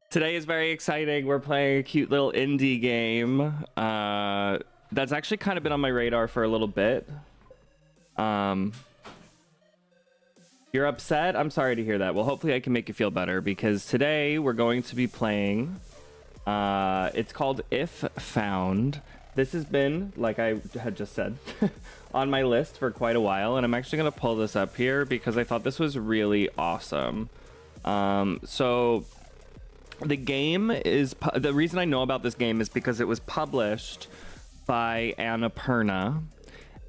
Today is very exciting. We're playing a cute little indie game that's actually kind of been on my radar for a little bit. You're upset? I'm sorry to hear that. Well, hopefully I can make you feel better, because today we're going to be playing, it's called If Found. This has been, like I had just said, on my list for quite a while, and I'm actually going to pull this up here because I thought this was really awesome. So the game is, the reason I know about this game is because it was published by Annapurna,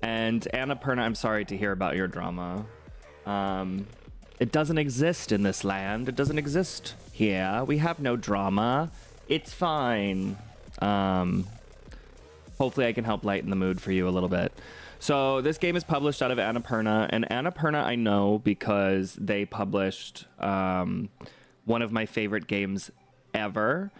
and Annapurna, I'm sorry to hear about your drama. It doesn't exist in this land. It doesn't exist here. We have no drama. It's fine. Hopefully I can help lighten the mood for you a little bit. So this game is published out of Annapurna, and Annapurna I know because they published one of my favorite games ever,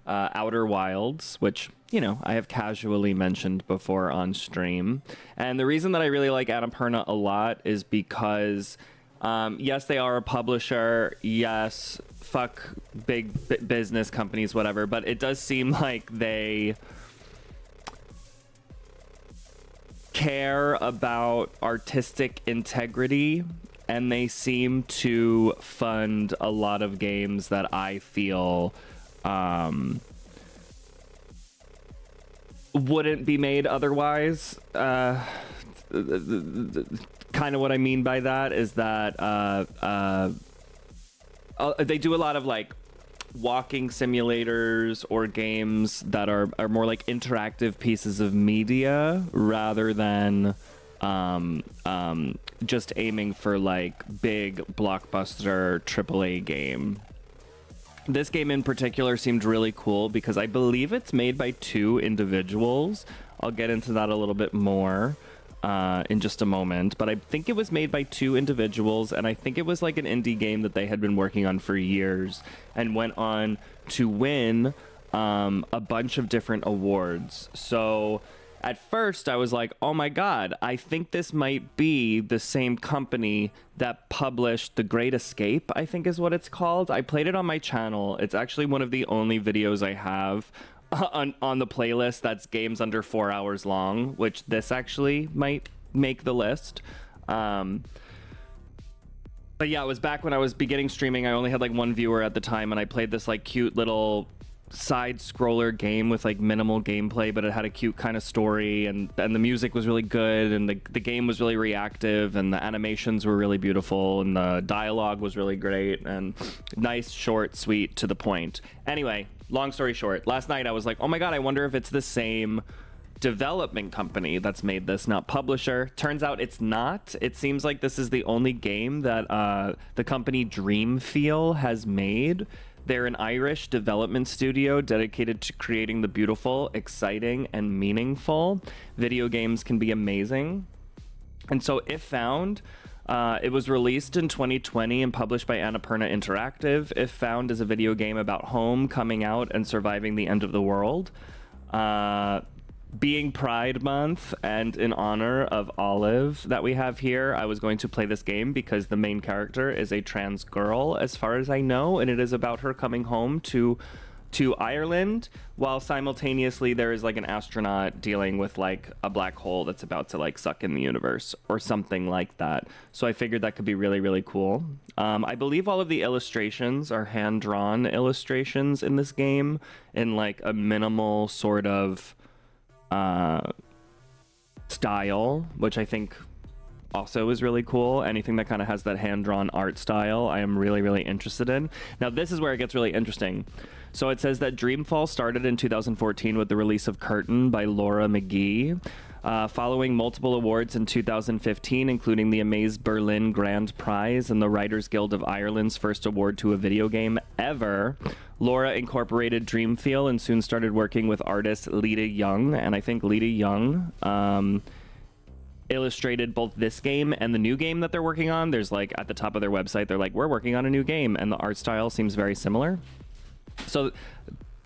Outer Wilds, which, you know, I have casually mentioned before on stream. And the reason that I really like Annapurna a lot is because, yes, they are a publisher. Yes, fuck big business companies, whatever. But it does seem like they care about artistic integrity, and they seem to fund a lot of games that I feel wouldn't be made otherwise. Kind of what I mean by that is that they do a lot of like walking simulators or games that are more like interactive pieces of media rather than just aiming for like big blockbuster AAA game. This game in particular seemed really cool because I believe it's made by 2 individuals. I'll get into that a little bit more in just a moment, but I think it was made by 2 individuals, and I think it was like an indie game that they had been working on for years and went on to win a bunch of different awards. So at first I was like, oh my god, I think this might be the same company that published The Great Escape, I think is what it's called. I played it on my channel. It's actually one of the only videos I have on the playlist that's games under 4 hours long, which this actually might make the list. But yeah, it was back when I was beginning streaming. I only had like 1 viewer at the time, and I played this like cute little side scroller game with like minimal gameplay, but it had a cute kind of story, and the music was really good, and the game was really reactive, and the animations were really beautiful, and the dialogue was really great, and nice, short, sweet, to the point. Anyway, long story short, last night I was like, oh my god, I wonder if it's the same development company that's made this, not publisher. Turns out it's not. It seems like this is the only game that the company Dreamfeel has made. They're an Irish development studio dedicated to creating the beautiful, exciting, and meaningful. Video games can be amazing. And so If Found, it was released in 2020 and published by Annapurna Interactive. If Found is a video game about home, coming out, and surviving the end of the world. Being Pride Month and in honor of Olive that we have here, I was going to play this game because the main character is a trans girl, as far as I know, and it is about her coming home to Ireland, while simultaneously there is like an astronaut dealing with like a black hole that's about to like suck in the universe or something like that. So I figured that could be really, really cool. I believe all of the illustrations are hand-drawn illustrations in this game in like a minimal sort of style, which I think also is really cool. Anything that kind of has that hand-drawn art style, I am really, really interested in. Now, this is where it gets really interesting. So it says that Dreamfall started in 2014 with the release of Curtain by Laura McGee. Following multiple awards in 2015, including the Amaze Berlin Grand Prize and the Writers Guild of Ireland's first award to a video game ever, Laura incorporated Dreamfeel and soon started working with artist Lita Young. And I think Lita Young illustrated both this game and the new game that they're working on. There's like at the top of their website, they're like, we're working on a new game, and the art style seems very similar. So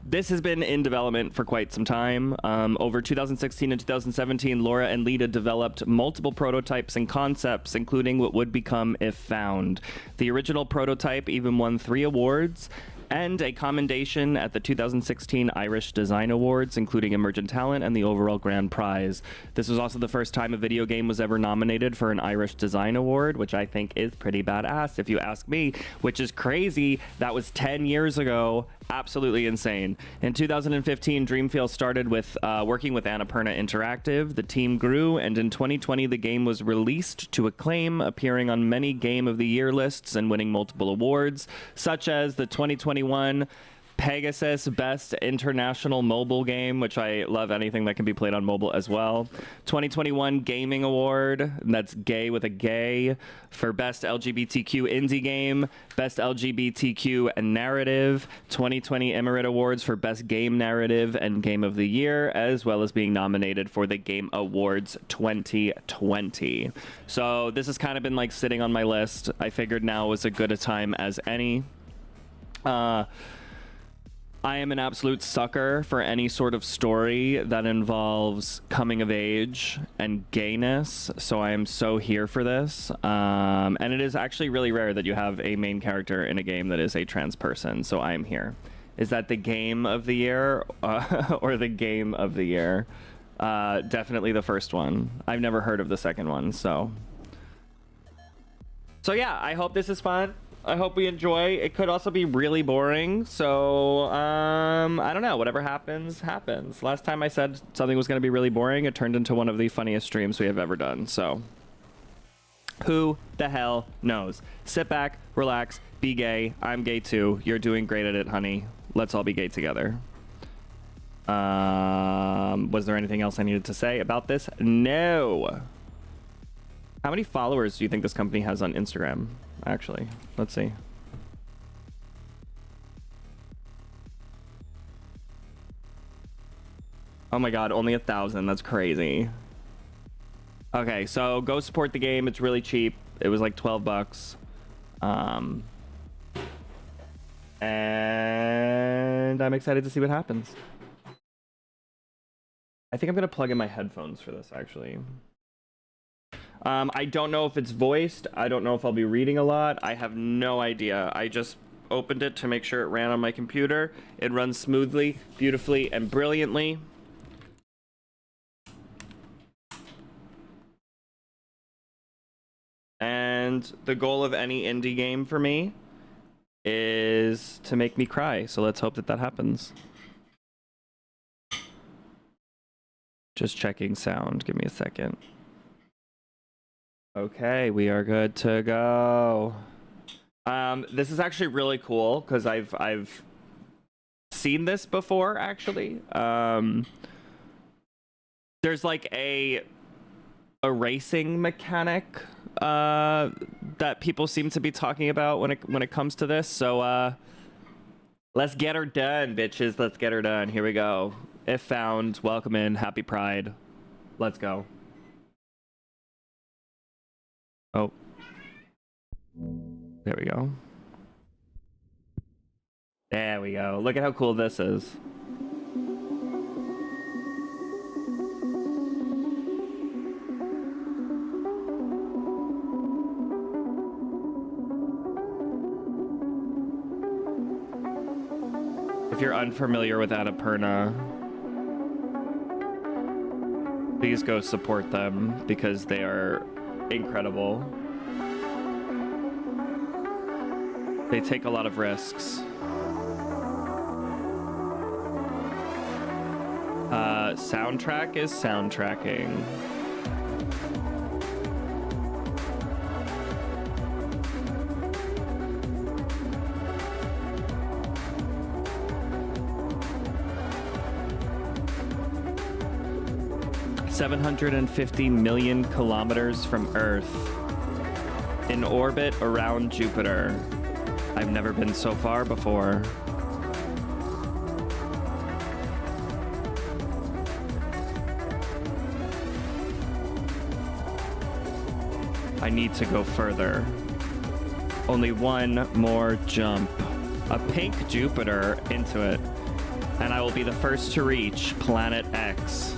This has been in development for quite some time. Over 2016 and 2017, Laura and Lita developed multiple prototypes and concepts, including what would become If Found. The original prototype even won 3 awards and a commendation at the 2016 Irish Design Awards, including Emergent Talent and the overall grand prize. This was also the first time a video game was ever nominated for an Irish Design Award, which I think is pretty badass, if you ask me, which is crazy. That was 10 years ago. Absolutely insane. In 2015, Dreamfield started with working with Annapurna Interactive. The team grew, and in 2020, the game was released to acclaim, appearing on many Game of the Year lists and winning multiple awards, such as the 2021 Pegasus Best International Mobile Game, which I love anything that can be played on mobile as well. 2021 Gaming Award, and that's gay with a gay, for Best LGBTQ Indie Game, Best LGBTQ Narrative. 2020 Emirate Awards for Best Game Narrative and Game of the Year, as well as being nominated for the Game Awards 2020. So this has kind of been like sitting on my list. I figured now was as good a time as any. I am an absolute sucker for any sort of story that involves coming of age and gayness, so I am so here for this. And it is actually really rare that you have a main character in a game that is a trans person, so I am here. Is that the game of the year or the game of the year? Definitely the first one. I've never heard of the second one, so yeah, I hope this is fun. I hope we enjoy. It could also be really boring, so I don't know. Whatever happens, happens. Last time I said something was going to be really boring, it turned into one of the funniest streams we have ever done, so who the hell knows? Sit back, relax, be gay. I'm gay too. You're doing great at it, honey. Let's all be gay together. Was there anything else I needed to say about this? No. How many followers do you think this company has on Instagram? Actually, let's see. Oh my god, only 1,000. That's crazy. Okay, so go support the game. It's really cheap. It was like 12 bucks. And I'm excited to see what happens. I think I'm gonna plug in my headphones for this, actually. I don't know if it's voiced. I don't know if I'll be reading a lot. I have no idea. I just opened it to make sure it ran on my computer. It runs smoothly, beautifully, and brilliantly. And the goal of any indie game for me is to make me cry. So let's hope that that happens. Just checking sound. Give me a second. Okay, we are good to go. This is actually really cool because I've seen this before, actually. There's like a racing mechanic that people seem to be talking about when it comes to this. So let's get her done, bitches. Let's get her done. Here we go. If Found, welcome in, happy Pride. Let's go. Oh, there we go. There we go. Look at how cool this is. If you're unfamiliar with Annapurna, please go support them because they are incredible. They take a lot of risks. Soundtrack is soundtracking. $750 million kilometers from Earth, in orbit around Jupiter. I've never been so far before. I need to go further. Only one more jump. A pink Jupiter into it. And I will be the first to reach Planet X.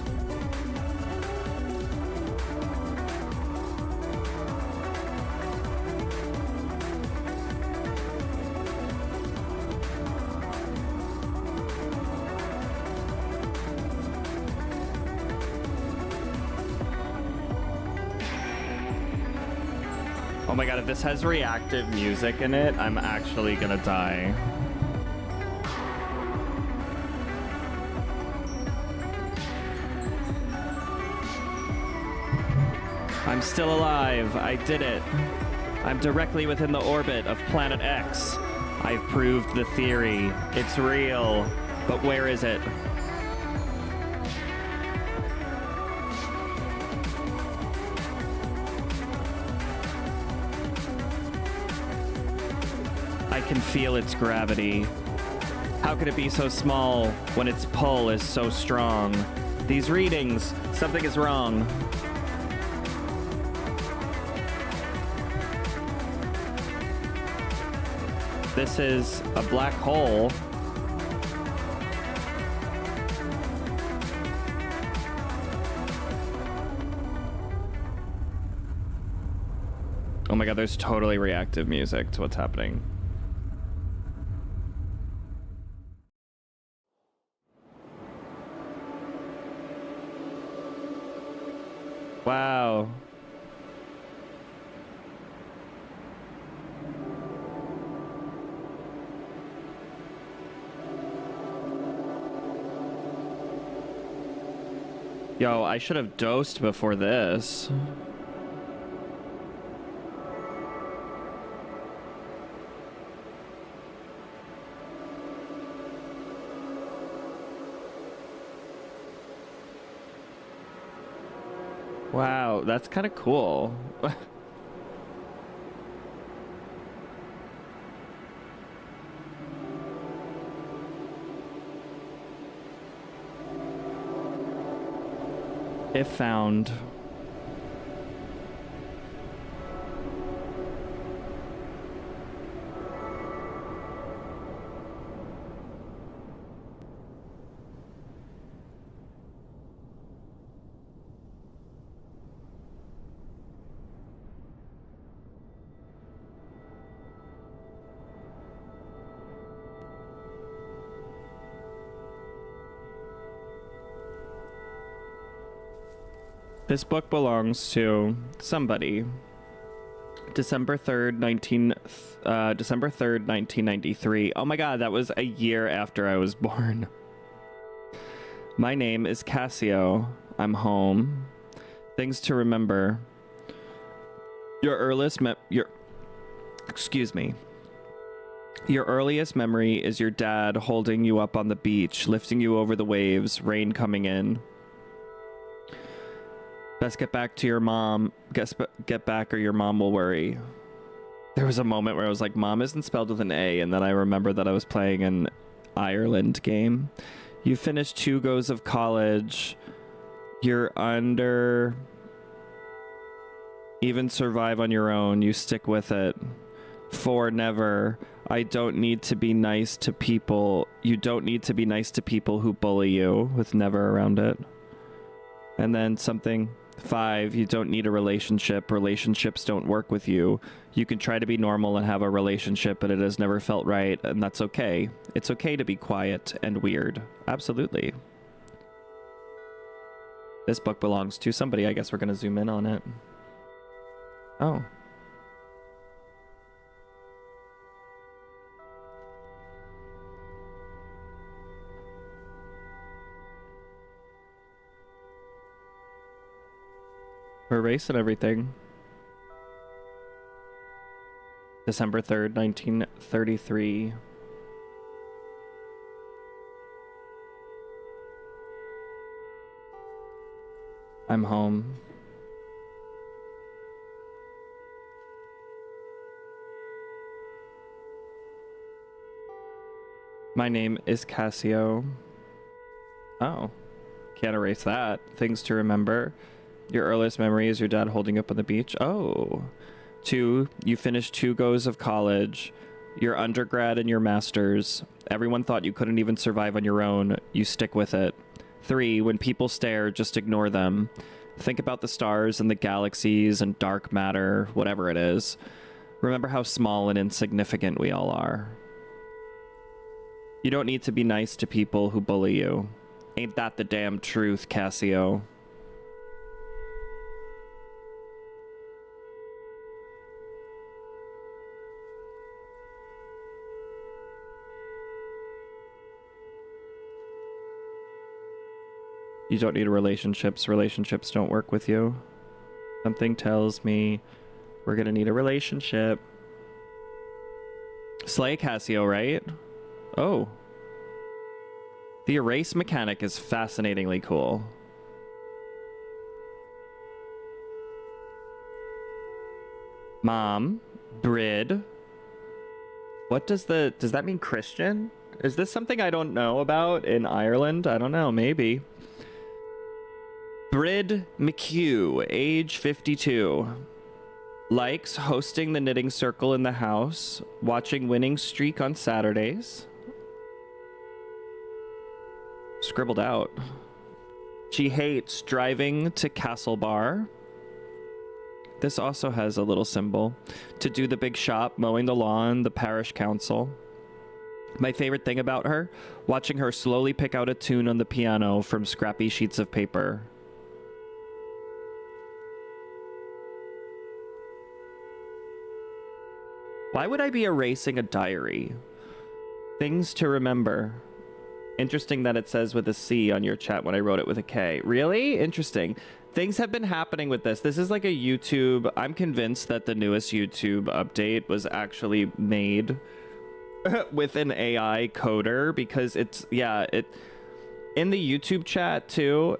Oh my god, if this has reactive music in it, I'm actually gonna die. I'm still alive. I did it. I'm directly within the orbit of Planet X. I've proved the theory. It's real. But where is it? I can feel its gravity. How could it be so small when its pull is so strong? These readings, something is wrong. This is a black hole. Oh my god, there's totally reactive music to what's happening. Wow. Yo, I should have dosed before this. Wow, that's kind of cool. If found. This book belongs to somebody. December 3rd, 1993. Oh my god, that was a year after I was born. My name is Cassio. I'm home. Things to remember. Your earliest Your earliest memory is your dad holding you up on the beach, lifting you over the waves, rain coming in. Best get back to your mom. Get back or your mom will worry. There was a moment where I was like, Mom isn't spelled with an A, and then I remembered that I was playing an Ireland game. You finished 2 goes of college. You're under... Even survive on your own. You stick with it. 4 never. I don't need to be nice to people. You don't need to be nice to people who bully you, with never around it. And then something... 5, you don't need a relationship. Relationships don't work with you. You can try to be normal and have a relationship, but it has never felt right, and that's okay. It's okay to be quiet and weird. Absolutely. This book belongs to somebody. I guess we're going to zoom in on it. Oh. We're erasing everything. December 3rd, 1933. I'm home. My name is Cassio. Oh. Can't erase that. Things to remember. Your earliest memory is your dad holding up on the beach. Oh. 2, you finished 2 goes of college. Your undergrad and your master's. Everyone thought you couldn't even survive on your own. You stick with it. 3. When people stare, just ignore them. Think about the stars and the galaxies and dark matter, whatever it is. Remember how small and insignificant we all are. You don't need to be nice to people who bully you. Ain't that the damn truth, Cassio? You don't need relationships. Relationships don't work with you. Something tells me we're gonna need a relationship. Slay Cassio, right? Oh. The erase mechanic is fascinatingly cool. Mom. Brid. What does that mean Christian? Is this something I don't know about in Ireland? I don't know, maybe. Brid McHugh, age 52. Likes hosting the knitting circle in the house, watching Winning Streak on Saturdays. Scribbled out. She hates driving to Castlebar. This also has a little symbol. To do the big shop, mowing the lawn, the parish council. My favorite thing about her, watching her slowly pick out a tune on the piano from scrappy sheets of paper. Why would I be erasing a diary? Things to remember. Interesting that it says with a C on your chat when I wrote it with a K. Really? Interesting. Things have been happening with this. This is like a YouTube. I'm convinced that the newest YouTube update was actually made with an AI coder because it's, yeah, it in the YouTube chat too.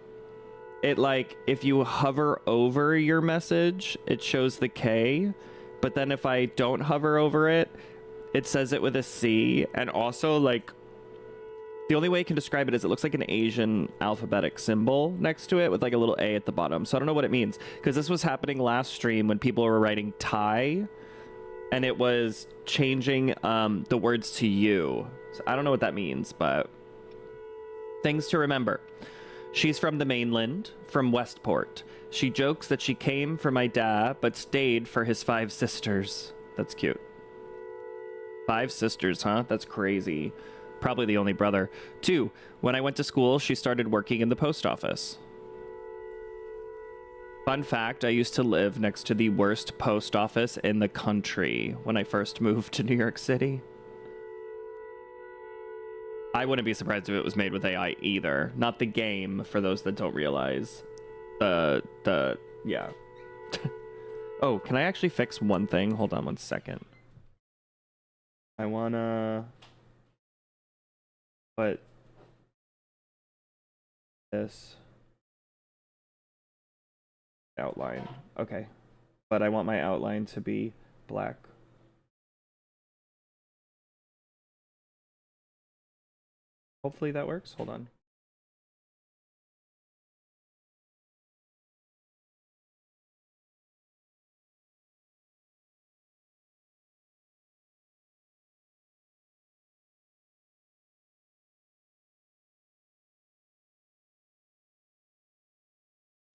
It like, if you hover over your message, it shows the K. But then if I don't hover over it, it says it with a C. And also, like, the only way I can describe it is it looks like an Asian alphabetic symbol next to it with like a little A at the bottom. So I don't know what it means. Because this was happening last stream when people were writing Thai. And it was changing the words to you. So I don't know what that means, but... Things to remember. She's from the mainland, from Westport. She jokes that she came for my dad, but stayed for his 5 sisters. That's cute. 5 sisters, huh? That's crazy. Probably the only brother. 2, when I went to school, she started working in the post office. Fun fact, I used to live next to the worst post office in the country when I first moved to New York City. I wouldn't be surprised if it was made with AI either. Not the game, for those that don't realize. Yeah. Oh, can I actually fix one thing? Hold on one second. I wanna put this outline. Okay. But I want my outline to be black. Hopefully that works. Hold on.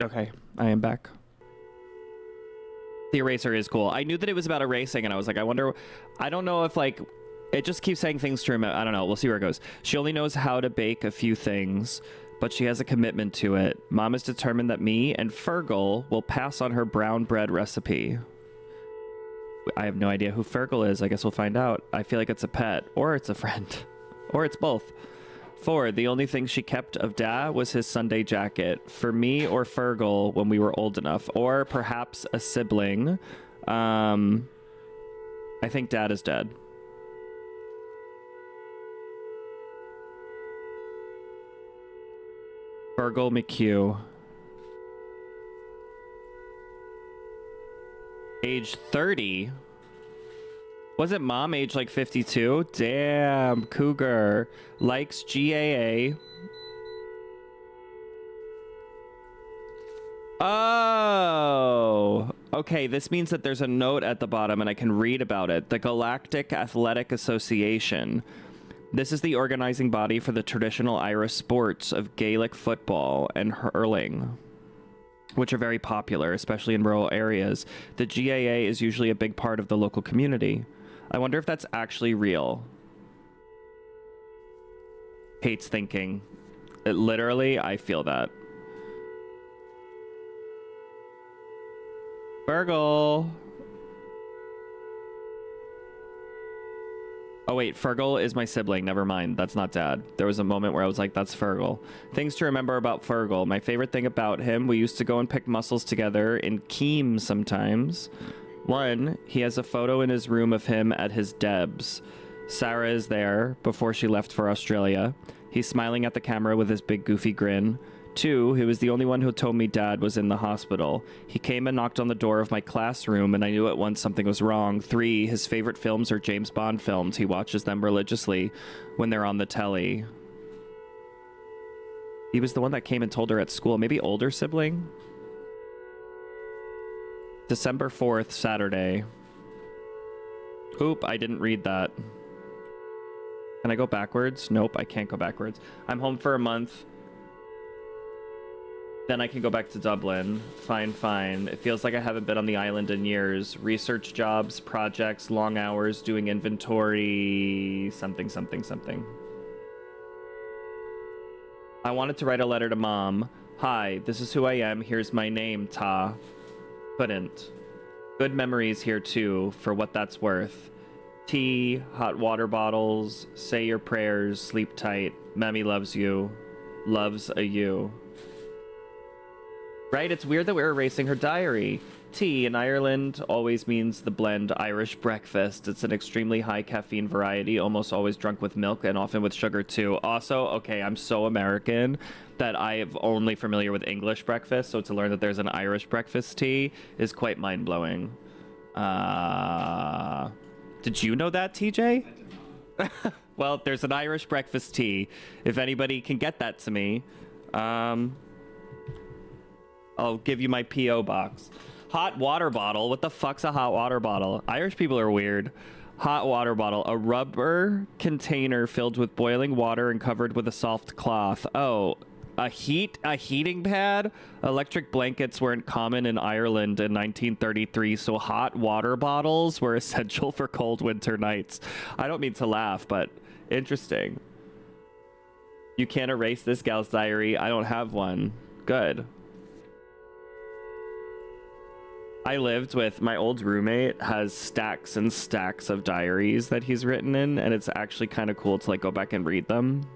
Okay, I am back. The eraser is cool. I knew that it was about erasing, and I was like, I wonder... I don't know if, like... It just keeps saying things to remember. I don't know. We'll see where it goes. She only knows how to bake a few things, but she has a commitment to it. Mom is determined that me and Fergal will pass on her brown bread recipe. I have no idea who Fergal is. I guess we'll find out. I feel like it's a pet, or it's a friend, or it's both. 4, the only thing she kept of Dad was his Sunday jacket. For me or Fergal when we were old enough, or perhaps a sibling. I think Dad is dead. Fergal McHugh. Age 30? Wasn't mom age like 52? Damn, cougar. Likes GAA. Oh, Okay, this means that there's a note at the bottom and I can read about it. The Galactic Athletic Association. This is the organizing body for the traditional Irish sports of Gaelic football and hurling, which are very popular, especially in rural areas. The GAA is usually a big part of the local community. I wonder if that's actually real. Hates thinking. Literally, I feel that. Fergal. Oh wait, Fergal is my sibling. Never mind. That's not dad. There was a moment where I was like, that's Fergal. Things to remember about Fergal. My favorite thing about him, we used to go and pick mussels together in Keem sometimes. One, he has a photo in his room of him at his Debs. Sarah is there before she left for Australia. He's smiling at the camera with his big goofy grin. Two, he was the only one who told me dad was in the hospital. He came and knocked on the door of my classroom and I knew at once something was wrong. Three, his favorite films are James Bond films. He watches them religiously when they're on the telly. He was the one that came and told her at school. Maybe older sibling? December 4th, Saturday. Oop, I didn't read that. Can I go backwards? Nope, I can't go backwards. I'm home for a month. Then I can go back to Dublin. Fine, fine. It feels like I haven't been on the island in years. Research jobs, projects, long hours, doing inventory, something, something, something. I wanted to write a letter to Mom. Hi, this is who I am. Here's my name, Ta. Couldn't. Good memories here too, for what that's worth. Tea, hot water bottles, say your prayers, sleep tight. Mammy loves you. Loves a you. Right? It's weird that we're erasing her diary. Tea in Ireland always means the blend Irish breakfast. It's an extremely high caffeine variety, almost always drunk with milk and often with sugar too. Also, okay, I'm so American that I am only familiar with English breakfast, so to learn that there's an Irish breakfast tea is quite mind-blowing. Did you know that, TJ? Well, there's an Irish breakfast tea. If anybody can get that to me, I'll give you my P.O. box. Hot water bottle. What the fuck's a hot water bottle? Irish people are weird. Hot water bottle. A rubber container filled with boiling water and covered with a soft cloth. Oh, a heating pad? Electric blankets weren't common in Ireland in 1933, so hot water bottles were essential for cold winter nights. I don't mean to laugh, but interesting. You can't erase this gal's diary. I don't have one. Good. I lived with my old roommate, has stacks and stacks of diaries that he's written in, and it's actually kind of cool to like go back and read them.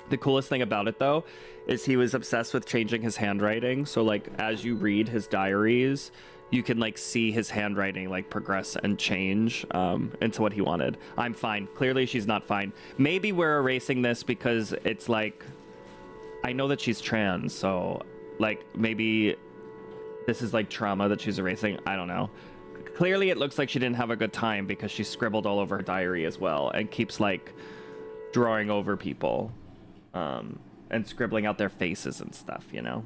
The coolest thing about it though is he was obsessed with changing his handwriting, so like as you read his diaries you can like see his handwriting like progress and change into what he wanted. I'm fine. Clearly she's not fine. Maybe we're erasing this because it's like, I know that she's trans, so like maybe this is like trauma that she's erasing. I don't know. Clearly it looks like she didn't have a good time because she scribbled all over her diary as well and keeps like drawing over people and scribbling out their faces and stuff, you know?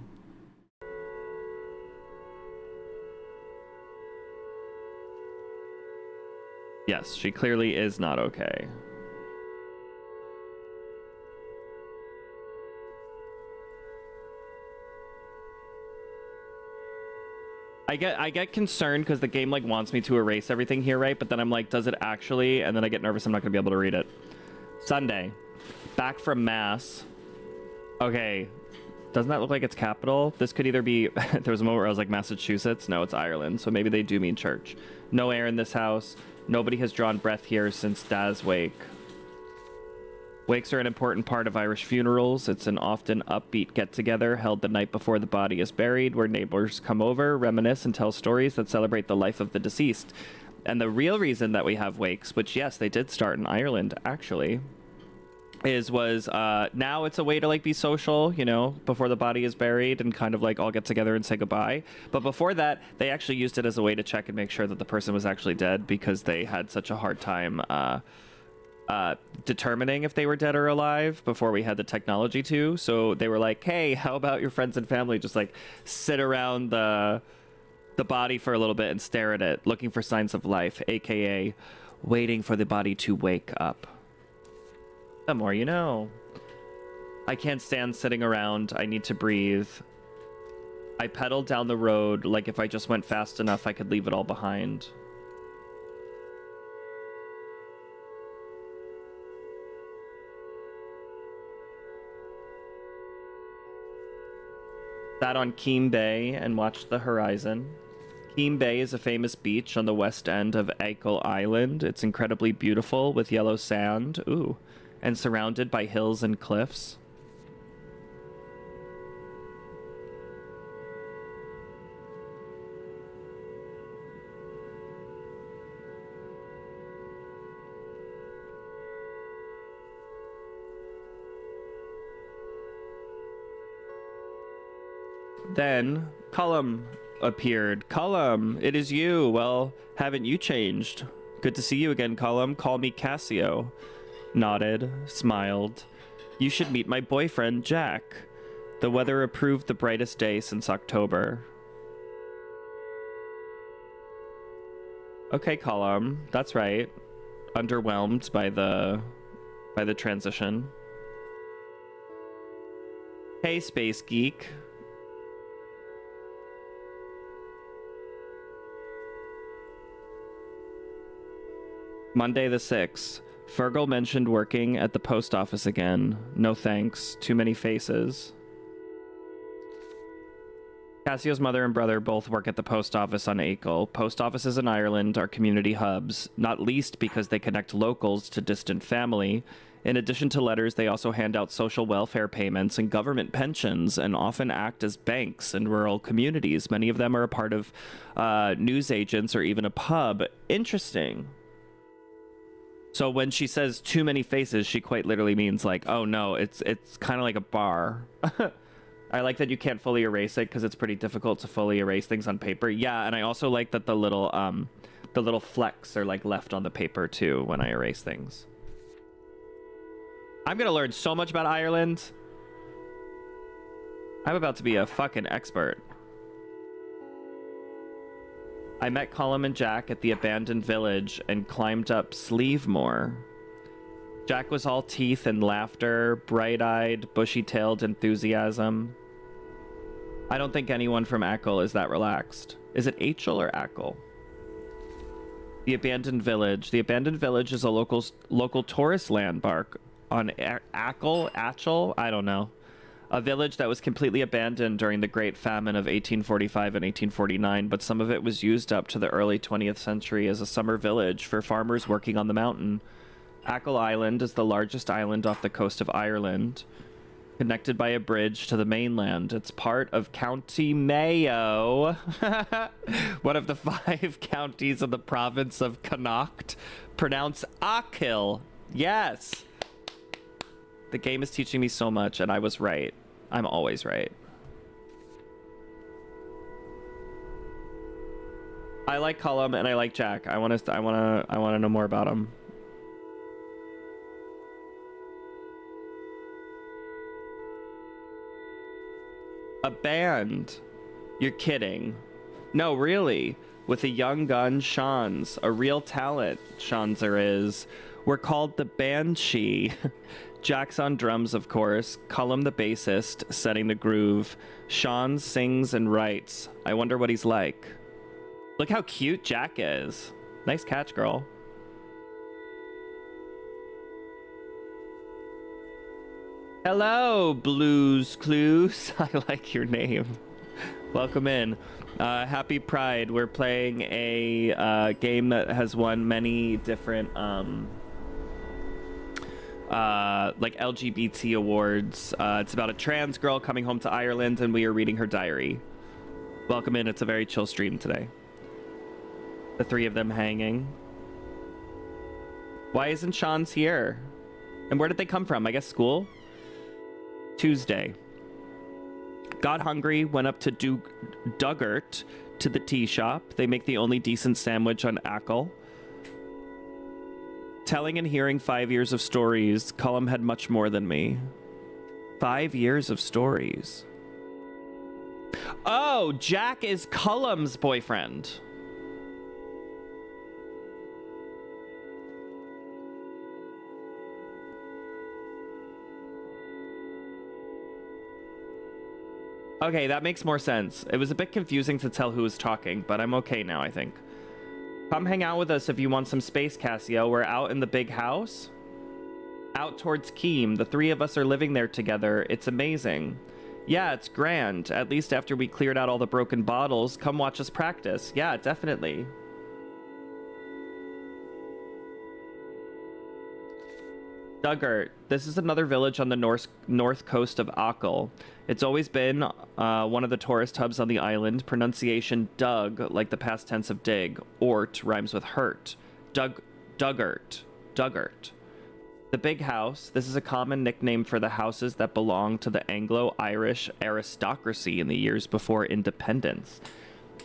Yes, she clearly is not okay. I get concerned because the game like wants me to erase everything here, right? But then I'm like, does it actually? And then I get nervous I'm not gonna be able to read it. Sunday. Back from Mass. Okay. Doesn't that look like it's capital? This could either be... There was a moment where I was like, Massachusetts? No, it's Ireland. So maybe they do mean church. No air in this house. Nobody has drawn breath here since Dad's wake. Wakes are an important part of Irish funerals. It's an often upbeat get-together held the night before the body is buried, where neighbors come over, reminisce, and tell stories that celebrate the life of the deceased. And the real reason that we have wakes, which, yes, they did start in Ireland, actually, was now it's a way to, like, be social, you know, before the body is buried and kind of, like, all get together and say goodbye. But before that, they actually used it as a way to check and make sure that the person was actually dead because they had such a hard time determining if they were dead or alive before we had the technology to. So they were like, hey, how about your friends and family just like sit around the the body for a little bit and stare at it, looking for signs of life, aka waiting for the body to wake up. The more you know. I can't stand sitting around. I need to breathe. I pedal down the road like if I just went fast enough, I could leave it all behind. Sat on Keem Bay and watched the horizon. Keem Bay is a famous beach on the west end of Achill Island. It's incredibly beautiful with yellow sand, and surrounded by hills and cliffs. Then Cullum appeared. Cullum, it is you. Well, haven't you changed? Good to see you again, Cullum. Call me Cassio. Nodded, smiled. You should meet my boyfriend, Jack. The weather approved the brightest day since October. Okay, Cullum, that's right. Underwhelmed by the transition. Hey, Space Geek. Monday the 6th. Fergal mentioned working at the post office again. No thanks. Too many faces. Cassio's mother and brother both work at the post office on Achill. Post offices in Ireland are community hubs, not least because they connect locals to distant family. In addition to letters, they also hand out social welfare payments and government pensions and often act as banks in rural communities. Many of them are a part of news agents or even a pub. Interesting. So when she says too many faces, she quite literally means like, oh no, it's kind of like a bar. I like that you can't fully erase it because it's pretty difficult to fully erase things on paper. Yeah, and I also like that the little flecks are like left on the paper too when I erase things. I'm gonna learn so much about Ireland. I'm about to be a fucking expert. I met Colum and Jack at the abandoned village and climbed up Sleevemore. Jack was all teeth and laughter, bright-eyed, bushy-tailed enthusiasm. I don't think anyone from Achill is that relaxed. Is it Achill or Achill? The abandoned village. The abandoned village is a local tourist landmark on Achill? I don't know. A village that was completely abandoned during the Great Famine of 1845 and 1849, but some of it was used up to the early 20th century as a summer village for farmers working on the mountain. Achill Island is the largest island off the coast of Ireland, connected by a bridge to the mainland. It's part of County Mayo, one of the 5 counties of the province of Connacht. Pronounce Achill. Yes! The game is teaching me so much, and I was right. I'm always right. I like Cullum and I like Jack. I want to know more about them. A band? You're kidding. No, really. With a young gun, Sean's. A real talent, Seanzer is. We're called the Banshee. Jack's on drums, of course. Cullum the bassist, setting the groove. Sean sings and writes. I wonder what he's like. Look how cute Jack is. Nice catch, girl. Hello, Blues Clues. I like your name. Welcome in. Happy Pride. We're playing a game that has won many different like LGBT awards. It's about a trans girl coming home to Ireland, and we are reading her diary. Welcome in. It's a very chill stream today. The 3 of them hanging. Why isn't Sean's here? And where did they come from? I guess school? Tuesday. Got hungry, went up to Duggart to the tea shop. They make the only decent sandwich on Achill. Telling and hearing 5 years of stories, Cullum had much more than me. 5 years of stories. Oh, Jack is Cullum's boyfriend. Okay, that makes more sense. It was a bit confusing to tell who was talking, but I'm okay now, I think. Come hang out with us if you want some space, Cassio. We're out in the big house. Out towards Keem. The three of us are living there together. It's amazing. Yeah, it's grand. At least after we cleared out all the broken bottles. Come watch us practice. Yeah, definitely. Duggart. This is another village on the north coast of Akel. It's always been one of the tourist hubs on the island. Pronunciation Doug, like the past tense of dig. Ort rhymes with hurt. Duggart. The big house. This is a common nickname for the houses that belong to the Anglo-Irish aristocracy in the years before independence.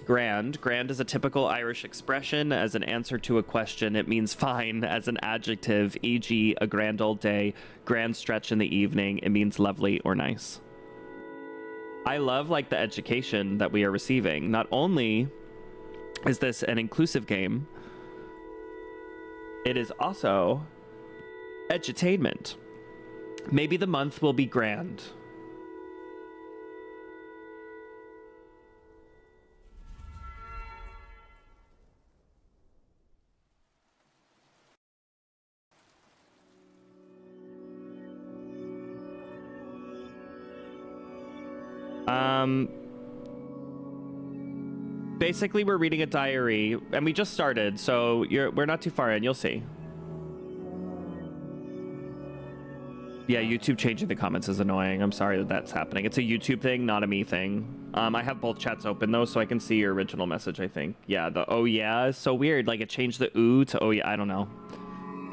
Grand. Grand is a typical Irish expression. As an answer to a question, it means fine as an adjective, e.g. a grand old day, grand stretch in the evening. It means lovely or nice. I love like the education that we are receiving. Not only is this an inclusive game, it is also edutainment. Maybe the month will be grand. Basically, we're reading a diary, and we just started, so we're not too far in. You'll see. Yeah, YouTube changing the comments is annoying. I'm sorry that that's happening. It's a YouTube thing, not a me thing. I have both chats open, though, so I can see your original message, I think. Yeah, the oh yeah is so weird. Like, it changed the ooh to oh yeah. I don't know.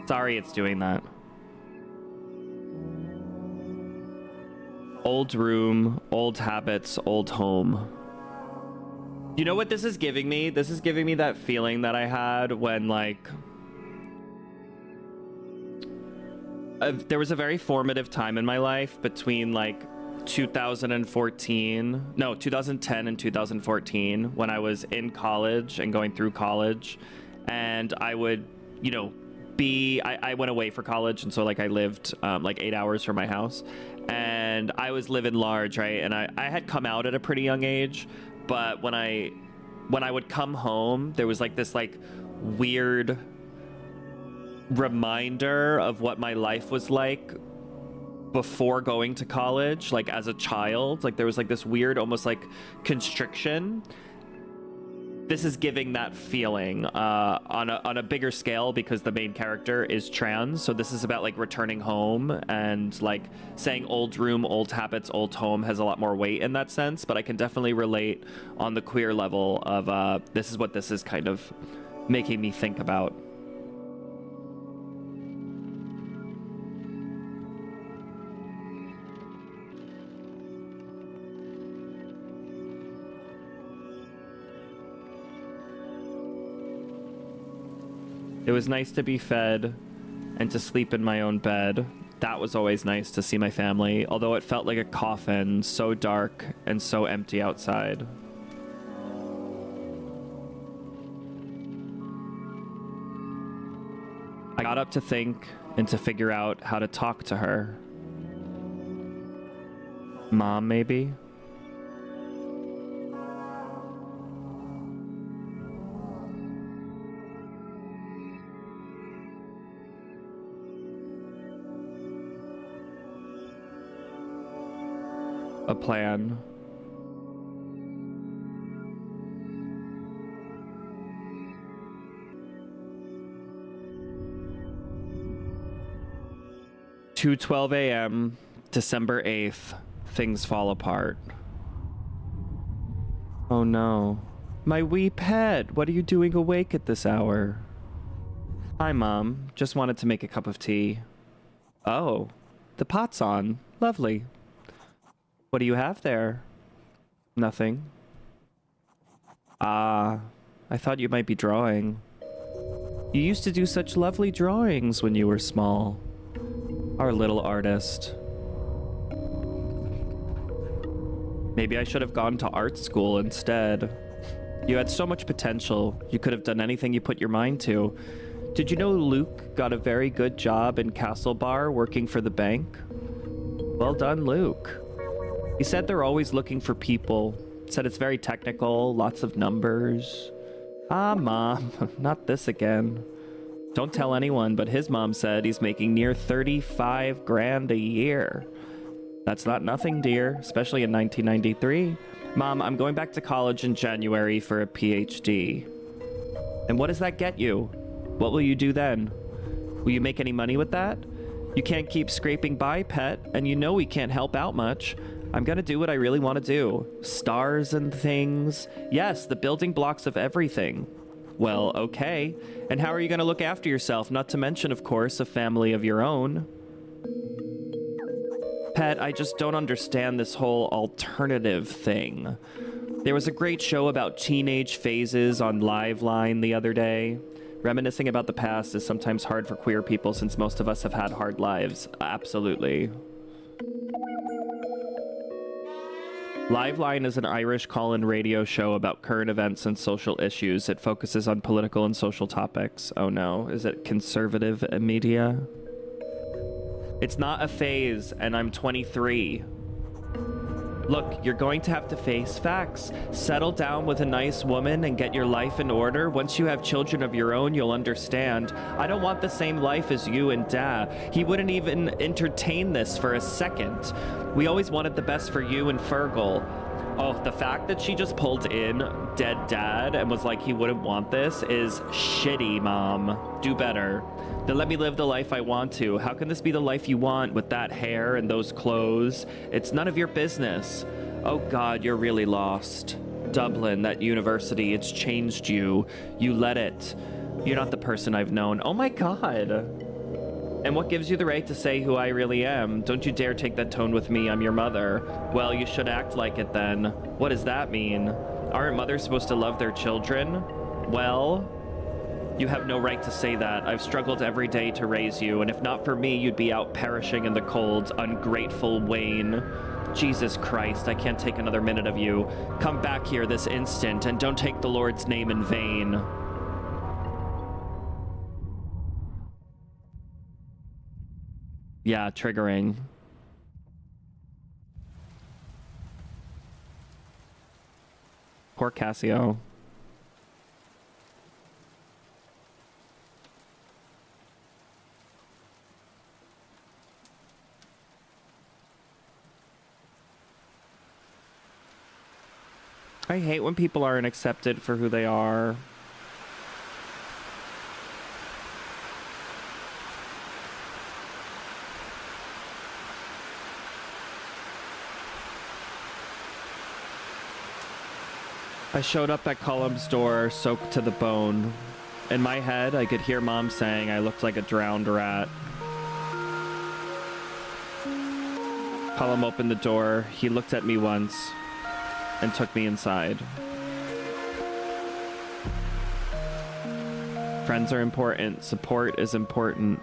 Sorry it's doing that. Old room, old habits, old home. You know what this is giving me? This is giving me that feeling that I had when, like... there was a very formative time in my life between, like, 2010 and 2014, when I was in college and going through college. And I would, you know, I went away for college, and so, like, I lived, like, 8 hours from my house. And I was living large, right? And I had come out at a pretty young age, but when I would come home, there was like this like weird reminder of what my life was like before going to college, like as a child. Like there was like this weird almost like constriction. This is giving that feeling on a bigger scale because the main character is trans. So this is about like returning home, and like saying old room, old habits, old home has a lot more weight in that sense. But I can definitely relate on the queer level of this is what this is kind of making me think about. It was nice to be fed and to sleep in my own bed. That was always nice to see my family, although it felt like a coffin, so dark and so empty outside. I got up to think and to figure out how to talk to her. Mom, maybe? A plan. Two 12 a.m., December 8th, things fall apart. Oh no. My wee pet, what are you doing awake at this hour? Hi, Mom. Just wanted to make a cup of tea. Oh, the pot's on. Lovely. What do you have there? Nothing. Ah, I thought you might be drawing. You used to do such lovely drawings when you were small. Our little artist. Maybe I should have gone to art school instead. You had so much potential. You could have done anything you put your mind to. Did you know Luke got a very good job in Castlebar working for the bank? Well done, Luke. He said they're always looking for people. Said it's very technical, lots of numbers. Ah, Mom, not this again. Don't tell anyone, but his mom said he's making near 35 grand a year. That's not nothing, dear, especially in 1993. Mom, I'm going back to college in January for a PhD. And what does that get you? What will you do then? Will you make any money with that? You can't keep scraping by, pet, and you know we can't help out much. I'm gonna do what I really want to do. Stars and things. Yes, the building blocks of everything. Well, okay. And how are you gonna look after yourself? Not to mention, of course, a family of your own. Pet, I just don't understand this whole alternative thing. There was a great show about teenage phases on Liveline the other day. Reminiscing about the past is sometimes hard for queer people since most of us have had hard lives. Absolutely. Liveline is an Irish call-in radio show about current events and social issues. It focuses on political and social topics. Oh no, is it conservative media? It's not a phase, and I'm 23. Look, you're going to have to face facts. Settle down with a nice woman and get your life in order. Once you have children of your own, you'll understand. I don't want the same life as you and Dad. He wouldn't even entertain this for a second. We always wanted the best for you and Fergal. Oh, the fact that she just pulled in dead Dad and was like he wouldn't want this is shitty, Mom. Do better. Then let me live the life I want to. How can this be the life you want with that hair and those clothes? It's none of your business. Oh God, you're really lost. Dublin, that university, it's changed you. You let it. You're not the person I've known. Oh my God. And what gives you the right to say who I really am? Don't you dare take that tone with me. I'm your mother. Well, you should act like it then. What does that mean? Aren't mothers supposed to love their children? Well, you have no right to say that. I've struggled every day to raise you, and if not for me, you'd be out perishing in the cold, ungrateful Wayne. Jesus Christ, I can't take another minute of you. Come back here this instant, and don't take the Lord's name in vain. Yeah, triggering. Poor Cassio. I hate when people aren't accepted for who they are. I showed up at Cullum's door, soaked to the bone. In my head, I could hear Mom saying I looked like a drowned rat. Cullum opened the door. He looked at me once and took me inside. Friends are important. Support is important.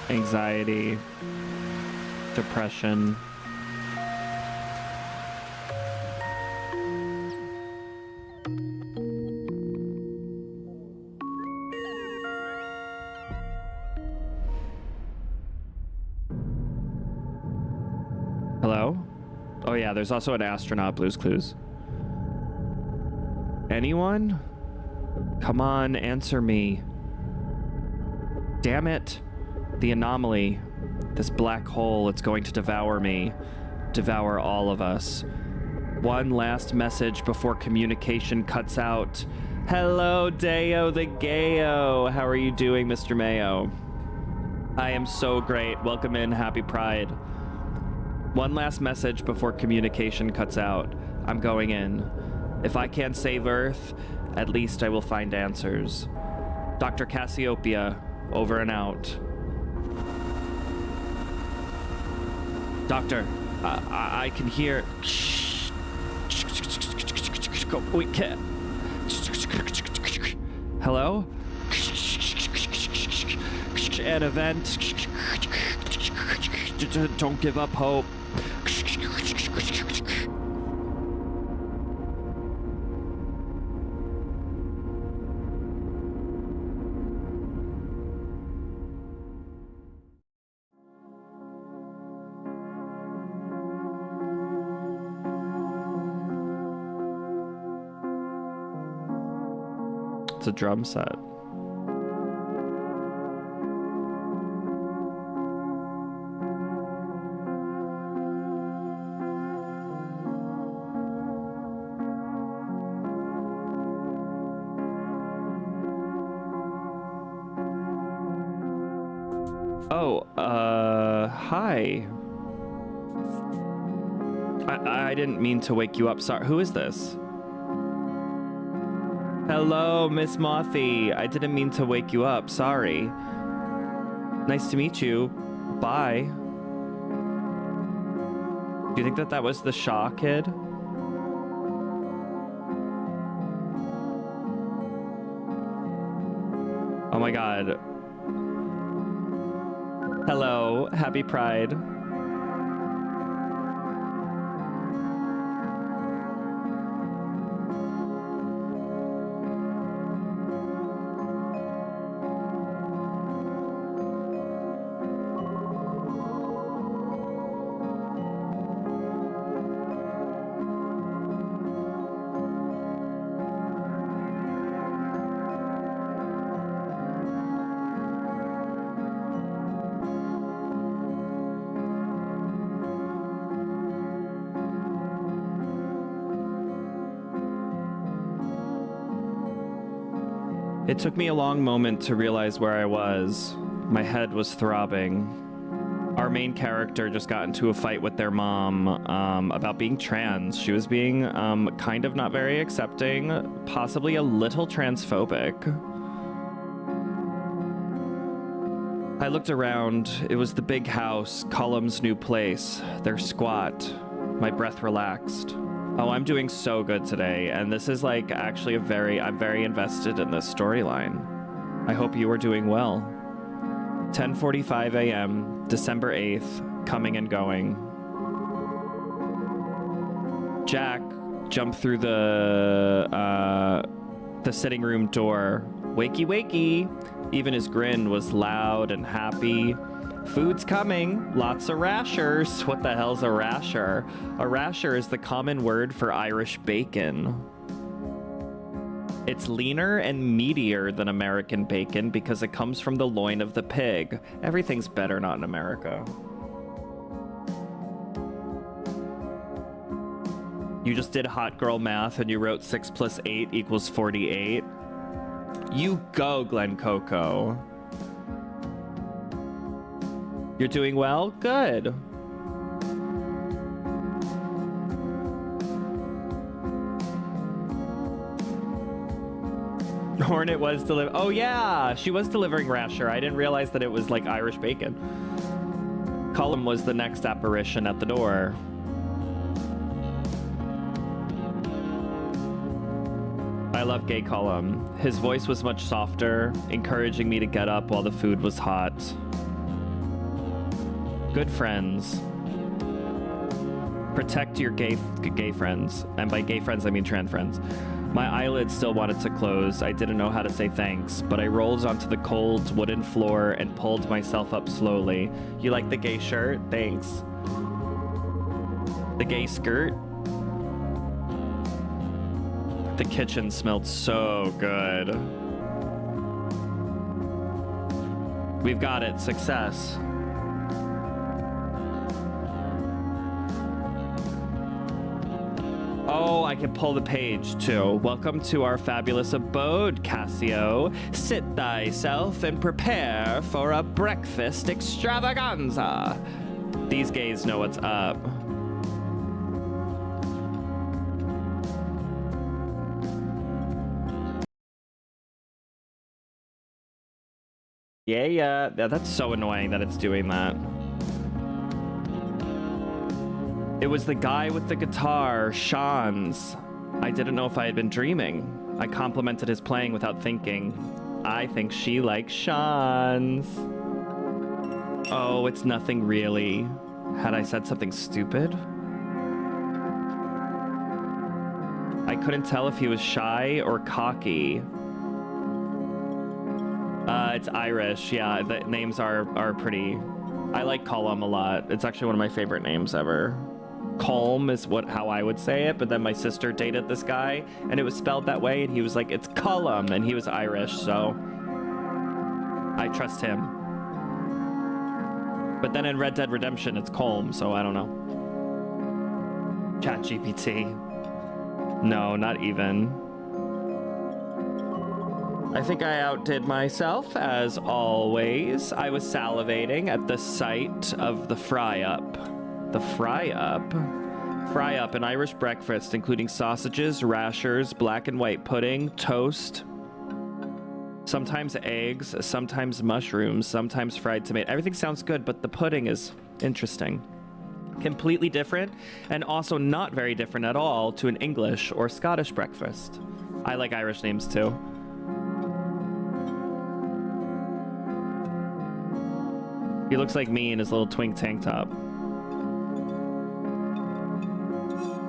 Anxiety, depression. Hello? Oh yeah, there's also an astronaut, Blue's Clues. Anyone? Come on, answer me. Damn it. The anomaly. This black hole, it's going to devour me. Devour all of us. One last message before communication cuts out. Hello, Deo the Gayo. How are you doing, Mr. Mayo? I am so great. Welcome in. Happy Pride. One last message before communication cuts out. I'm going in. If I can't save Earth, at least I will find answers. Dr. Cassiopeia, over and out. Doctor, I can hear... Go, we can't... Hello? An event. Don't give up hope. It's a drum set. Oh, hi. I didn't mean to wake you up. Sorry, who is this? Hello, Miss Mothy. I didn't mean to wake you up. Sorry. Nice to meet you. Bye. Do you think that was the Shaw kid? Oh my god. Hello. Happy Pride. It took me a long moment to realize where I was. My head was throbbing. Our main character just got into a fight with their mom about being trans. She was being kind of not very accepting, possibly a little transphobic. I looked around. It was the big house, Cullum's new place. They're squat. My breath relaxed. Oh, I'm doing so good today, and this is like actually I'm very invested in this storyline. I hope you are doing well. 10:45 a.m., December 8th, coming and going. Jack jumped through the sitting room door. Wakey, wakey. Even his grin was loud and happy. Food's coming. Lots of rashers. What the hell's a rasher? A rasher is the common word for Irish bacon. It's leaner and meatier than American bacon because it comes from the loin of the pig. Everything's better not in America. You just did hot girl math and you wrote 6 + 8 = 48. You go, Glen Coco. You're doing well? Good. Hornet was delivering. Oh yeah, she was delivering rasher. I didn't realize that it was like Irish bacon. Cullum was the next apparition at the door. I love gay Cullum. His voice was much softer, encouraging me to get up while the food was hot. Good friends. Protect your gay friends. And by gay friends, I mean trans friends. My eyelids still wanted to close. I didn't know how to say thanks, but I rolled onto the cold wooden floor and pulled myself up slowly. You like the gay shirt? Thanks. The gay skirt? The kitchen smelled so good. We've got it. Success. Oh, I can pull the page too. Welcome to our fabulous abode, Cassio. Sit thyself and prepare for a breakfast extravaganza. These gays know what's up. Yeah, that's so annoying that it's doing that. It was the guy with the guitar, Sean's. I didn't know if I had been dreaming. I complimented his playing without thinking. I think she likes Sean's. Oh, it's nothing really. Had I said something stupid? I couldn't tell if he was shy or cocky. It's Irish. Yeah, the names are pretty... I like Colum a lot. It's actually one of my favorite names ever. Colm is how I would say it, but then my sister dated this guy, and it was spelled that way, and he was like, it's Colum, and he was Irish, so... I trust him. But then in Red Dead Redemption, it's Colm, so I don't know. ChatGPT. No, not even. I think I outdid myself, as always. I was salivating at the sight of the fry-up. The fry-up? Fry-up, an Irish breakfast, including sausages, rashers, black and white pudding, toast, sometimes eggs, sometimes mushrooms, sometimes fried tomato. Everything sounds good, but the pudding is interesting. Completely different, and also not very different at all to an English or Scottish breakfast. I like Irish names, too. He looks like me in his little twink tank top.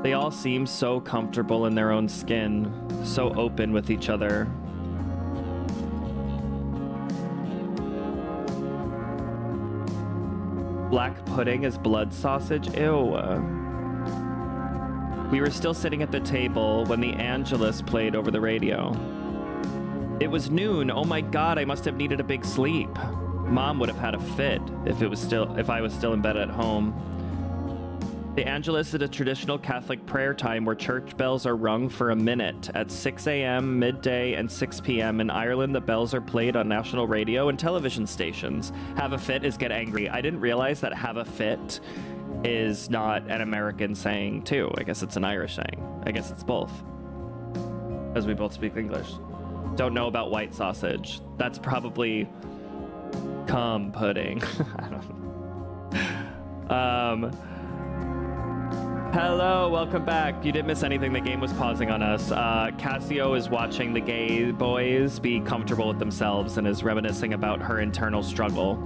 They all seem so comfortable in their own skin, so open with each other. Black pudding is blood sausage? Ew. We were still sitting at the table when the Angelus played over the radio. It was noon. Oh my god, I must have needed a big sleep. Mom would have had a fit if I was still in bed at home. The Angelus is a traditional Catholic prayer time where church bells are rung for a minute. At 6 a.m., midday, and 6 p.m. in Ireland, the bells are played on national radio and television stations. Have a fit is get angry. I didn't realize that have a fit is not an American saying, too. I guess it's an Irish saying. I guess it's both, as we both speak English. Don't know about white sausage. That's probably... cum pudding. I don't know. Hello, welcome back. You didn't miss anything. The game was pausing on us. Cassio is watching the gay boys be comfortable with themselves and is reminiscing about her internal struggle.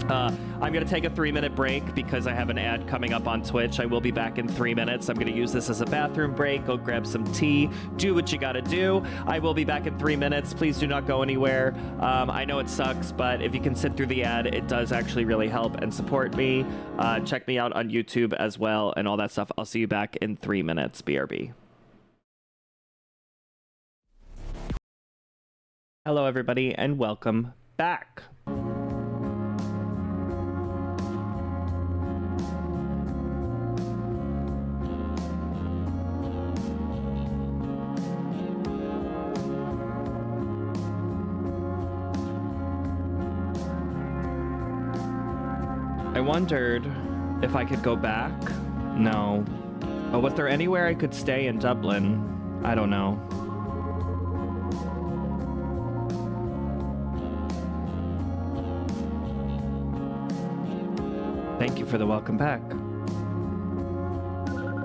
I'm going to take a 3-minute break because I have an ad coming up on Twitch. I will be back in 3 minutes. I'm going to use this as a bathroom break. Go grab some tea. Do what you got to do. I will be back in 3 minutes. Please do not go anywhere. I know it sucks, but if you can sit through the ad, it does actually really help and support me. Check me out on YouTube as well and all that stuff. I'll see you back in 3 minutes. BRB. Hello, everybody, and welcome back. I wondered if I could go back. No. But was there anywhere I could stay in Dublin? I don't know. Thank you for the welcome back.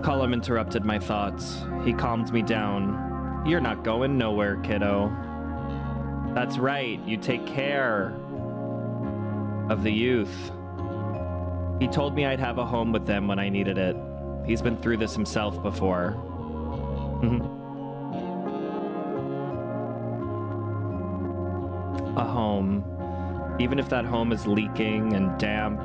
Colum interrupted my thoughts. He calmed me down. You're not going nowhere, kiddo. That's right, you take care of the youth. He told me I'd have a home with them when I needed it. He's been through this himself before. A home. Even if that home is leaking and damp.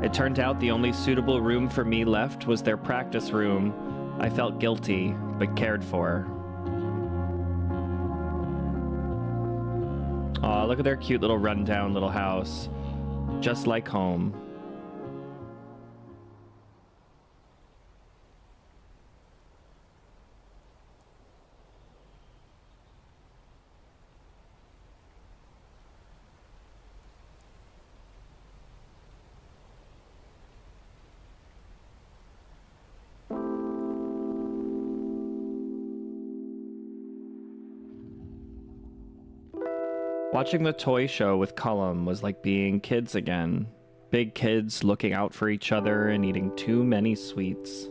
It turned out the only suitable room for me left was their practice room. I felt guilty, but cared for. Aw, look at their cute little rundown little house. Just like home. Watching the toy show with Cullum was like being kids again. Big kids looking out for each other and eating too many sweets.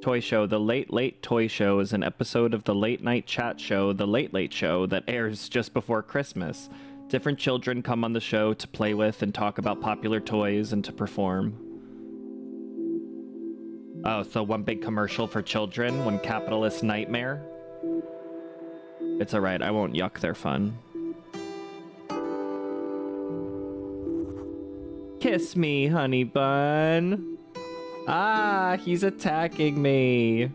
Toy show. The Late Late Toy Show is an episode of the late night chat show, The Late Late Show, that airs just before Christmas. Different children come on the show to play with and talk about popular toys and to perform. Oh, so one big commercial for children, one capitalist nightmare. It's alright, I won't yuck their fun. Kiss me, honey bun. Ah, he's attacking me.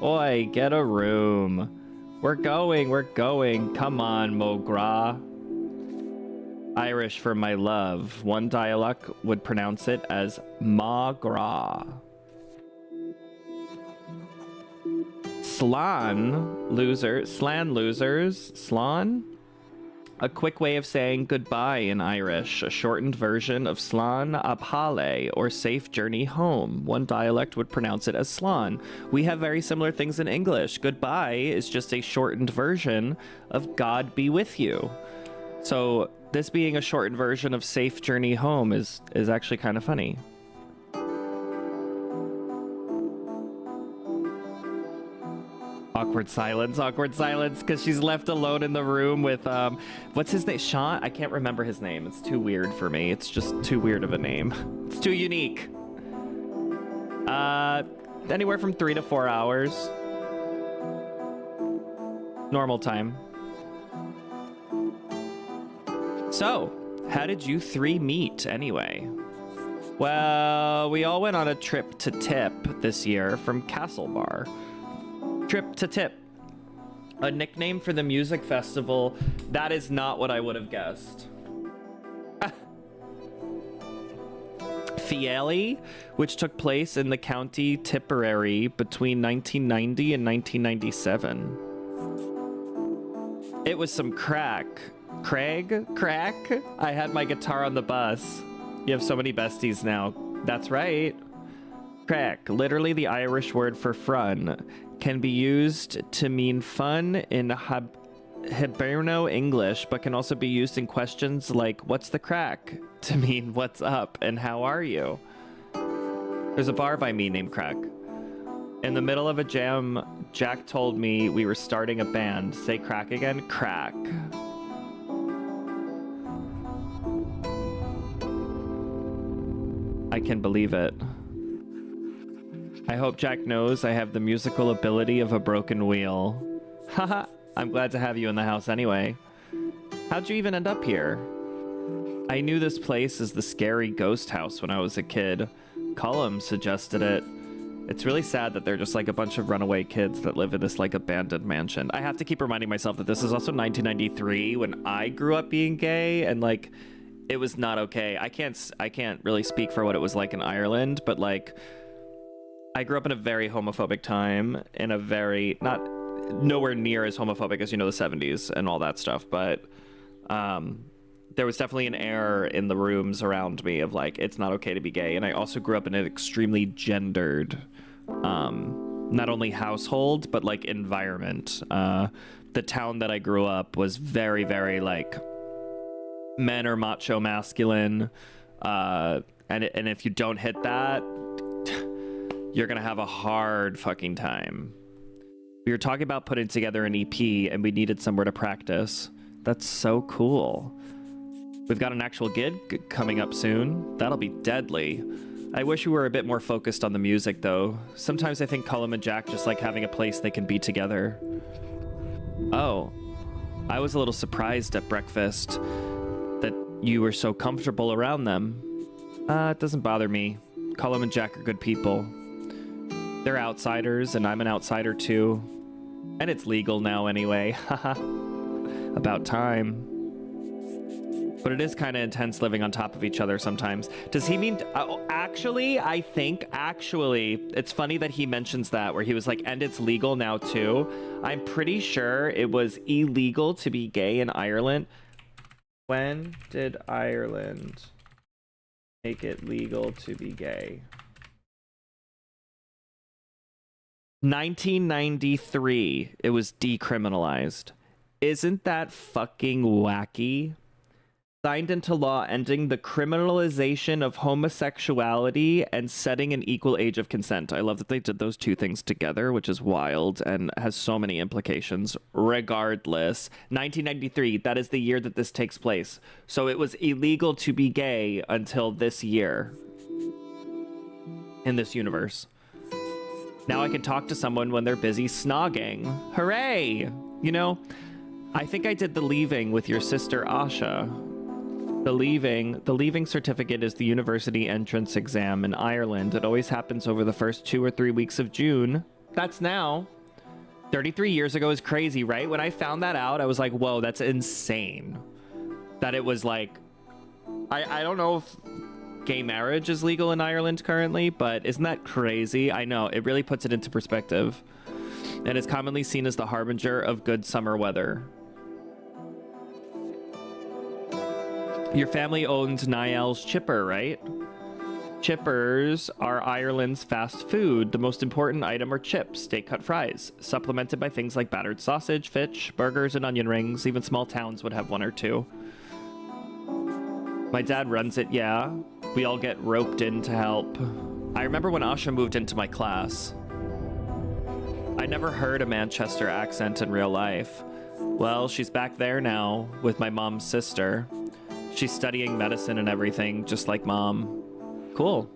Oi, get a room. We're going. Come on, Mogra. Irish for my love. One dialect would pronounce it as Magra. Slan losers. Slan? A quick way of saying goodbye in Irish, a shortened version of Slan Abhale, or safe journey home. One dialect would pronounce it as Slan. We have very similar things in English. Goodbye is just a shortened version of God be with you. So this being a shortened version of safe journey home is actually kind of funny. Awkward silence, because she's left alone in the room with, what's his name? Sean? I can't remember his name. It's too weird for me. It's just too weird of a name. It's too unique. Anywhere from 3 to 4 hours. Normal time. So, how did you three meet, anyway? Well, we all went on a trip to Tip this year from Castlebar. Trip to Tip, a nickname for the music festival. That is not what I would have guessed. Fieli, which took place in the county Tipperary between 1990 and 1997. It was some crack. Crack? I had my guitar on the bus. You have so many besties now. That's right. Crack, literally the Irish word for frun, can be used to mean fun in Hiberno English, but can also be used in questions like, what's the crack? To mean, what's up and how are you? There's a bar by me named Crack. In the middle of a jam, Jack told me we were starting a band. Say crack again? Crack. I can believe it. I hope Jack knows I have the musical ability of a broken wheel. Haha, I'm glad to have you in the house anyway. How'd you even end up here? I knew this place as the scary ghost house when I was a kid. Cullum suggested it. It's really sad that they're just like a bunch of runaway kids that live in this like abandoned mansion. I have to keep reminding myself that this is also 1993 when I grew up being gay, and like it was not okay. I can't really speak for what it was like in Ireland, but like I grew up in a very homophobic time, in a very, not nowhere near as homophobic as, you know, the 70s and all that stuff, but there was definitely an air in the rooms around me of like, it's not okay to be gay. And I also grew up in an extremely gendered, not only household, but like environment. The town that I grew up was very, very like, men are macho masculine. And if you don't hit that, you're gonna have a hard fucking time. We were talking about putting together an EP and we needed somewhere to practice. That's so cool. We've got an actual gig coming up soon. That'll be deadly. I wish we were a bit more focused on the music though. Sometimes I think Cullum and Jack just like having a place they can be together. Oh, I was a little surprised at breakfast that you were so comfortable around them. It doesn't bother me. Cullum and Jack are good people. They're outsiders, and I'm an outsider too. And it's legal now anyway. Haha. About time. But it is kind of intense living on top of each other sometimes. Does he mean... actually, it's funny that he mentions that, where he was like, and it's legal now too. I'm pretty sure it was illegal to be gay in Ireland. When did Ireland make it legal to be gay? 1993, it was decriminalized. Isn't that fucking wacky? Signed into law ending the criminalization of homosexuality and setting an equal age of consent. I love that they did those two things together, which is wild and has so many implications. Regardless, 1993, that is the year that this takes place. So it was illegal to be gay until this year in this universe. Now I can talk to someone when they're busy snogging. Hooray! You know, I think I did the leaving with your sister Asha. The leaving certificate is the university entrance exam in Ireland. It always happens over the first 2 or 3 weeks of June. That's now. 33 years ago is crazy, right? When I found that out, I was like, whoa, that's insane. That it was like, I don't know if gay marriage is legal in Ireland currently, but isn't that crazy? I know, it really puts it into perspective. And is commonly seen as the harbinger of good summer weather. Your family owns Niall's Chipper, right? Chippers are Ireland's fast food. The most important item are chips, steak-cut fries, supplemented by things like battered sausage, fish, burgers, and onion rings. Even small towns would have one or two. My dad runs it, yeah. We all get roped in to help. I remember when Asha moved into my class. I never heard a Manchester accent in real life. Well, she's back there now with my mom's sister. She's studying medicine and everything, just like mom. Cool.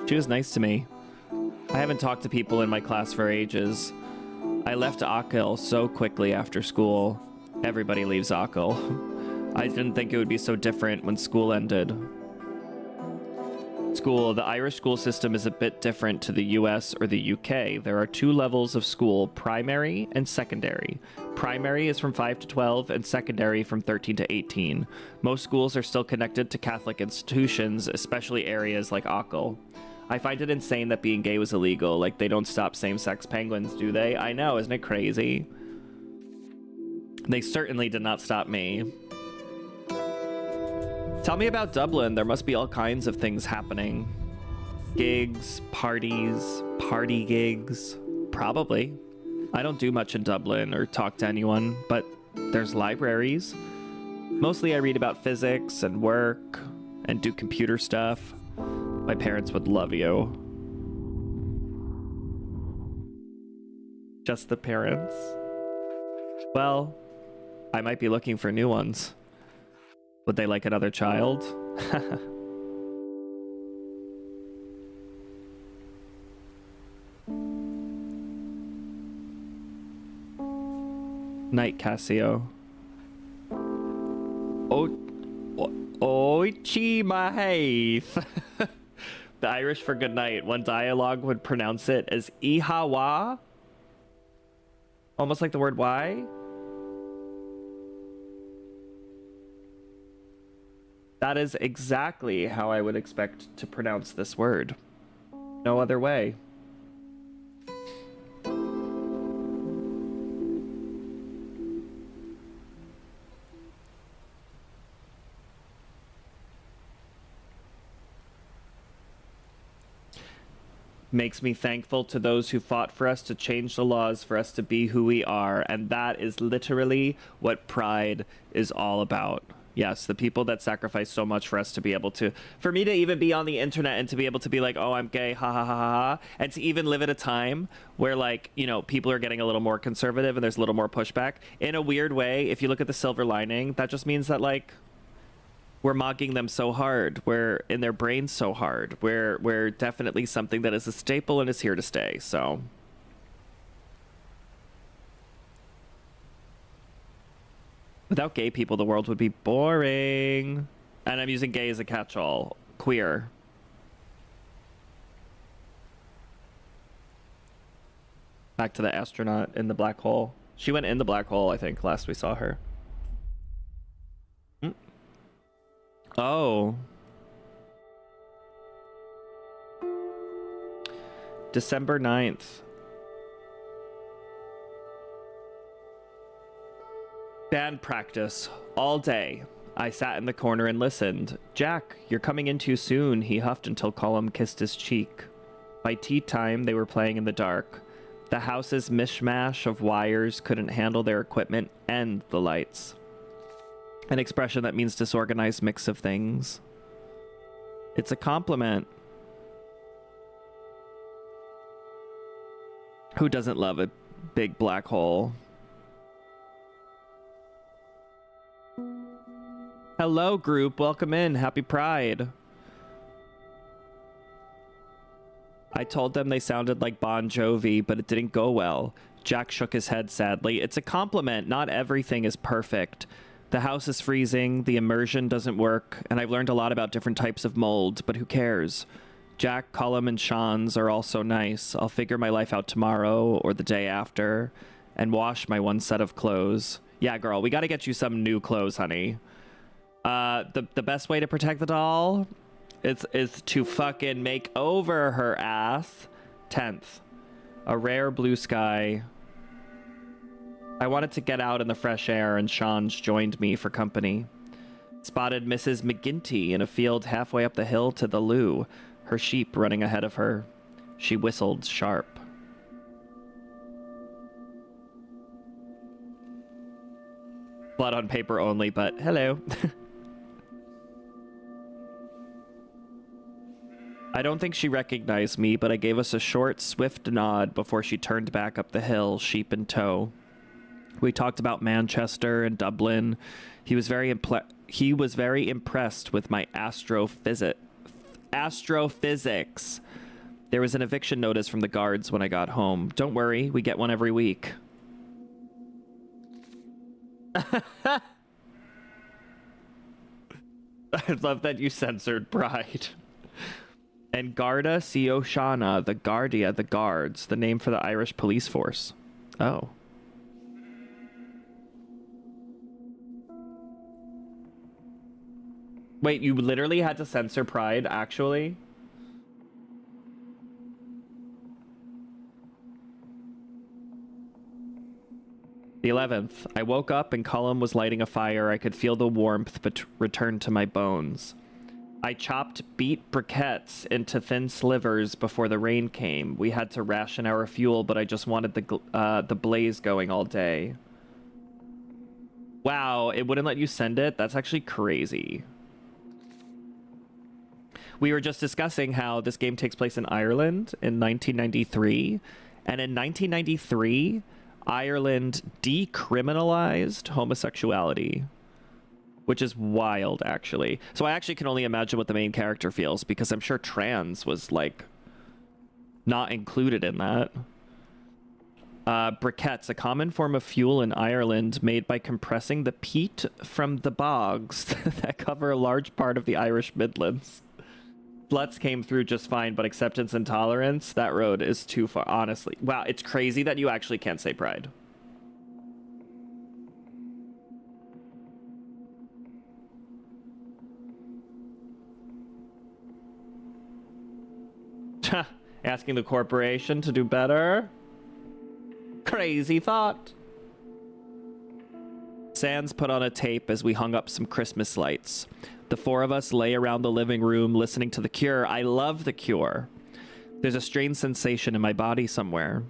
She was nice to me. I haven't talked to people in my class for ages. I left Achill so quickly after school. Everybody leaves Achill. I didn't think it would be so different when school ended. The Irish school system is a bit different to the US or the UK. There are 2 levels of school, primary and secondary. Primary is from 5 to 12 and secondary from 13 to 18. Most schools are still connected to Catholic institutions, especially areas like Achill. I find it insane that being gay was illegal. Like, they don't stop same-sex penguins, do they? I know, isn't it crazy? They certainly did not stop me. Tell me about Dublin. There must be all kinds of things happening. Gigs, parties, party gigs. Probably. I don't do much in Dublin or talk to anyone, but there's libraries. Mostly I read about physics and work and do computer stuff. My parents would love you. Just the parents? Well, I might be looking for new ones. Would they like another child? Night, Cassio. Oichi Mahaith. The Irish for good night. One dialogue would pronounce it as Ihawa. Almost like the word why. That is exactly how I would expect to pronounce this word. No other way. Makes me thankful to those who fought for us to change the laws for us to be who we are, and that is literally what Pride is all about. Yes, the people that sacrifice so much for us to be able to, for me to even be on the internet and to be able to be like, oh, I'm gay, ha ha ha ha ha, and to even live at a time where, like, you know, people are getting a little more conservative and there's a little more pushback. In a weird way, if you look at the silver lining, that just means that, like, we're mocking them so hard, we're in their brains so hard, we're definitely something that is a staple and is here to stay, so... Without gay people, the world would be boring. And I'm using gay as a catch-all. Queer. Back to the astronaut in the black hole. She went in the black hole, I think, last we saw her. Oh. December 9th. Band practice all day. I sat in the corner and listened. Jack, you're coming in too soon, he huffed until Colum kissed his cheek. By tea time, they were playing in the dark. The house's mishmash of wires couldn't handle their equipment and the lights. An expression that means disorganized mix of things. It's a compliment. Who doesn't love a big black hole? Hello, group. Welcome in. Happy Pride. I told them they sounded like Bon Jovi, but it didn't go well. Jack shook his head sadly. It's a compliment. Not everything is perfect. The house is freezing, the immersion doesn't work, and I've learned a lot about different types of mold, but who cares? Jack, Cullum, and Sean's are all so nice. I'll figure my life out tomorrow or the day after and wash my one set of clothes. Yeah, girl, we gotta get you some new clothes, honey. The best way to protect the doll is to fucking make over her ass. 10th. A rare blue sky. I wanted to get out in the fresh air, and Sean's joined me for company. Spotted Mrs. McGinty in a field halfway up the hill to the loo, her sheep running ahead of her. She whistled sharp. Blood on paper only, but hello. I don't think she recognized me, but I gave us a short, swift nod before she turned back up the hill, sheep in tow. We talked about Manchester and Dublin. He was very impressed with my astrophysics. There was an eviction notice from the guards when I got home. Don't worry, we get one every week. I love that you censored Pride. And Garda Síochána, the Guardia, the guards, the name for the Irish police force. Oh. Wait, you literally had to censor Pride, actually? The 11th. I woke up and Cullum was lighting a fire. I could feel the warmth return to my bones. I chopped beet briquettes into thin slivers before the rain came. We had to ration our fuel, but I just wanted the blaze going all day. Wow, it wouldn't let you send it? That's actually crazy. We were just discussing how this game takes place in Ireland in 1993. And in 1993, Ireland decriminalized homosexuality. Which is wild, actually. So I actually can only imagine what the main character feels, because I'm sure trans was, like, not included in that. Briquettes, a common form of fuel in Ireland made by compressing the peat from the bogs that cover a large part of the Irish Midlands. Sluts came through just fine, but acceptance and tolerance, that road is too far, honestly. Wow, it's crazy that you actually can't say Pride. Asking the corporation to do better? Crazy thought. Sans put on a tape as we hung up some Christmas lights. The four of us lay around the living room listening to The Cure. I love The Cure. There's a strange sensation in my body somewhere.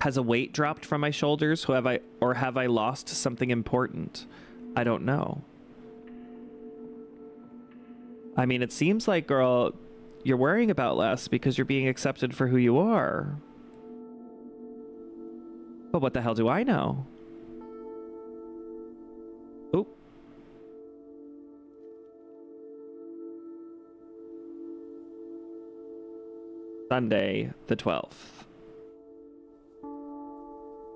Has a weight dropped from my shoulders, or have I lost something important? I don't know. I mean, it seems like, girl, you're worrying about less because you're being accepted for who you are. But what the hell do I know? Oop. Sunday, the 12th.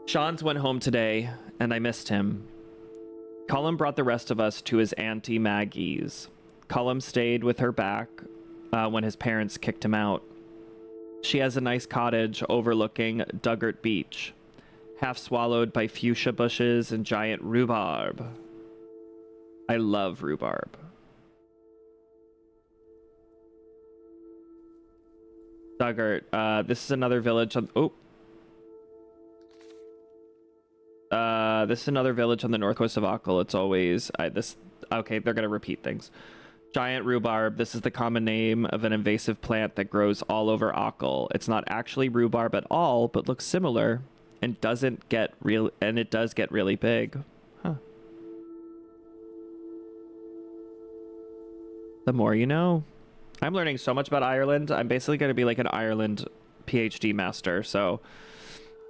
Sean's went home today, and I missed him. Cullum brought the rest of us to his Auntie Maggie's. Cullum stayed with her back when his parents kicked him out. She has a nice cottage overlooking Duggart Beach, half swallowed by fuchsia bushes and giant rhubarb. I love rhubarb. Duggart, this is another village on... Oh. This is another village on the northwest of Achill. It's always... Okay, they're going to repeat things. Giant rhubarb. This is the common name of an invasive plant that grows all over Akil. It's not actually rhubarb at all, but looks similar and doesn't get real, and it does get really big. Huh. The more you know. I'm learning so much about Ireland. I'm basically going to be like an Ireland PhD master. So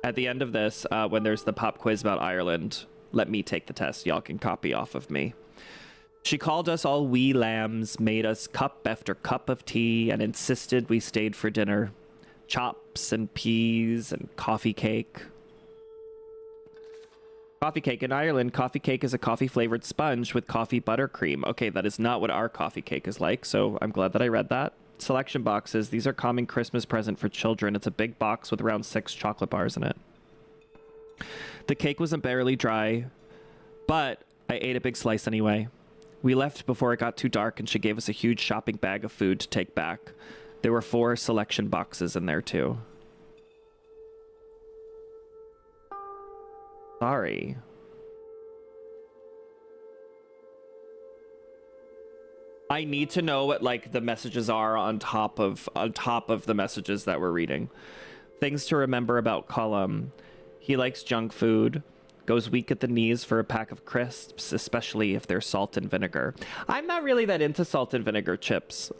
at the end of this, when there's the pop quiz about Ireland, let me take the test. Y'all can copy off of me. She called us all wee lambs, made us cup after cup of tea, and insisted we stayed for dinner. Chops and peas and coffee cake. Coffee cake in Ireland. Coffee cake is a coffee-flavored sponge with coffee buttercream. Okay, that is not what our coffee cake is like, so I'm glad that I read that. Selection boxes. These are common Christmas present for children. It's a big box with around 6 chocolate bars in it. The cake wasn't barely dry, but I ate a big slice anyway. We left before it got too dark, and she gave us a huge shopping bag of food to take back. There were 4 selection boxes in there, too. Sorry. I need to know what, like, the messages are on top of the messages that we're reading. Things to remember about Colum. He likes junk food. Goes weak at the knees for a pack of crisps, especially if they're salt and vinegar. I'm not really that into salt and vinegar chips,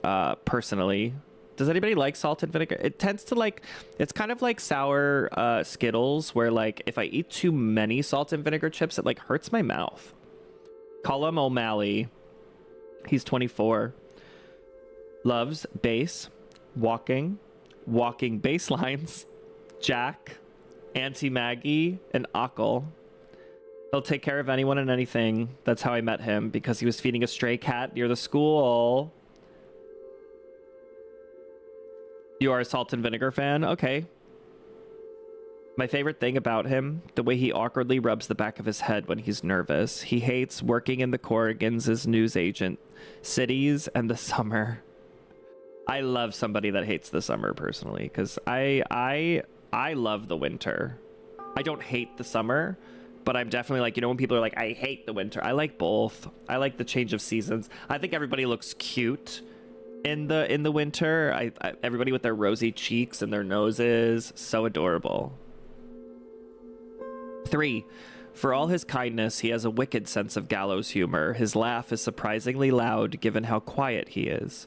personally. Does anybody like salt and vinegar? It tends to like, it's kind of like sour Skittles, where like if I eat too many salt and vinegar chips, it like hurts my mouth. Colum O'Malley, he's 24. Loves bass, walking bass lines, Jack, Auntie Maggie, and Akil. He'll take care of anyone and anything. That's how I met him, because he was feeding a stray cat near the school. You are a salt and vinegar fan? Okay. My favorite thing about him, the way he awkwardly rubs the back of his head when he's nervous. He hates working in the Corrigans as news agent, cities, and the summer. I love somebody that hates the summer, personally, because I love the winter. I don't hate the summer, but I'm definitely like, you know, when people are like, I hate the winter. I like both. I like the change of seasons. I think everybody looks cute in the winter. Everybody with their rosy cheeks and their noses, so adorable. 3, for all his kindness, he has a wicked sense of gallows humor. His laugh is surprisingly loud given how quiet he is.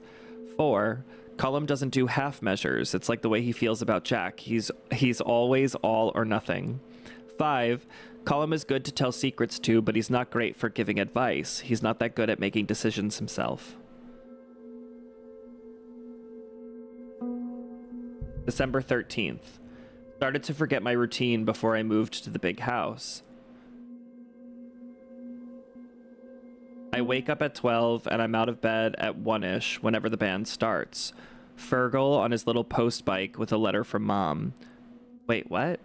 4, Colum doesn't do half measures. It's like the way he feels about Jack. He's always all or nothing. 5, Colum is good to tell secrets to, but he's not great for giving advice. He's not that good at making decisions himself. December 13th. Started to forget my routine before I moved to the big house. I wake up at 12 and I'm out of bed at 1-ish whenever the band starts. Fergal on his little post bike with a letter from Mom. Wait, what?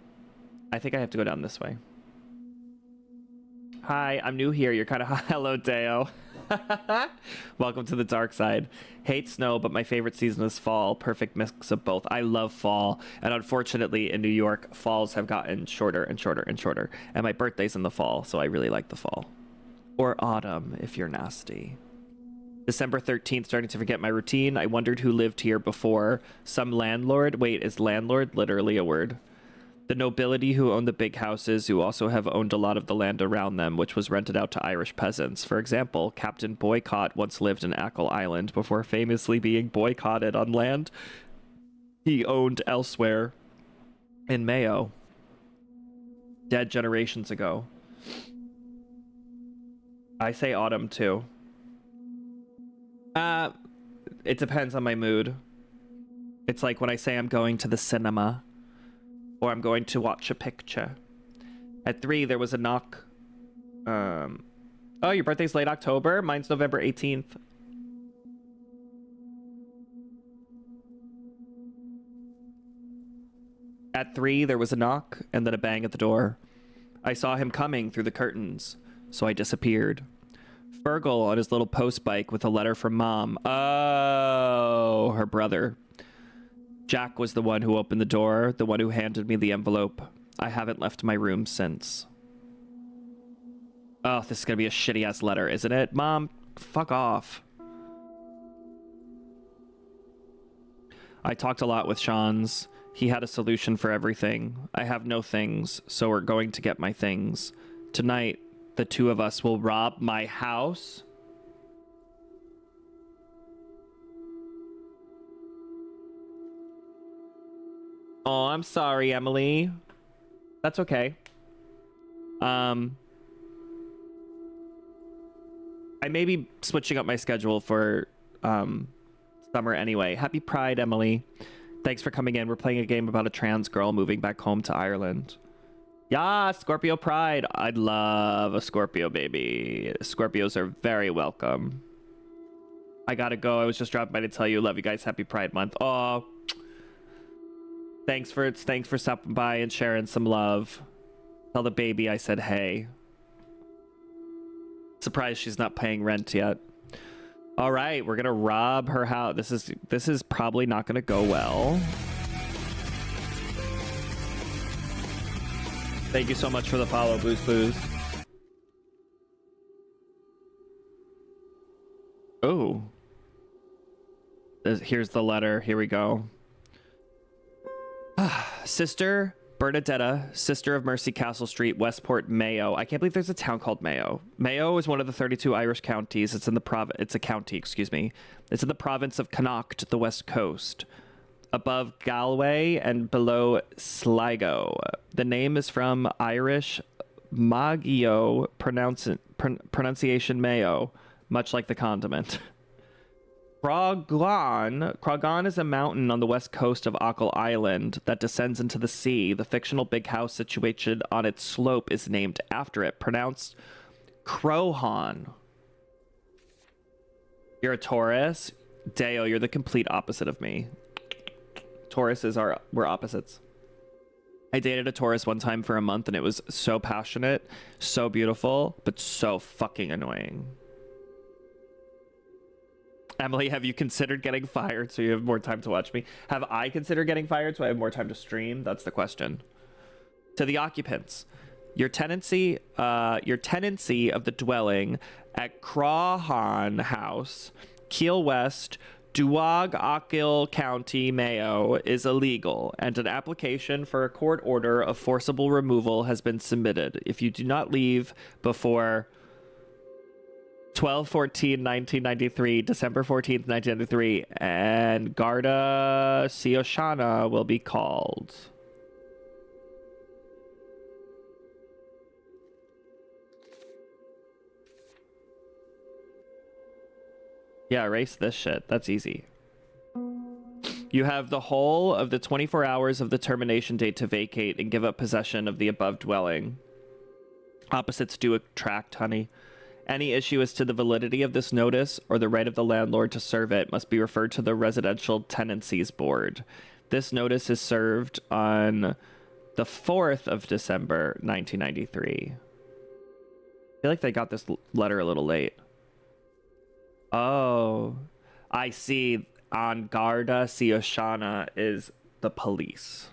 I think I have to go down this way. Hi, I'm new here. You're kind of... Hello, Deo. Welcome to the dark side. Hate snow, but my favorite season is fall. Perfect mix of both. I love fall. And unfortunately, in New York, falls have gotten shorter and shorter and shorter. And my birthday's in the fall, so I really like the fall. Or autumn, if you're nasty. December 13th, starting to forget my routine. I wondered who lived here before. Some landlord. Wait, is landlord literally a word? The nobility who owned the big houses, who also have owned a lot of the land around them, which was rented out to Irish peasants. For example, Captain Boycott once lived in Achill Island before famously being boycotted on land he owned elsewhere in Mayo. Dead generations ago. I say autumn too. It depends on my mood. It's like when I say I'm going to the cinema. Or I'm going to watch a picture. At 3, there was a knock. Oh, your birthday's late October? Mine's November 18th. At 3, there was a knock, and then a bang at the door. I saw him coming through the curtains, so I disappeared. Fergal on his little post bike with a letter from Mom. Oh, her brother. Jack was the one who opened the door, the one who handed me the envelope. I haven't left my room since. Oh, this is gonna be a shitty-ass letter, isn't it? Mom, fuck off. I talked a lot with Sean's. He had a solution for everything. I have no things, so we're going to get my things. Tonight, the two of us will rob my house. Oh, I'm sorry, Emily. That's okay. I may be switching up my schedule for summer anyway. Happy Pride, Emily. Thanks for coming in. We're playing a game about a trans girl moving back home to Ireland. Yeah, Scorpio Pride. I'd love a Scorpio baby. Scorpios are very welcome. I gotta go. I was just dropping by to tell you, love you guys. Happy Pride Month. Oh, thanks for stopping by and sharing some love. Tell the baby I said hey. Surprised she's not paying rent yet. All right, we're gonna rob her house. This is probably not gonna go well. Thank you so much for the follow, Booze Booze. Oh. Here's the letter. Here we go. Sister Bernadetta, sister of Mercy Castle Street, Westport, Mayo. I can't believe there's a town called Mayo. Mayo is one of the 32 Irish counties. It's in the It's a county, excuse me. It's in the province of Connacht, the west coast, above Galway and below Sligo. The name is from Irish Maggio pronunciation Mayo, much like the condiment. Cragan is a mountain on the west coast of Achill Island that descends into the sea. The fictional big house situated on its slope is named after it, pronounced Crohan. You're a Taurus? Deo, you're the complete opposite of me. We're opposites. I dated a Taurus one time for a month and it was so passionate, so beautiful, but so fucking annoying. Emily, have you considered getting fired so you have more time to watch me? Have I considered getting fired so I have more time to stream? That's the question. To the occupants, your tenancy of the dwelling at Crawhan House, Keel West, Duag Achill County, Mayo, is illegal, and an application for a court order of forcible removal has been submitted. If you do not leave before 12/14/1993, December 14th, 1993, and Garda Síochána will be called. Yeah, erase this shit. That's easy. You have the whole of the 24 hours of the termination date to vacate and give up possession of the above dwelling. Opposites do attract, honey. Any issue as to the validity of this notice or the right of the landlord to serve it must be referred to the Residential Tenancies Board. This notice is served on the 4th of December, 1993. I feel like they got this letter a little late. Oh, I see. On Garda Síochána is the police.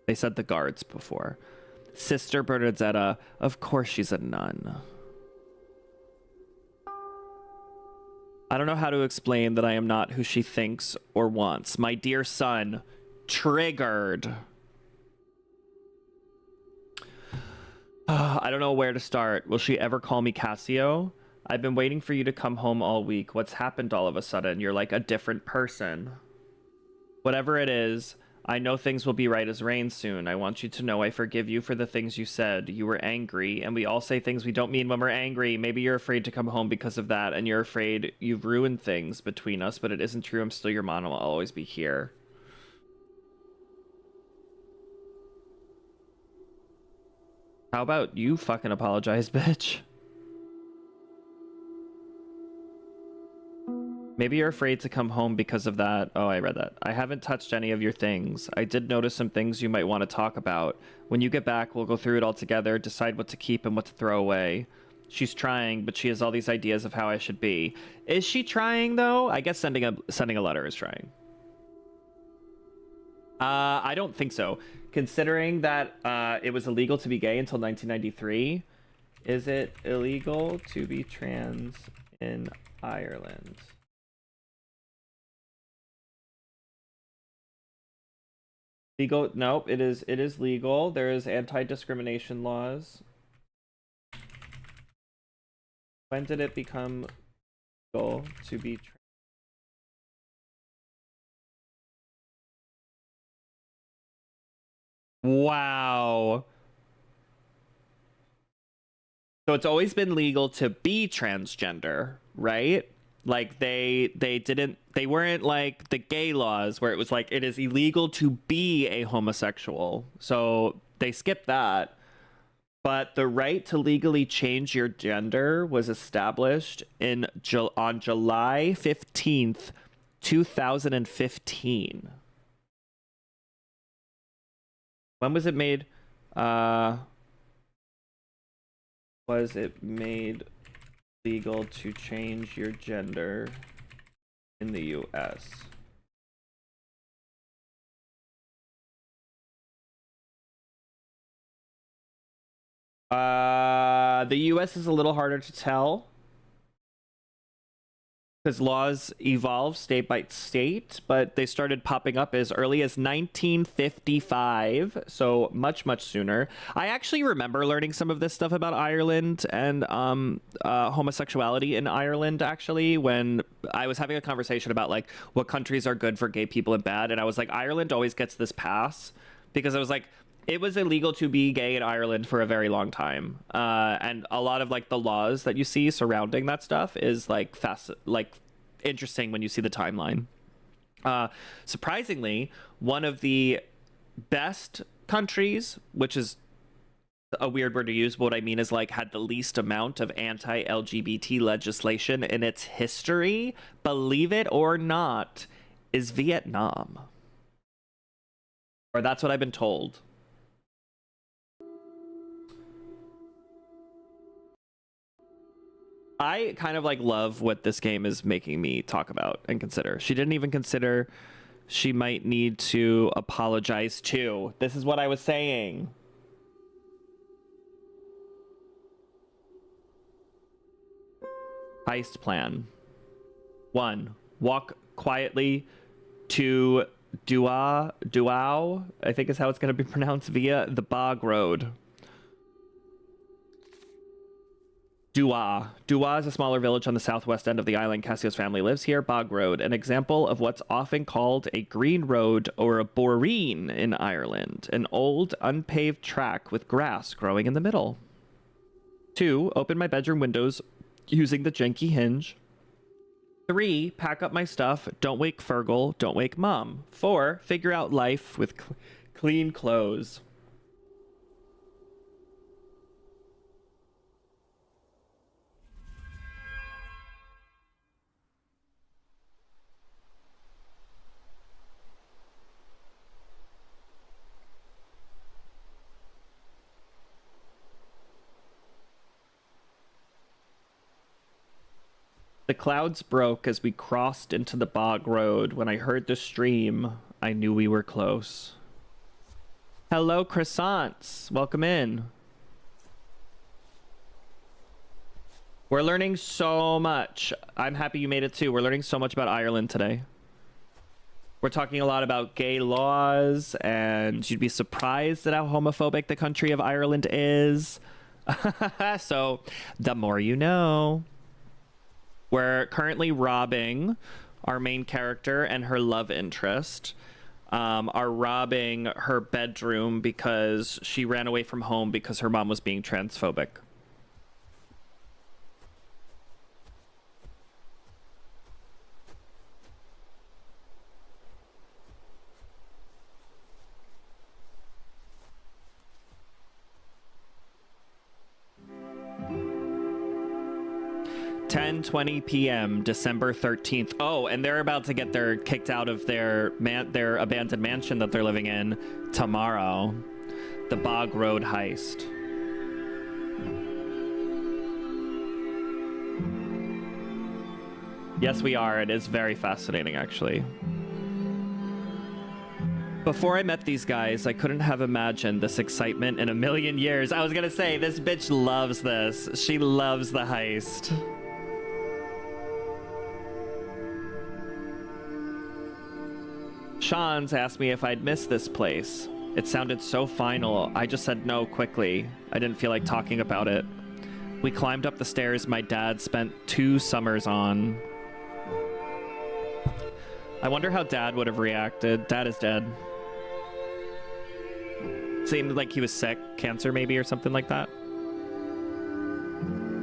They said the guards before. Sister Bernadetta, of course she's a nun. I don't know how to explain that I am not who she thinks or wants. My dear son, triggered. I don't know where to start. Will she ever call me Cassio? I've been waiting for you to come home all week. What's happened all of a sudden? You're like a different person. Whatever it is, I know things will be right as rain soon. I want you to know I forgive you for the things you said. You were angry, and we all say things we don't mean when we're angry. Maybe you're afraid to come home because of that, and you're afraid you've ruined things between us, but it isn't true. I'm still your mom, and I'll always be here. How about you fucking apologize, bitch? Maybe you're afraid to come home because of that. Oh, I read that. I haven't touched any of your things. I did notice some things you might want to talk about. When you get back, we'll go through it all together, decide what to keep and what to throw away. She's trying, but she has all these ideas of how I should be. Is she trying, though? I guess sending a letter is trying. I don't think so. Considering that it was illegal to be gay until 1993, is it illegal to be trans in Ireland? Legal? Nope. It is legal. There is anti-discrimination laws. When did it become legal to be? Wow. So it's always been legal to be transgender, right? Like they weren't like the gay laws where it was like it is illegal to be a homosexual. So they skipped that. But the right to legally change your gender was established on July 15th, 2015. When was it made? Was it made legal to change your gender in the US? The US is a little harder to tell because laws evolve state by state, but they started popping up as early as 1955, so much sooner. I actually remember learning some of this stuff about Ireland and homosexuality in Ireland, actually, when I was having a conversation about like what countries are good for gay people and bad, and I was like, Ireland always gets this pass because I was like, it was illegal to be gay in Ireland for a very long time, and a lot of like the laws that you see surrounding that stuff is like interesting when you see the timeline. Surprisingly, one of the best countries, which is a weird word to use, but what I mean is like had the least amount of anti-LGBT legislation in its history, believe it or not, is Vietnam. Or that's what I've been told. I kind of like love what this game is making me talk about and consider. She didn't even consider she might need to apologize to. This is what I was saying. Heist plan. 1. Walk quietly to Duao, I think is how it's going to be pronounced, via the Bog Road. Dua is a smaller village on the southwest end of the island. Cassio's family lives here. Bog Road, an example of what's often called a green road or a boreen in Ireland, an old unpaved track with grass growing in the middle. 2, open my bedroom windows using the janky hinge. 3, pack up my stuff. Don't wake Fergal. Don't wake Mom. 4, figure out life with clean clothes. The clouds broke as we crossed into the bog road. When I heard the stream, I knew we were close. Hello, croissants. Welcome in. We're learning so much. I'm happy you made it too. We're learning so much about Ireland today. We're talking a lot about gay laws, and you'd be surprised at how homophobic the country of Ireland is. So, the more you know. We're currently robbing our main character and her love interest. Are robbing her bedroom because she ran away from home because her mom was being transphobic. 10:20 p.m. December 13th. Oh, and they're about to get kicked out of their abandoned mansion that they're living in tomorrow. The Bog Road heist. Yes, we are. It is very fascinating, actually. Before I met these guys, I couldn't have imagined this excitement in a million years. I was gonna say, this bitch loves this. She loves the heist. Sean's asked me if I'd miss this place. It sounded so final. I just said no quickly. I didn't feel like talking about it. We climbed up the stairs my dad spent 2 summers on. I wonder how Dad would have reacted. Dad is dead. Seemed like he was sick. Cancer maybe or something like that.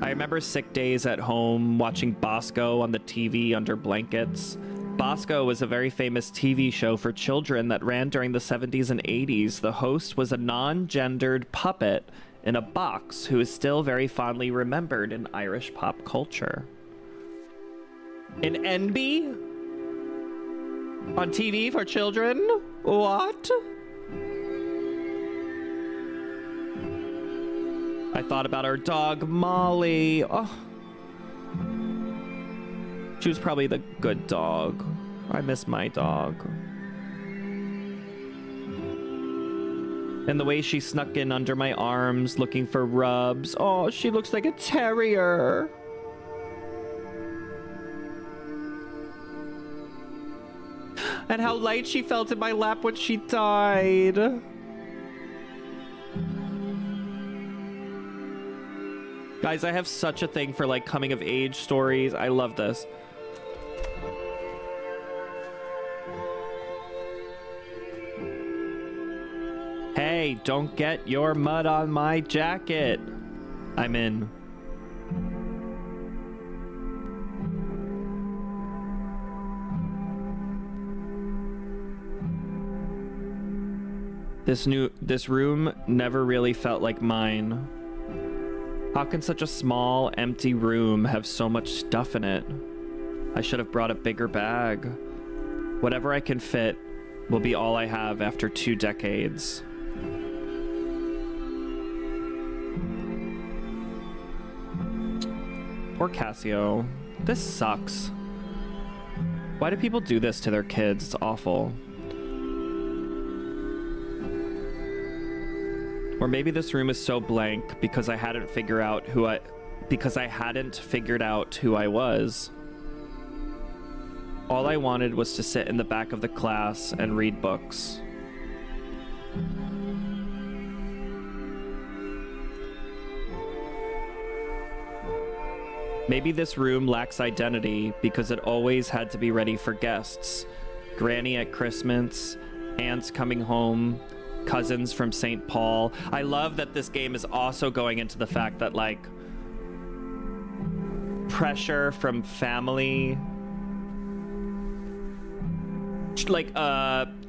I remember sick days at home watching Bosco on the TV under blankets. Bosco was a very famous TV show for children that ran during the 70s and 80s. The host was a non-gendered puppet in a box who is still very fondly remembered in Irish pop culture. An NB? On TV for children? What? I thought about our dog, Molly. Oh. She was probably the good dog. I miss my dog. And the way she snuck in under my arms looking for rubs. Oh, she looks like a terrier. And how light she felt in my lap when she died. Guys, I have such a thing for like coming of age stories. I love this. Hey, don't get your mud on my jacket. I'm in. This room never really felt like mine. How can such a small, empty room have so much stuff in it? I should have brought a bigger bag. Whatever I can fit will be all I have after 2 decades. Poor Cassio. This sucks. Why do people do this to their kids? It's awful. Or maybe this room is so blank because I hadn't figured out who I was. All I wanted was to sit in the back of the class and read books. Maybe this room lacks identity because it always had to be ready for guests. Granny at Christmas, aunts coming home, cousins from St. Paul. I love that this game is also going into the fact that like pressure from family, like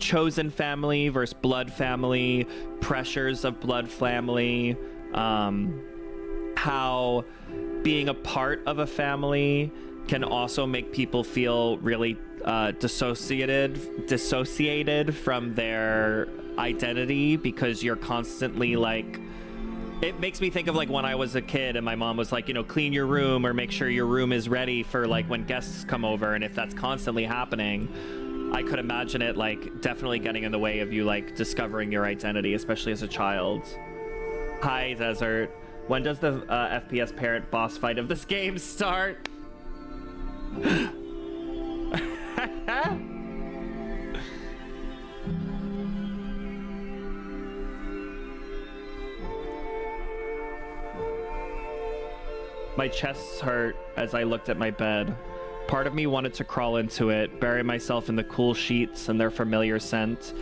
chosen family versus blood family, pressures of blood family, how being a part of a family can also make people feel really dissociated from their identity because you're constantly like, it makes me think of like when I was a kid and my mom was like, you know, clean your room or make sure your room is ready for like when guests come over. And if that's constantly happening, I could imagine it like definitely getting in the way of you like discovering your identity, especially as a child. Hi, Desert. When does the FPS parent boss fight of this game start? My chest hurt as I looked at my bed. Part of me wanted to crawl into it, bury myself in the cool sheets and their familiar scent.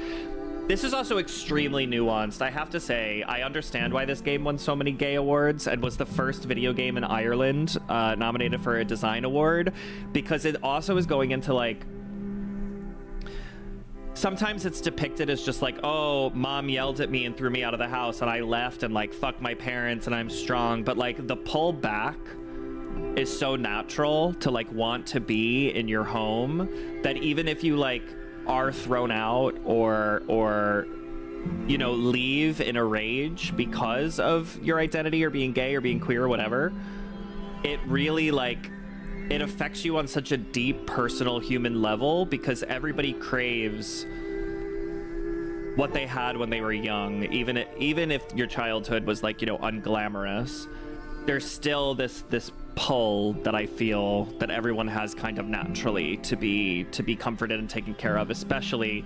This is also extremely nuanced. I have to say, I understand why this game won so many gay awards and was the first video game in Ireland nominated for a design award, because it also is going into like, sometimes it's depicted as just like, oh, mom yelled at me and threw me out of the house and I left and like, fuck my parents and I'm strong. But like the pull back is so natural to like want to be in your home that even if you like are thrown out or you know, leave in a rage because of your identity or being gay or being queer or whatever, it really like, it affects you on such a deep personal human level because everybody craves what they had when they were young, even if your childhood was like, you know, unglamorous. there's still this pull that I feel that everyone has kind of naturally to be comforted and taken care of, especially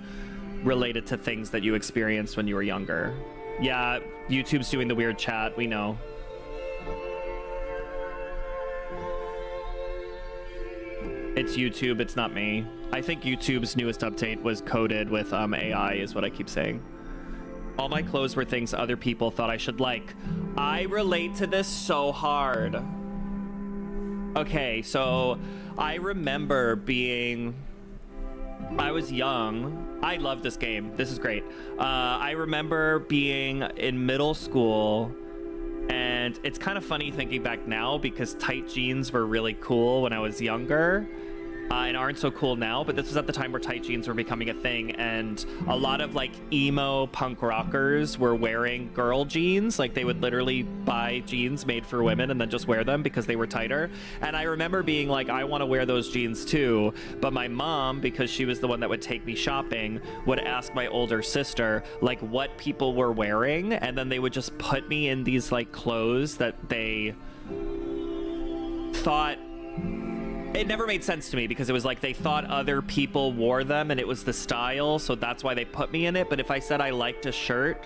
related to things that you experienced when you were younger. Yeah, YouTube's doing the weird chat, we know. It's YouTube, it's not me. I think YouTube's newest update was coded with AI, is what I keep saying. All my clothes were things other people thought I should like. I relate to this so hard. Okay, so I remember I was young. I love this game. This is great. I remember being in middle school, and it's kind of funny thinking back now because tight jeans were really cool when I was younger. And aren't so cool now, but this was at the time where tight jeans were becoming a thing, and a lot of like emo punk rockers were wearing girl jeans. Like they would literally buy jeans made for women and then just wear them because they were tighter. And I remember being like, I want to wear those jeans too, but my mom, because she was the one that would take me shopping, would ask my older sister like what people were wearing, and then they would just put me in these like clothes that they thought. It never made sense to me because it was like they thought other people wore them and it was the style, so that's why they put me in it. But if I said I liked a shirt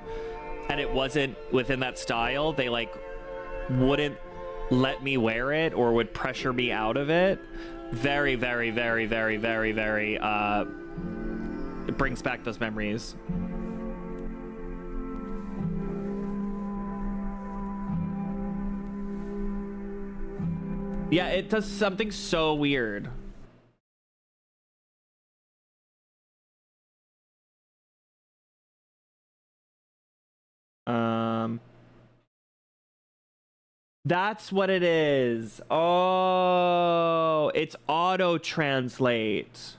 and it wasn't within that style, they like wouldn't let me wear it or would pressure me out of it. Very, very, very, very, very, very, it brings back those memories. Yeah, it does something so weird. That's what it is. Oh, it's auto translate.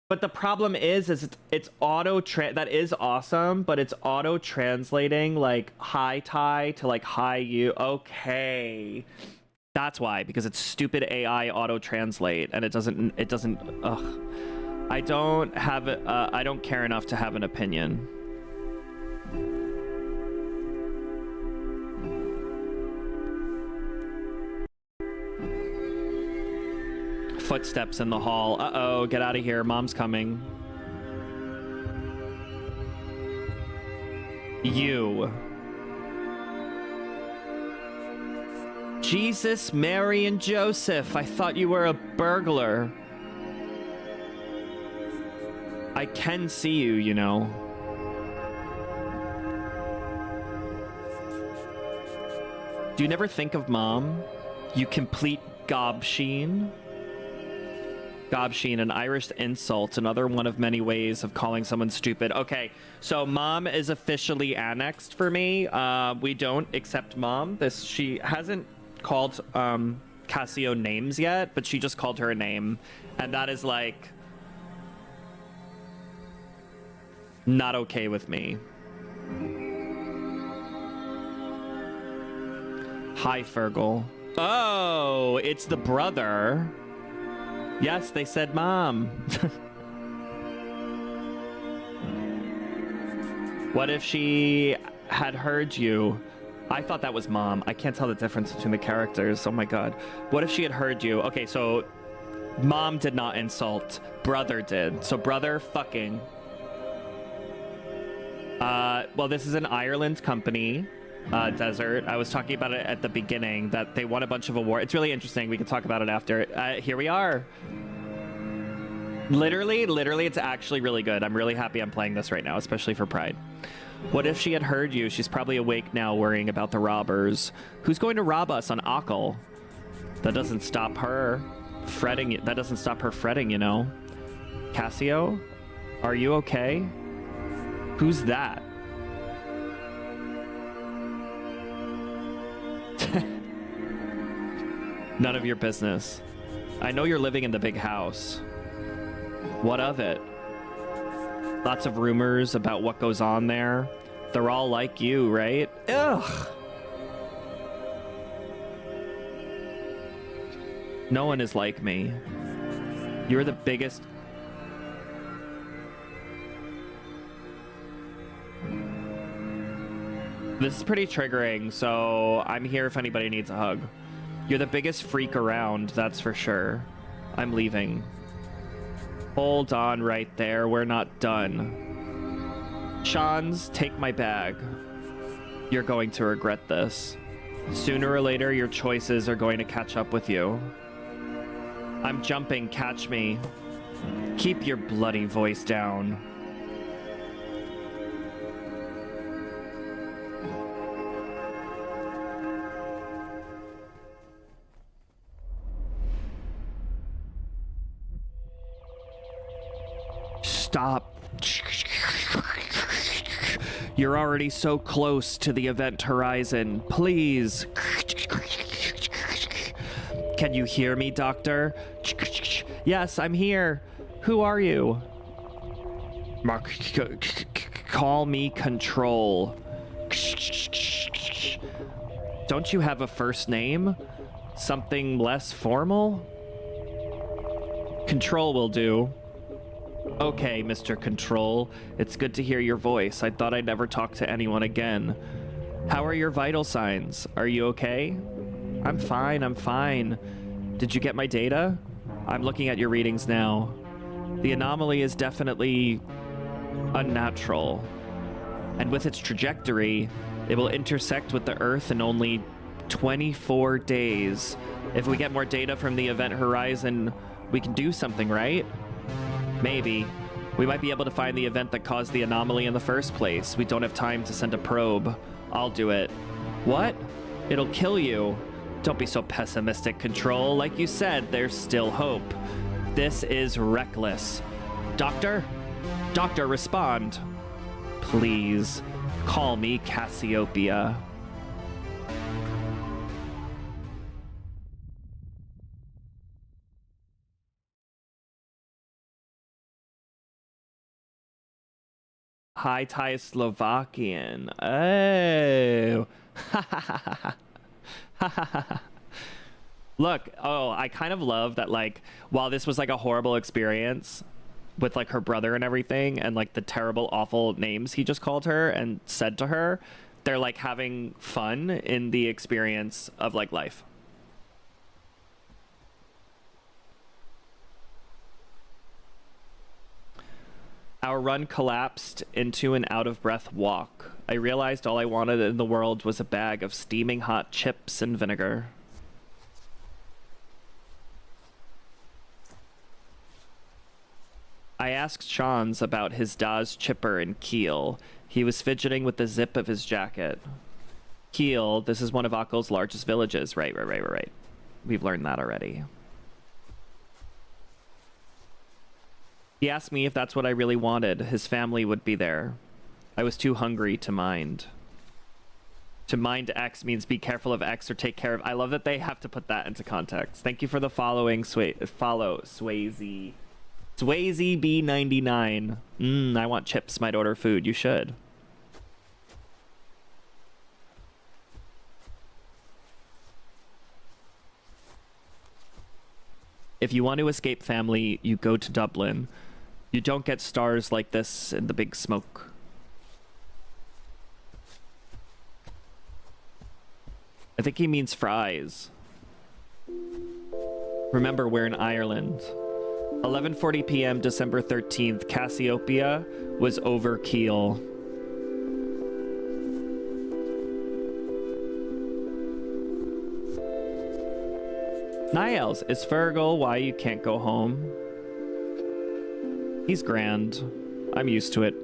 But the problem is it's that is awesome, but it's auto translating like hi Thai to like hi you. Okay. That's why, because it's stupid AI auto translate and it doesn't ugh. I don't care enough to have an opinion. Footsteps in the hall. Uh-oh, get out of here. Mom's coming. You. Jesus, Mary, and Joseph. I thought you were a burglar. I can see you, you know. Do you never think of Mom? You complete gobsheen? Gobsheen, an Irish insult, another one of many ways of calling someone stupid. Okay, so Mom is officially annexed for me. We don't accept Mom. She hasn't called Cassio names yet, but she just called her a name. And that is like not okay with me. Hi, Fergal. Oh, it's the brother. Yes, they said Mom. What if she had heard you? I thought that was Mom. I can't tell the difference between the characters. Oh my god. What if she had heard you? Okay, so Mom did not insult. Brother did. So brother fucking. Well, this is an Ireland company. Desert. I was talking about it at the beginning, that they won a bunch of awards. It's really interesting. We can talk about it after. Here we are. Literally, it's actually really good. I'm really happy I'm playing this right now, especially for Pride. What if she had heard you? She's probably awake now worrying about the robbers. Who's going to rob us on Akal? That doesn't stop her fretting. That doesn't stop her fretting, you know. Cassio? Are you okay? Who's that? None of your business. I know you're living in the big house. What of it? Lots of rumors about what goes on there. They're all like you, right? Ugh. No one is like me. You're the biggest... This is pretty triggering, so I'm here if anybody needs a hug. You're the biggest freak around, that's for sure. I'm leaving. Hold on right there, we're not done. Shans, take my bag. You're going to regret this. Sooner or later, your choices are going to catch up with you. I'm jumping, catch me. Keep your bloody voice down. Stop. You're already so close to the event horizon. Please. Can you hear me, Doctor? Yes, I'm here. Who are you? Call me Control. Don't you have a first name? Something less formal? Control will do. Okay, Mr. Control. It's good to hear your voice. I thought I'd never talk to anyone again. How are your vital signs? Are you okay? I'm fine, I'm fine. Did you get my data? I'm looking at your readings now. The anomaly is definitely unnatural. And with its trajectory, it will intersect with the Earth in only 24 days. If we get more data from the event horizon, we can do something, right? Maybe. We might be able to find the event that caused the anomaly in the first place. We don't have time to send a probe. I'll do it. What? It'll kill you. Don't be so pessimistic, Control. Like you said, there's still hope. This is reckless. Doctor? Doctor, respond. Please, call me Cassiopeia. High-Thai Slovakian. Oh. Look, I kind of love that, like, while this was like a horrible experience with like her brother and everything, and like the terrible, awful names he just called her and said to her, they're like having fun in the experience of like life. Our run collapsed into an out-of-breath walk. I realized all I wanted in the world was a bag of steaming hot chips and vinegar. I asked Shans about his Daz chipper in Kiel. He was fidgeting with the zip of his jacket. Kiel, this is one of Akko's largest villages. Right. We've learned that already. He asked me if that's what I really wanted. His family would be there. I was too hungry to mind. To mind X means be careful of X or take care of. I love that they have to put that into context. Thank you for the following. Follow Swayze. Swayze B99. I want chips. Might order food. You should. If you want to escape family, you go to Dublin. You don't get stars like this in the big smoke. I think he means fries. Remember, we're in Ireland. 11:40 p.m. December 13th, Cassiopeia was over Kiel. Niles, is Fergal why you can't go home? He's grand. I'm used to it,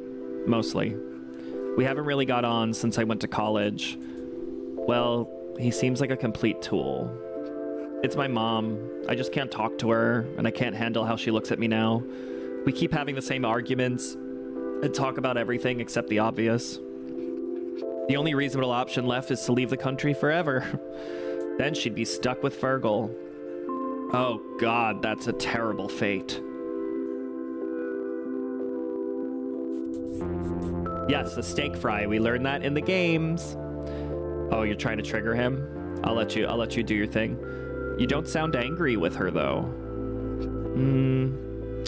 mostly. We haven't really got on since I went to college. Well, he seems like a complete tool. It's my mom. I just can't talk to her, and I can't handle how she looks at me now. We keep having the same arguments and talk about everything except the obvious. The only reasonable option left is to leave the country forever. Then she'd be stuck with Fergal. Oh God, that's a terrible fate. Yes, the steak fry. We learned that in the games. Oh, you're trying to trigger him? I'll let you do your thing. You don't sound angry with her though.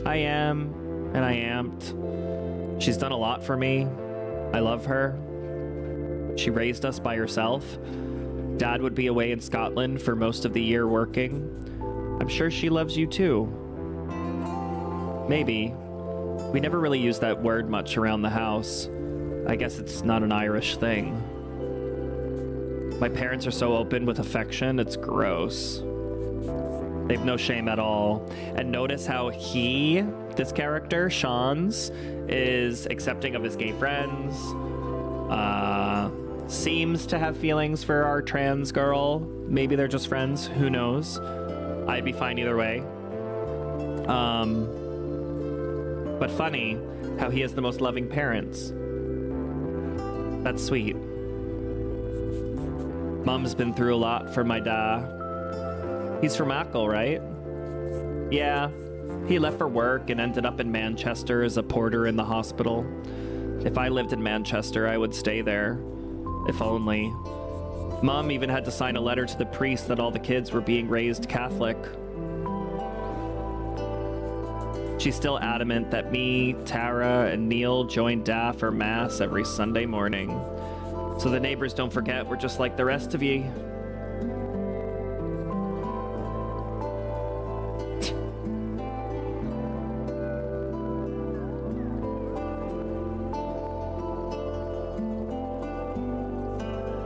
I am, and I amped. She's done a lot for me. I love her. She raised us by herself. Dad would be away in Scotland for most of the year working. I'm sure she loves you too. Maybe. We never really use that word much around the house. I guess it's not an Irish thing. My parents are so open with affection, it's gross. They've no shame at all. And notice how this character, Sean's, is accepting of his gay friends. Seems to have feelings for our trans girl. Maybe they're just friends. Who knows? I'd be fine either way. But funny how he has the most loving parents. That's sweet. Mom's been through a lot for my dad. He's from Achill, right? Yeah. He left for work and ended up in Manchester as a porter in the hospital. If I lived in Manchester, I would stay there. If only. Mom even had to sign a letter to the priest that all the kids were being raised Catholic. She's still adamant that me, Tara, and Neil join Da for Mass every Sunday morning. So the neighbors don't forget we're just like the rest of ye.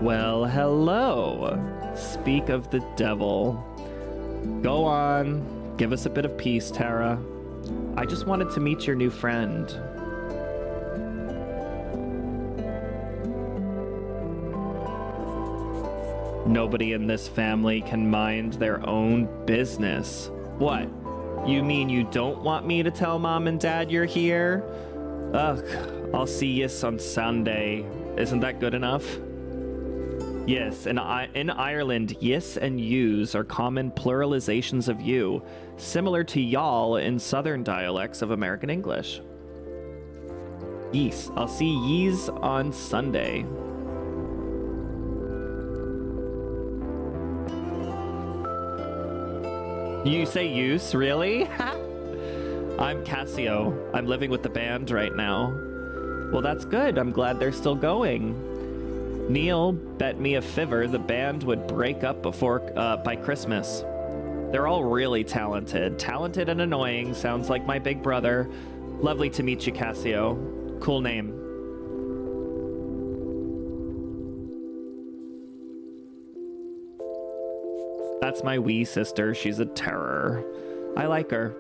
Well, hello. Speak of the devil. Go on. Give us a bit of peace, Tara. I just wanted to meet your new friend. Nobody in this family can mind their own business. What? You mean you don't want me to tell Mom and Dad you're here? Ugh, I'll see yous on Sunday. Isn't that good enough? Yes, in Ireland, yes and yous are common pluralizations of you, similar to y'all in southern dialects of American English. Yes, I'll see yees on Sunday. You say use, really? I'm Cassio. I'm living with the band right now. Well, that's good. I'm glad they're still going. Neil bet me a fiver the band would break up by Christmas. They're all really talented. Talented and annoying. Sounds like my big brother. Lovely to meet you, Cassio. Cool name. That's my wee sister. She's a terror. I like her.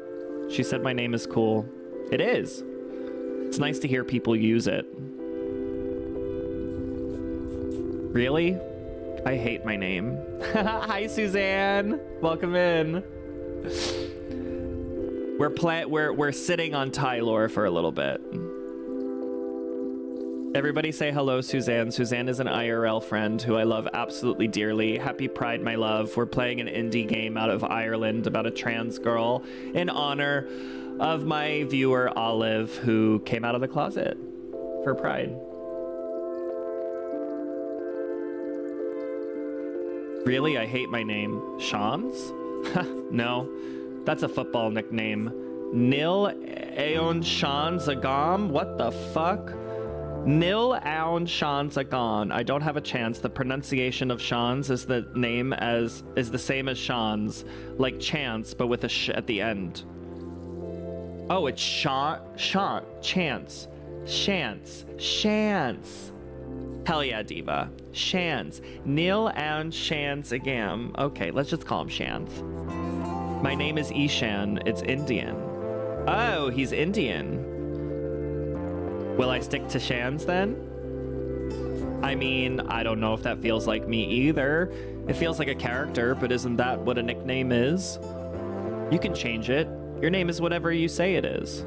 She said my name is cool. It is. It's nice to hear people use it. Really? I hate my name. Hi, Suzanne. Welcome in. We're sitting on Tylor for a little bit. Everybody say hello, Suzanne. Suzanne is an IRL friend who I love absolutely dearly. Happy Pride, my love. We're playing an indie game out of Ireland about a trans girl in honor of my viewer, Olive, who came out of the closet for Pride. Really? I hate my name. Sean's? No, that's a football nickname. Nil Aon Sean Zagam? What the fuck? Nil Aon Sean Zagan. I don't have a chance. The pronunciation of Sean's is the same as Sean's, like chance, but with a sh at the end. Oh, it's Chance. Shance. Hell yeah, Diva. Shans. Neil and Shans Agam. Okay, let's just call him Shans. My name is Ishan. It's Indian. Oh, he's Indian. Will I stick to Shans then? I mean, I don't know if that feels like me either. It feels like a character, but isn't that what a nickname is? You can change it. Your name is whatever you say it is.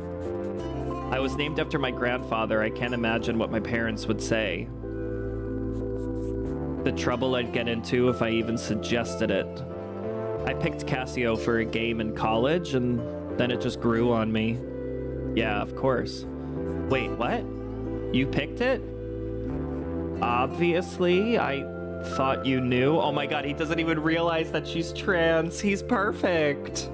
I was named after my grandfather. I can't imagine what my parents would say. The trouble I'd get into if I even suggested it. I picked Cassio for a game in college, and then it just grew on me. Yeah, of course. Wait, what? You picked it? Obviously, I thought you knew. Oh my god, he doesn't even realize that she's trans. He's perfect.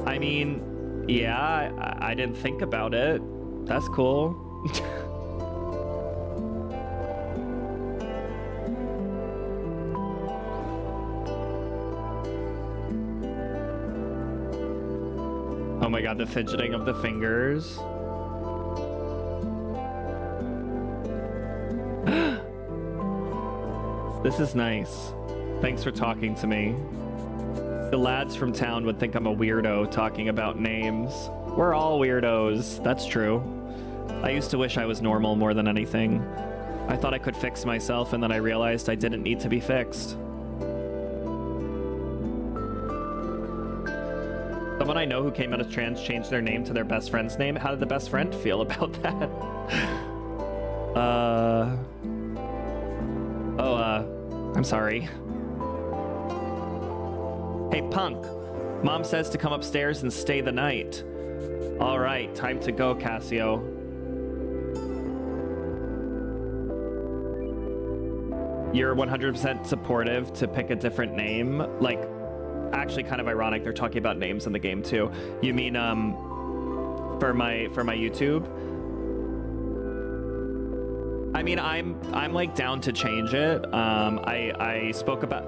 I mean, yeah, I didn't think about it. That's cool. god, the fidgeting of the fingers. This is nice. Thanks for talking to me. The lads from town would think I'm a weirdo talking about names. We're all weirdos. That's true. I used to wish I was normal more than anything. I thought I could fix myself, and then I realized I didn't need to be fixed. Someone I know who came out as trans changed their name to their best friend's name. How did the best friend feel about that? I'm sorry. Hey, punk. Mom says to come upstairs and stay the night. All right, time to go, Cassio. You're 100% supportive to pick a different name? Like, actually kind of ironic they're talking about names in the game too. You mean for my YouTube? I mean, I'm like down to change it. I spoke about,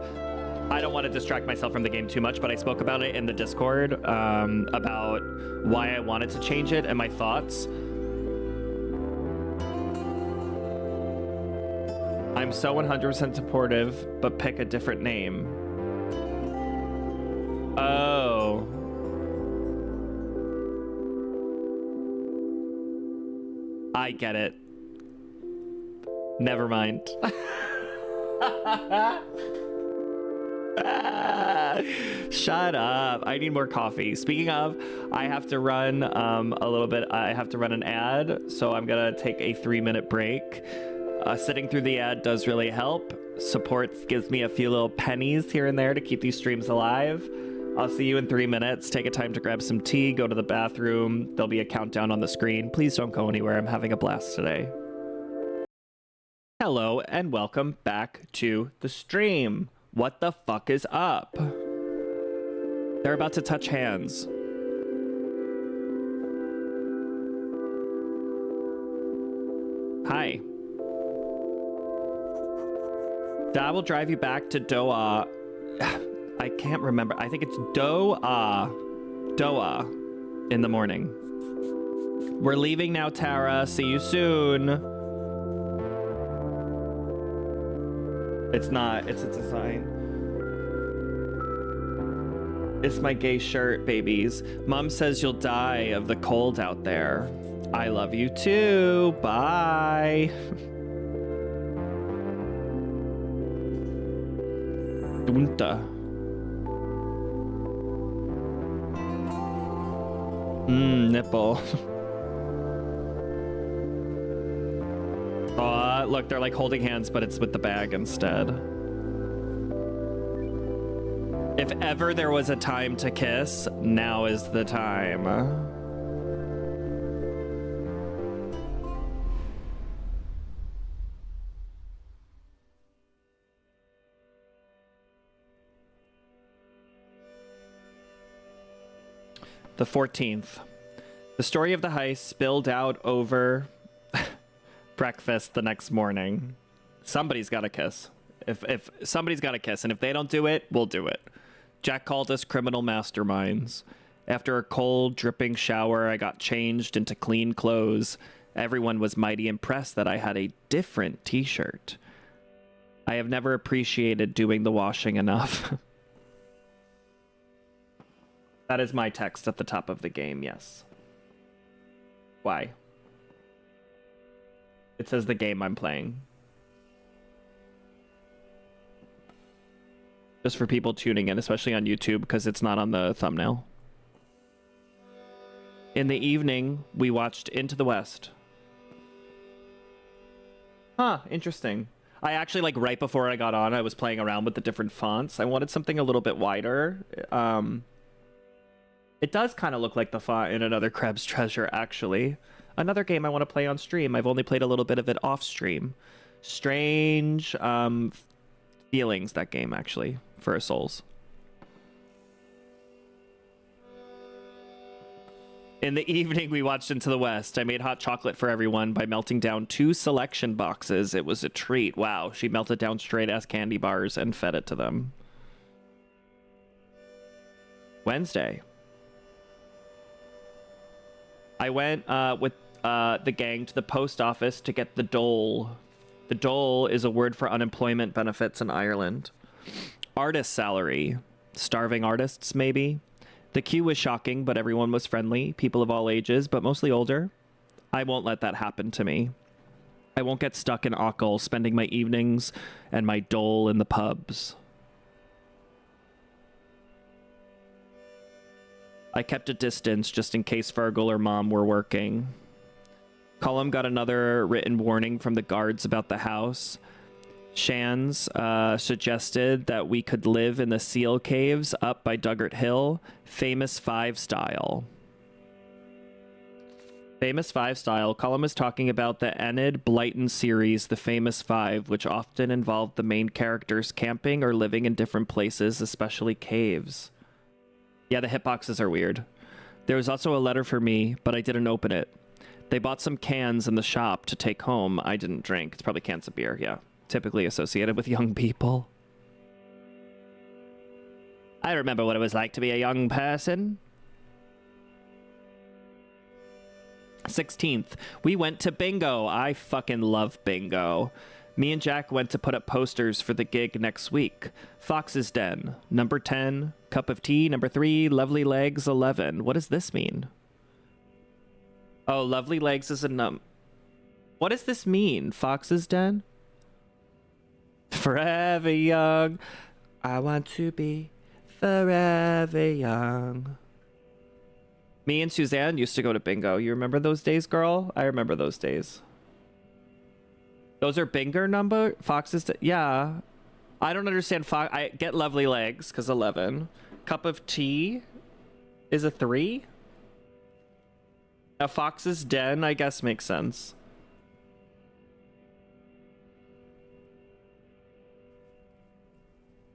I don't want to distract myself from the game too much, but I spoke about it in the Discord about why I wanted to change it and my thoughts. I'm so 100% supportive, but pick a different name. Oh. I get it. Never mind. Shut up. I need more coffee. Speaking of, I have to run a little bit. I have to run an ad, so I'm gonna take a 3-minute break. Sitting through the ad does really help. Support gives me a few little pennies here and there to keep these streams alive. I'll see you in 3 minutes. Take a time to grab some tea, go to the bathroom. There'll be a countdown on the screen. Please don't go anywhere. I'm having a blast today. Hello and welcome back to the stream. What the fuck is up? They're about to touch hands. Hi. Dad will drive you back to Doha. I can't remember. I think it's Doha in the morning. We're leaving now, Tara. See you soon. It's not. It's a design. It's my gay shirt, babies. Mom says you'll die of the cold out there. I love you too. Bye. Dunta. Nipple. Look, they're like holding hands, but it's with the bag instead. If ever there was a time to kiss, now is the time. The 14th. The story of the heist spilled out over breakfast the next morning. Somebody's got to kiss. If somebody's got to kiss, and if they don't do it, we'll do it. Jack called us criminal masterminds. After a cold, dripping shower, I got changed into clean clothes. Everyone was mighty impressed that I had a different t-shirt. I have never appreciated doing the washing enough. That is my text at the top of the game, yes. Why? It says the game I'm playing. Just for people tuning in, especially on YouTube, because it's not on the thumbnail. In the evening, we watched Into the West. Huh, interesting. I actually, like, right before I got on, I was playing around with the different fonts. I wanted something a little bit wider. It does kind of look like the font in Another Krebs Treasure, actually. Another game I want to play on stream. I've only played a little bit of it off stream. Strange feelings, that game, actually, for Souls. In the evening, we watched Into the West. I made hot chocolate for everyone by melting down 2 selection boxes. It was a treat. Wow, she melted down straight-ass candy bars and fed it to them. Wednesday. I went with the gang to the post office to get the dole. The dole is a word for unemployment benefits in Ireland. Artist salary. Starving artists, maybe. The queue was shocking, but everyone was friendly. People of all ages, but mostly older. I won't let that happen to me. I won't get stuck in Auckland, spending my evenings and my dole in the pubs. I kept a distance just in case Fergal or Mom were working. Colum got another written warning from the guards about the house. Shans suggested that we could live in the seal caves up by Duggart Hill, Famous Five style. Famous Five style. Colum is talking about the Enid Blyton series, The Famous Five, which often involved the main characters camping or living in different places, especially caves. Yeah, the hitboxes are weird. There was also a letter for me, but I didn't open it. They bought some cans in the shop to take home. I didn't drink. It's probably cans of beer, yeah. Typically associated with young people. I remember what it was like to be a young person. 16th, we went to bingo. I fucking love bingo. Me and Jack went to put up posters for the gig next week. Fox's Den, number 10. Cup of tea, number 3. Lovely Legs, 11. What does this mean? Oh, Lovely Legs is a What does this mean? Fox's Den? Forever young. I want to be forever young. Me and Suzanne used to go to bingo. You remember those days, girl? I remember those days. Those are bingo number? Fox's... Yeah. I don't understand. I get Lovely Legs, because 11. Cup of tea is a 3? A Fox's Den, I guess, makes sense.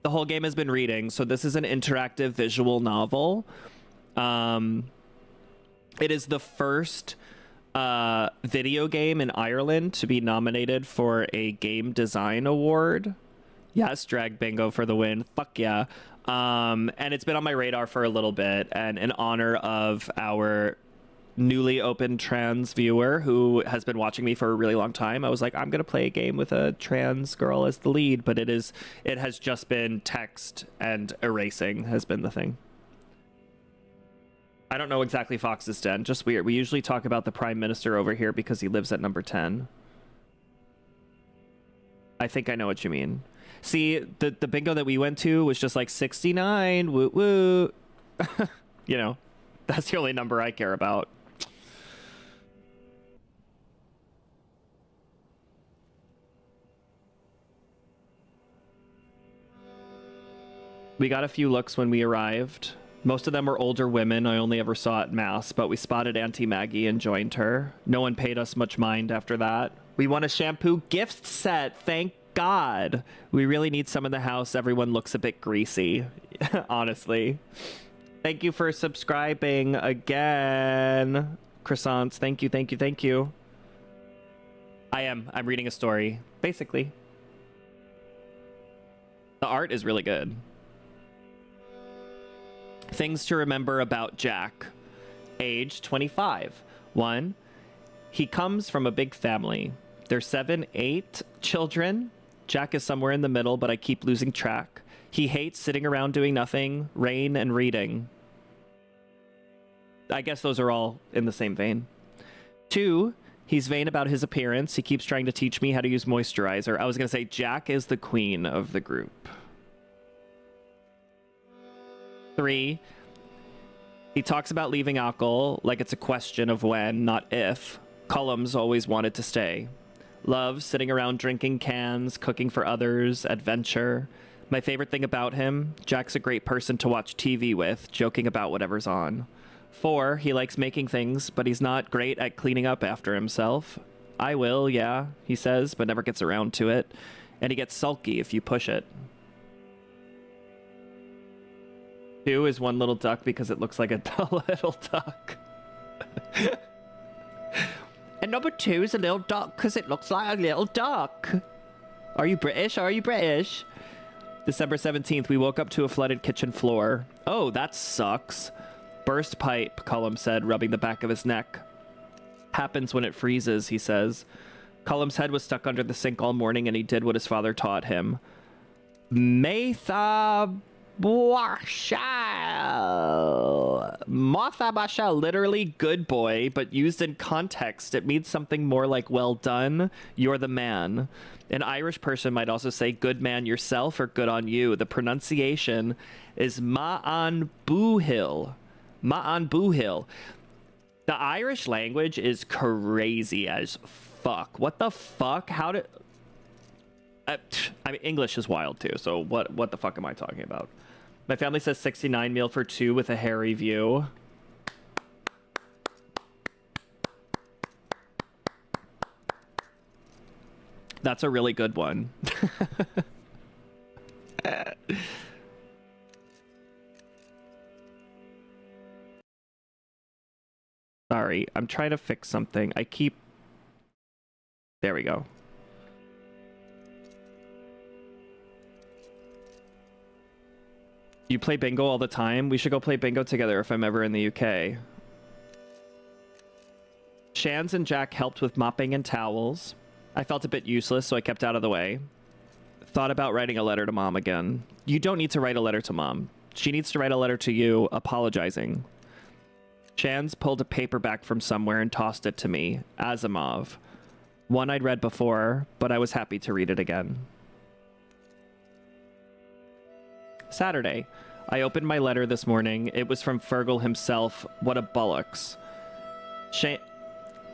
The whole game has been reading, so this is an interactive visual novel. It is the first video game in Ireland to be nominated for a game design award. Yes, drag bingo for the win. Fuck yeah. And it's been on my radar for a little bit, and in honor of our newly opened trans viewer who has been watching me for a really long time, I was like, I'm gonna play a game with a trans girl as the lead, but it has just been text and erasing has been the thing. I don't know exactly Fox's Den, just weird. We usually talk about the Prime Minister over here because he lives at number 10. I think I know what you mean. See, the bingo that we went to was just like 69, woo woo. You know, that's the only number I care about. We got a few looks when we arrived. Most of them were older women I only ever saw at Mass, but we spotted Auntie Maggie and joined her. No one paid us much mind after that. We won a shampoo gift set, thank God. We really need some in the house. Everyone looks a bit greasy, honestly. Thank you for subscribing again. Croissants, thank you, thank you, thank you. I'm reading a story, basically. The art is really good. Things to remember about Jack. Age 25. 1. He comes from a big family. There's 7, 8 children. Jack is somewhere in the middle, but I keep losing track. He hates sitting around doing nothing, rain, and reading. I guess those are all in the same vein. 2. He's vain about his appearance. He keeps trying to teach me how to use moisturizer. I was going to say Jack is the queen of the group. 3, he talks about leaving Ackle like it's a question of when, not if. Colum's always wanted to stay. Loves sitting around drinking cans, cooking for others, adventure. My favorite thing about him, Jack's a great person to watch TV with, joking about whatever's on. 4, he likes making things, but he's not great at cleaning up after himself. I will, yeah, he says, but never gets around to it. And he gets sulky if you push it. 2 is one little duck because it looks like a little duck. And number 2 is a little duck because it looks like a little duck. Are you British? Are you British? December 17th, we woke up to a flooded kitchen floor. Oh, that sucks. Burst pipe, Colum said, rubbing the back of his neck. Happens when it freezes, he says. Cullum's head was stuck under the sink all morning, and he did what his father taught him. Matha Basha, literally good boy, but used in context, it means something more like well done, you're the man. An Irish person might also say good man yourself or good on you. The pronunciation is ma'an boohill. Ma'an boohill. The Irish language is crazy as fuck. What the fuck? How did... I mean, English is wild too, so what the fuck am I talking about? My family says 69 meal for two with a hairy view. That's a really good one. Sorry, I'm trying to fix something. I keep... There we go. You play bingo all the time? We should go play bingo together if I'm ever in the UK. Shans and Jack helped with mopping and towels. I felt a bit useless, so I kept out of the way. Thought about writing a letter to Mom again. You don't need to write a letter to Mom. She needs to write a letter to you, apologizing. Shans pulled a paperback from somewhere and tossed it to me. Asimov. One I'd read before, but I was happy to read it again. Saturday. I opened my letter this morning. It was from Fergal himself. What a bollocks.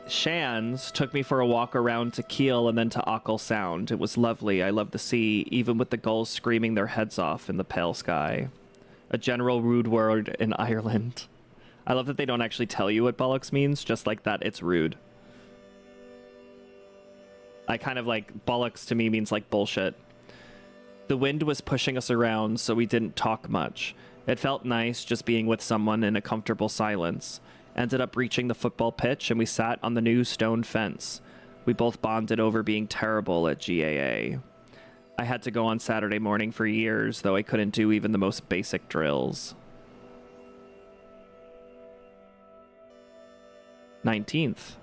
Shans took me for a walk around to Kiel and then to Achill Sound. It was lovely. I love the sea, even with the gulls screaming their heads off in the pale sky. A general rude word in Ireland. I love that they don't actually tell you what bollocks means, just like that it's rude. I kind of like, bollocks to me means like bullshit. The wind was pushing us around, so we didn't talk much. It felt nice just being with someone in a comfortable silence. Ended up reaching the football pitch, and we sat on the new stone fence. We both bonded over being terrible at GAA. I had to go on Saturday morning for years, though I couldn't do even the most basic drills. 19th.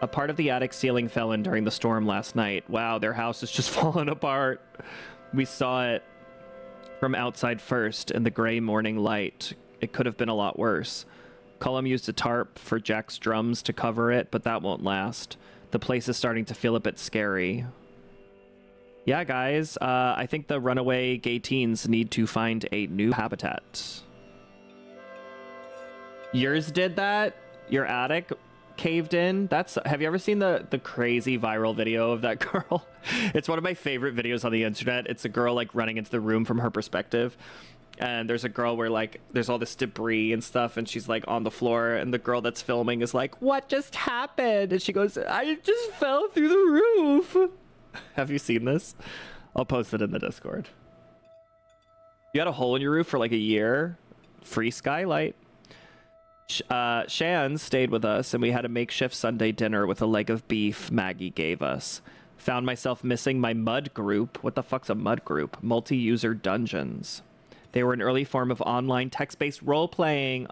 A part of the attic ceiling fell in during the storm last night. Wow, their house is just falling apart. We saw it from outside first in the gray morning light. It could have been a lot worse. Cullum used a tarp for Jack's drums to cover it, but that won't last. The place is starting to feel a bit scary. Yeah, guys, I think the runaway gay teens need to find a new habitat. Yours did that? Your attic caved in? Have you ever seen the crazy viral video of that girl? It's one of my favorite videos on the internet. It's a girl like running into the room from her perspective, and there's a girl where like there's all this debris and stuff, and she's like on the floor, and the girl that's filming is like, what just happened? And she goes, I just fell through the roof. Have you seen this? I'll post it in the Discord. You had a hole in your roof for like a year. Free skylight. Shan stayed with us, and we had a makeshift Sunday dinner with a leg of beef Maggie gave us. Found myself missing my mud group. What the fuck's a mud group? Multi-user dungeons. They were an early form of online text-based role-playing.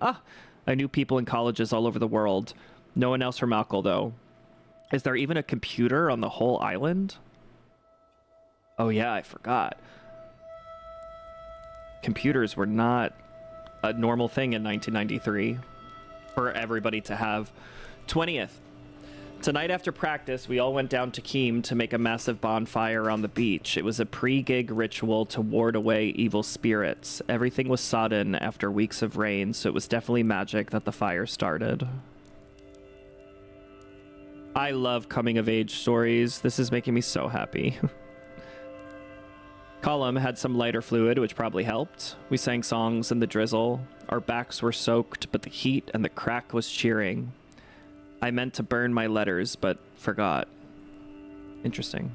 I knew people in colleges all over the world. No one else from Achill, though. Is there even a computer on the whole island? Oh yeah, I forgot. Computers were not a normal thing in 1993. For everybody to have. 20th. Tonight after practice, we all went down to Keem to make a massive bonfire on the beach. It was a pre-gig ritual to ward away evil spirits. Everything was sodden after weeks of rain, so it was definitely magic that the fire started. I love coming-of-age stories. This is making me so happy. Cullum had some lighter fluid, which probably helped. We sang songs in the drizzle. Our backs were soaked, but the heat and the crack was cheering. I meant to burn my letters, but forgot. Interesting.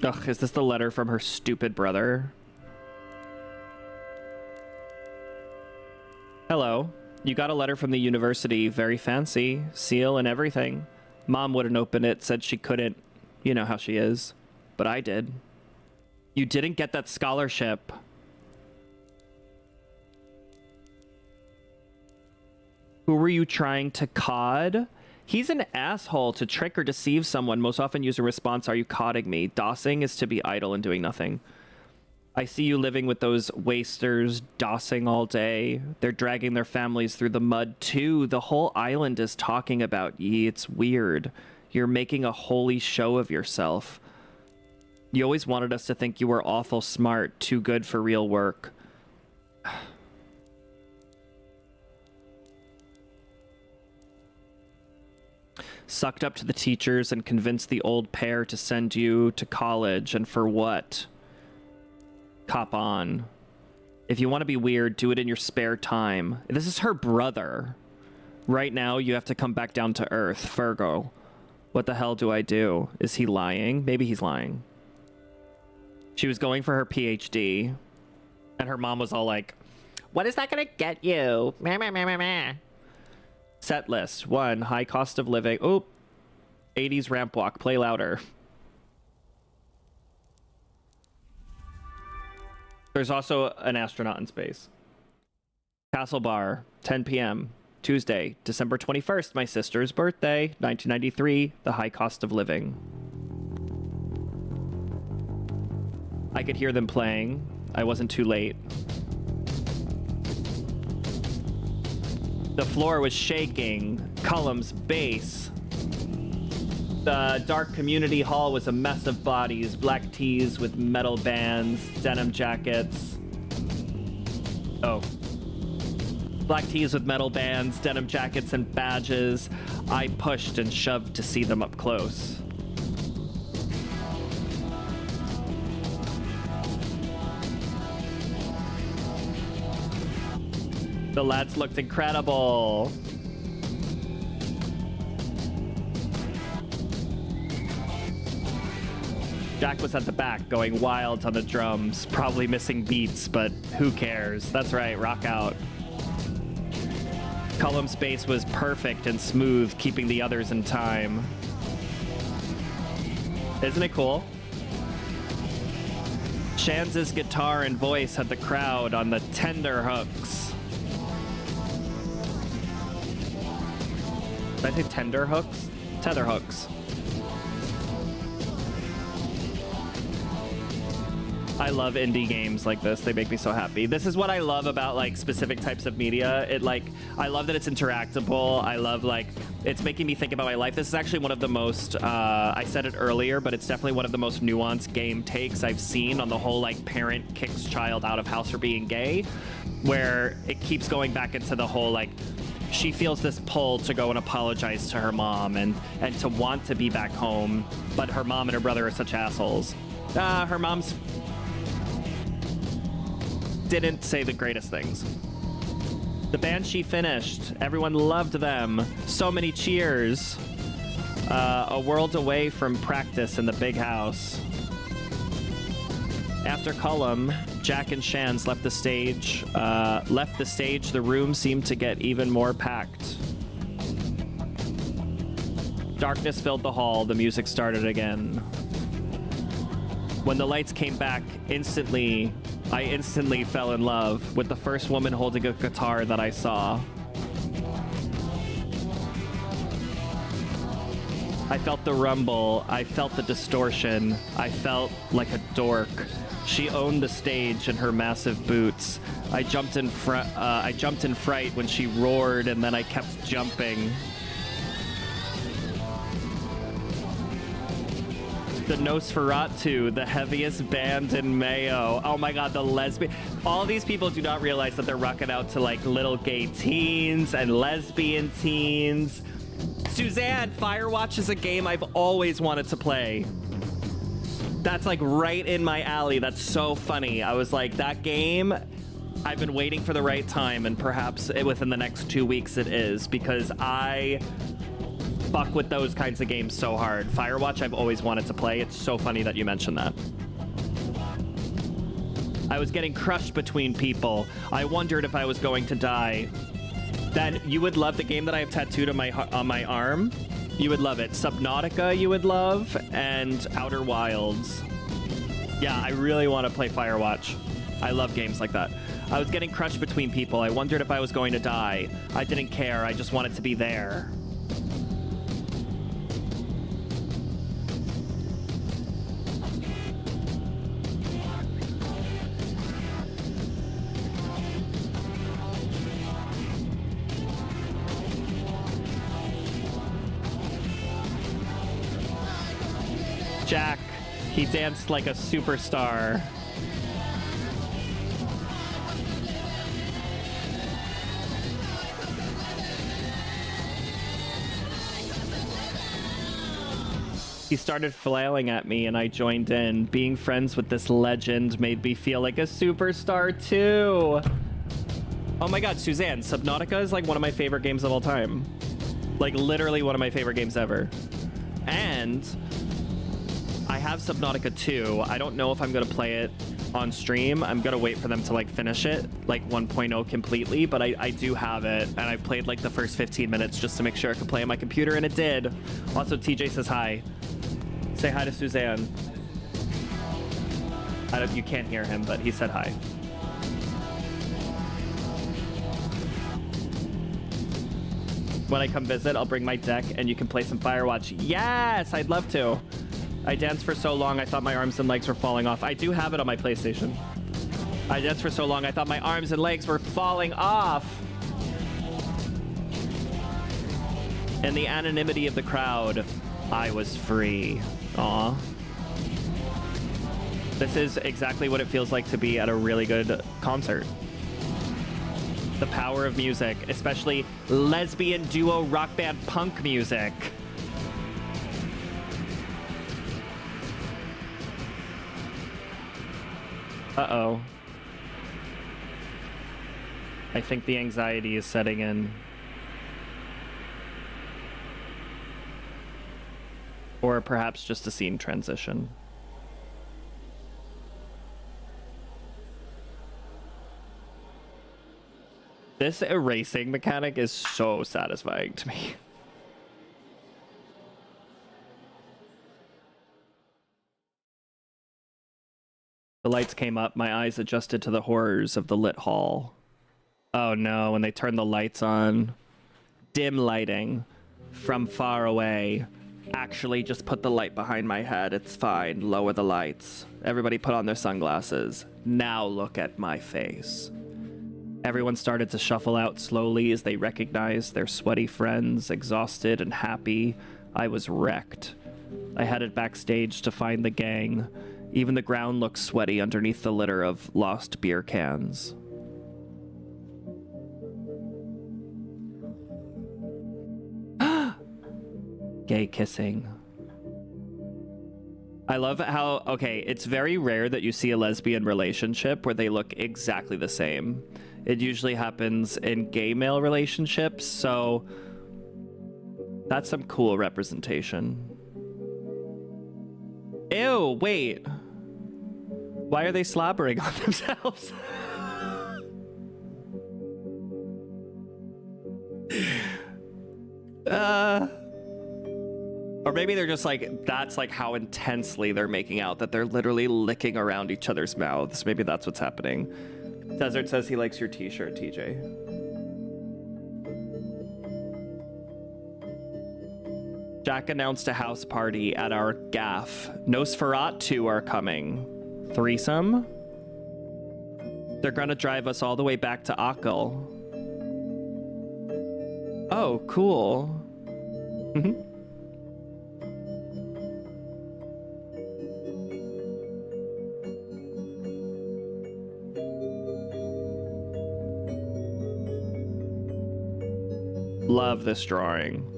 Ugh, is this the letter from her stupid brother? Hello. You got a letter from the university. Very fancy. Seal and everything. Mom wouldn't open it, said she couldn't. You know how she is. But I did. You didn't get that scholarship. Who were you trying to cod? He's an asshole. To trick or deceive someone, most often use a response, "Are you codding me?" Dossing is to be idle and doing nothing. I see you living with those wasters, dossing all day. They're dragging their families through the mud too. The whole island is talking about ye. It's weird. You're making a holy show of yourself. You always wanted us to think you were awful smart, too good for real work. Sucked up to the teachers and convinced the old pair to send you to college. And for what? Cop on. If you want to be weird, do it in your spare time. This is her brother. Right now, you have to come back down to earth. Virgo. What the hell do I do? Is he lying? Maybe he's lying. She was going for her PhD, and her mom was all like, "What is that gonna get you?" Meh, meh, meh, meh, meh. Set list. 1. High cost of living. Oh, 80s ramp walk. Play louder. There's also an astronaut in space. Castle Bar, 10 p.m. Tuesday, December 21st, my sister's birthday, 1993, the high cost of living. I could hear them playing. I wasn't too late. The floor was shaking. Cullum's bass. The dark community hall was a mess of bodies, black tees with metal bands, denim jackets. Oh. Black tees with metal bands, denim jackets, and badges. I pushed and shoved to see them up close. The lads looked incredible. Jack was at the back, going wild on the drums, probably missing beats, but who cares? That's right, rock out. Cullum's bass was perfect and smooth, keeping the others in time. Isn't it cool? Shanz's guitar and voice had the crowd on the tender hooks. Did I say tender hooks? Tether hooks. I love indie games like this. They make me so happy. This is what I love about like specific types of media. I love that it's interactable. I love it's making me think about my life. This is actually one of the most, I said it earlier, but it's definitely one of the most nuanced game takes I've seen on the whole like parent kicks child out of house for being gay, where it keeps going back into the whole like, she feels this pull to go and apologize to her mom and to want to be back home, but her mom and her brother are such assholes. Her mom's didn't say the greatest things. The band she finished, everyone loved them. So many cheers. A world away from practice in the big house. After Cullum, Jack and Shans left the stage. The room seemed to get even more packed. Darkness filled the hall. The music started again. When the lights came back, I instantly fell in love with the first woman holding a guitar that I saw. I felt the rumble. I felt the distortion. I felt like a dork. She owned the stage in her massive boots. I jumped in fright when she roared, and then I kept jumping. The Nosferatu, the heaviest band in Mayo. Oh my god, the lesbian. All these people do not realize that they're rocking out to like little gay teens and lesbian teens. Suzanne, Firewatch is a game I've always wanted to play. That's like right in my alley. That's so funny. I was like, that game, I've been waiting for the right time, and perhaps within the next 2 weeks it is, because I fuck with those kinds of games so hard. Firewatch, I've always wanted to play. It's so funny that you mentioned that. I was getting crushed between people. I wondered if I was going to die. Then you would love the game that I have tattooed on my arm. You would love it. Subnautica you would love, and Outer Wilds. Yeah, I really want to play Firewatch. I love games like that. I was getting crushed between people. I wondered if I was going to die. I didn't care. I just wanted to be there. Jack, he danced like a superstar. He started flailing at me and I joined in. Being friends with this legend made me feel like a superstar too. Oh my god, Suzanne, Subnautica is like one of my favorite games of all time. Like literally one of my favorite games ever. And I have Subnautica 2. I don't know if I'm gonna play it on stream. I'm gonna wait for them to like finish it, like 1.0 completely, but I do have it, and I played like the first 15 minutes just to make sure I could play on my computer, and it did. Also, TJ says hi. Say hi to Suzanne. You can't hear him, but he said hi. When I come visit, I'll bring my deck and you can play some Firewatch. Yes, I'd love to. I danced for so long, I thought my arms and legs were falling off. I do have it on my PlayStation. I danced for so long, I thought my arms and legs were falling off. In the anonymity of the crowd, I was free. Aw. This is exactly what it feels like to be at a really good concert. The power of music, especially lesbian duo rock band punk music. Uh-oh. I think the anxiety is setting in. Or perhaps just a scene transition. This erasing mechanic is so satisfying to me. The lights came up, my eyes adjusted to the horrors of the lit hall. Oh no, when they turned the lights on. Dim lighting from far away. Actually, just put the light behind my head. It's fine. Lower the lights. Everybody put on their sunglasses. Now look at my face. Everyone started to shuffle out slowly as they recognized their sweaty friends, exhausted and happy. I was wrecked. I headed backstage to find the gang. Even the ground looked sweaty underneath the litter of lost beer cans. Gay kissing. I love how, okay, it's very rare that you see a lesbian relationship where they look exactly the same. It usually happens in gay male relationships, so that's some cool representation. Ew, wait. Why are they slobbering on themselves? Or maybe they're just like, that's like how intensely they're making out, that they're literally licking around each other's mouths. Maybe that's what's happening. Desert says he likes your t-shirt, TJ. Jack announced a house party at our gaff. Nosferatu are coming. Threesome? They're gonna drive us all the way back to Akil. Oh, cool. Mm-hmm. Love this drawing.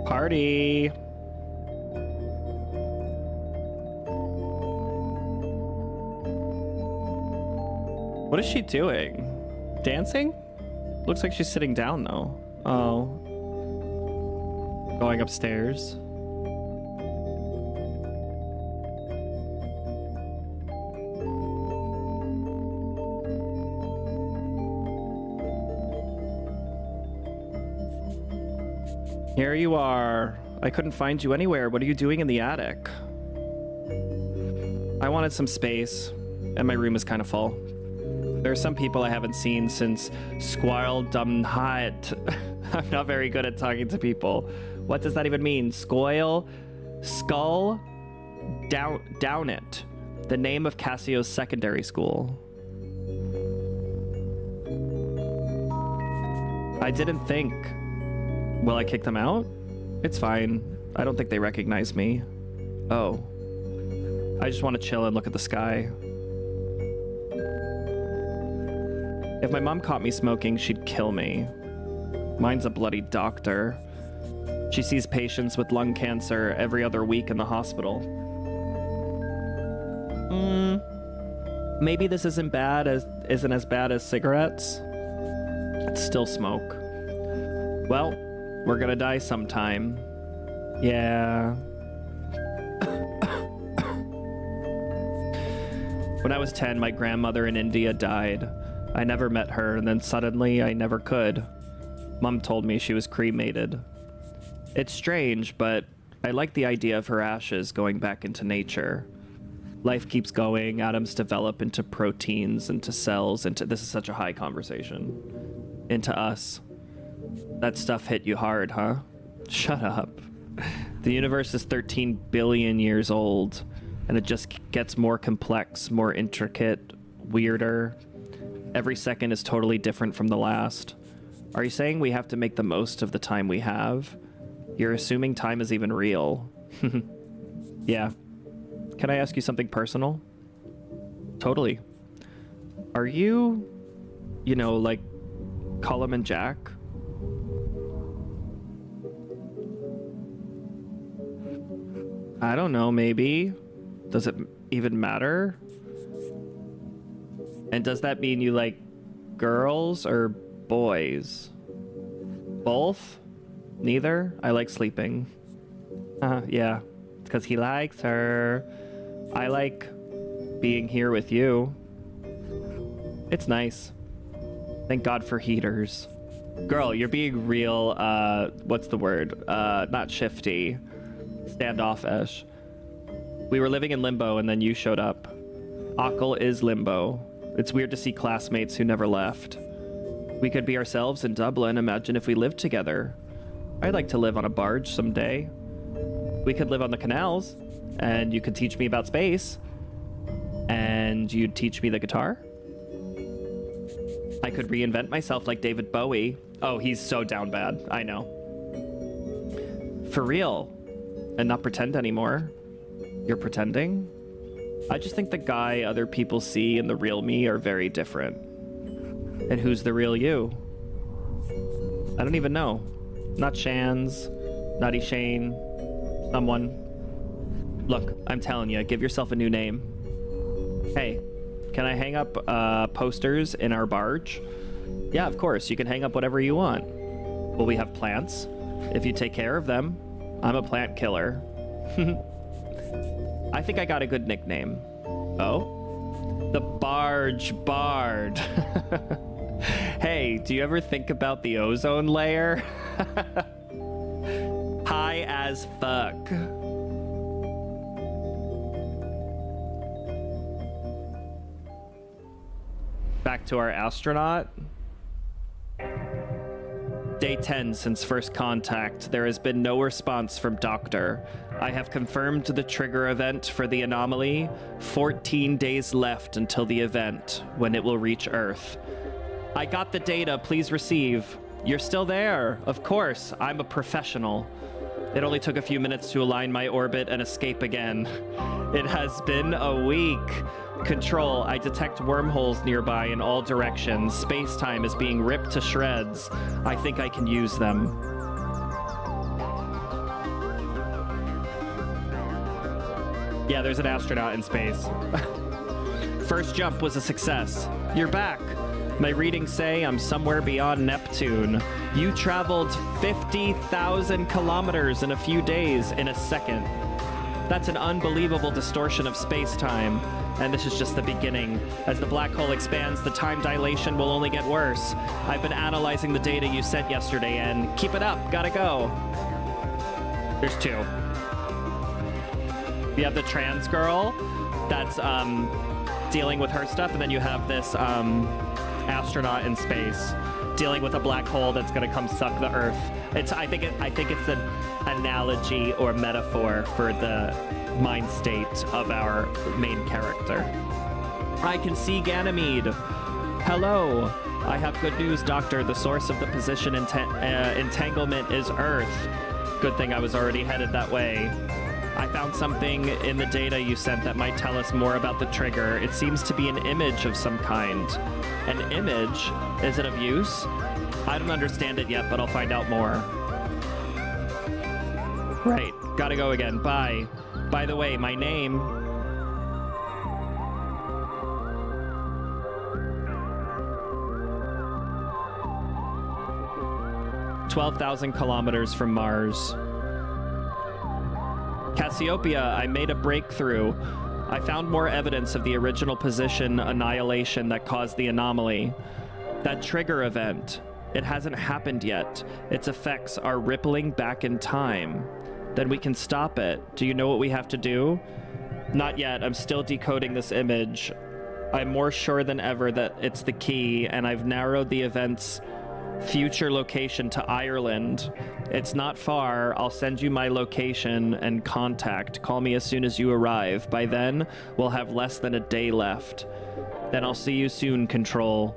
Party. What is she doing? Dancing? Looks like she's sitting down, though. Oh. Going upstairs. Here you are. I couldn't find you anywhere. What are you doing in the attic? I wanted some space, and my room is kind of full. There are some people I haven't seen since Squirrel Dumnhat. I'm not very good at talking to people. What does that even mean? Skull Down It. The name of Cassio's secondary school. I didn't think. Will I kick them out? It's fine. I don't think they recognize me. Oh. I just want to chill and look at the sky. If my mom caught me smoking, she'd kill me. Mine's a bloody doctor. She sees patients with lung cancer every other week in the hospital. Maybe this isn't as bad as cigarettes. It's still smoke. Well, we're gonna die sometime. Yeah. When I was 10, my grandmother in India died. I never met her, and then suddenly I never could. Mom told me she was cremated. It's strange, but I like the idea of her ashes going back into nature. Life keeps going, atoms develop into proteins, into cells, into... This is such a high conversation. Into us. That stuff hit you hard, huh? Shut up. The universe is 13 billion years old, and it just gets more complex, more intricate, weirder. Every second is totally different from the last. Are you saying we have to make the most of the time we have? You're assuming time is even real. Yeah. Can I ask you something personal? Totally. Are you, like Colum and Jack? I don't know, maybe. Does it even matter? And does that mean you like girls or boys? Both? Neither? I like sleeping. Yeah. It's because he likes her. I like being here with you. It's nice. Thank God for heaters. Girl, you're being real, what's the word? Not shifty. Standoffish. We were living in limbo and then you showed up. Akil is limbo. It's weird to see classmates who never left. We could be ourselves in Dublin. Imagine if we lived together. I'd like to live on a barge someday. We could live on the canals, and you could teach me about space, and you'd teach me the guitar. I could reinvent myself like David Bowie. Oh, he's so down bad. I know. For real. And not pretend anymore. You're pretending? I just think the guy other people see and the real me are very different. And who's the real you? I don't even know. Not Shans, not Shane, someone. Look, I'm telling you, give yourself a new name. Hey, can I hang up posters in our barge? Yeah, of course, you can hang up whatever you want. Will we have plants? If you take care of them. I'm a plant killer. I think I got a good nickname. Oh? The Barge Bard. Hey, do you ever think about the ozone layer? High as fuck. Back to our astronaut. Day 10 since first contact. There has been no response from Doctor. I have confirmed the trigger event for the anomaly. 14 days left until the event, when it will reach Earth. I got the data, please receive. You're still there. Of course, I'm a professional. It only took a few minutes to align my orbit and escape again. It has been a week. Control, I detect wormholes nearby in all directions. Space-time is being ripped to shreds. I think I can use them. Yeah, there's an astronaut in space. First jump was a success. You're back. My readings say I'm somewhere beyond Neptune. You traveled 50,000 kilometers in a few days in a second. That's an unbelievable distortion of space-time. And this is just the beginning. As the black hole expands, the time dilation will only get worse. I've been analyzing the data you sent yesterday, and keep it up, gotta go. There's two. You have the trans girl that's dealing with her stuff, and then you have this astronaut in space dealing with a black hole that's gonna come suck the Earth. I think it's an analogy or metaphor for the mind state of our main character. I can see Ganymede. Hello. I have good news, Doctor. The source of the position entanglement is Earth. Good thing I was already headed that way. I found something in the data you sent that might tell us more about the trigger. It seems to be an image of some kind. An image? Is it of use? I don't understand it yet, but I'll find out more. Right. Gotta go again. Bye. By the way, my name... 12,000 kilometers from Mars. Cassiopeia, I made a breakthrough. I found more evidence of the original position annihilation that caused the anomaly. That trigger event, it hasn't happened yet. Its effects are rippling back in time. Then we can stop it. Do you know what we have to do? Not yet. I'm still decoding this image. I'm more sure than ever that it's the key, and I've narrowed the event's future location to Ireland. It's not far. I'll send you my location and contact. Call me as soon as you arrive. By then, we'll have less than a day left. Then I'll see you soon, Control.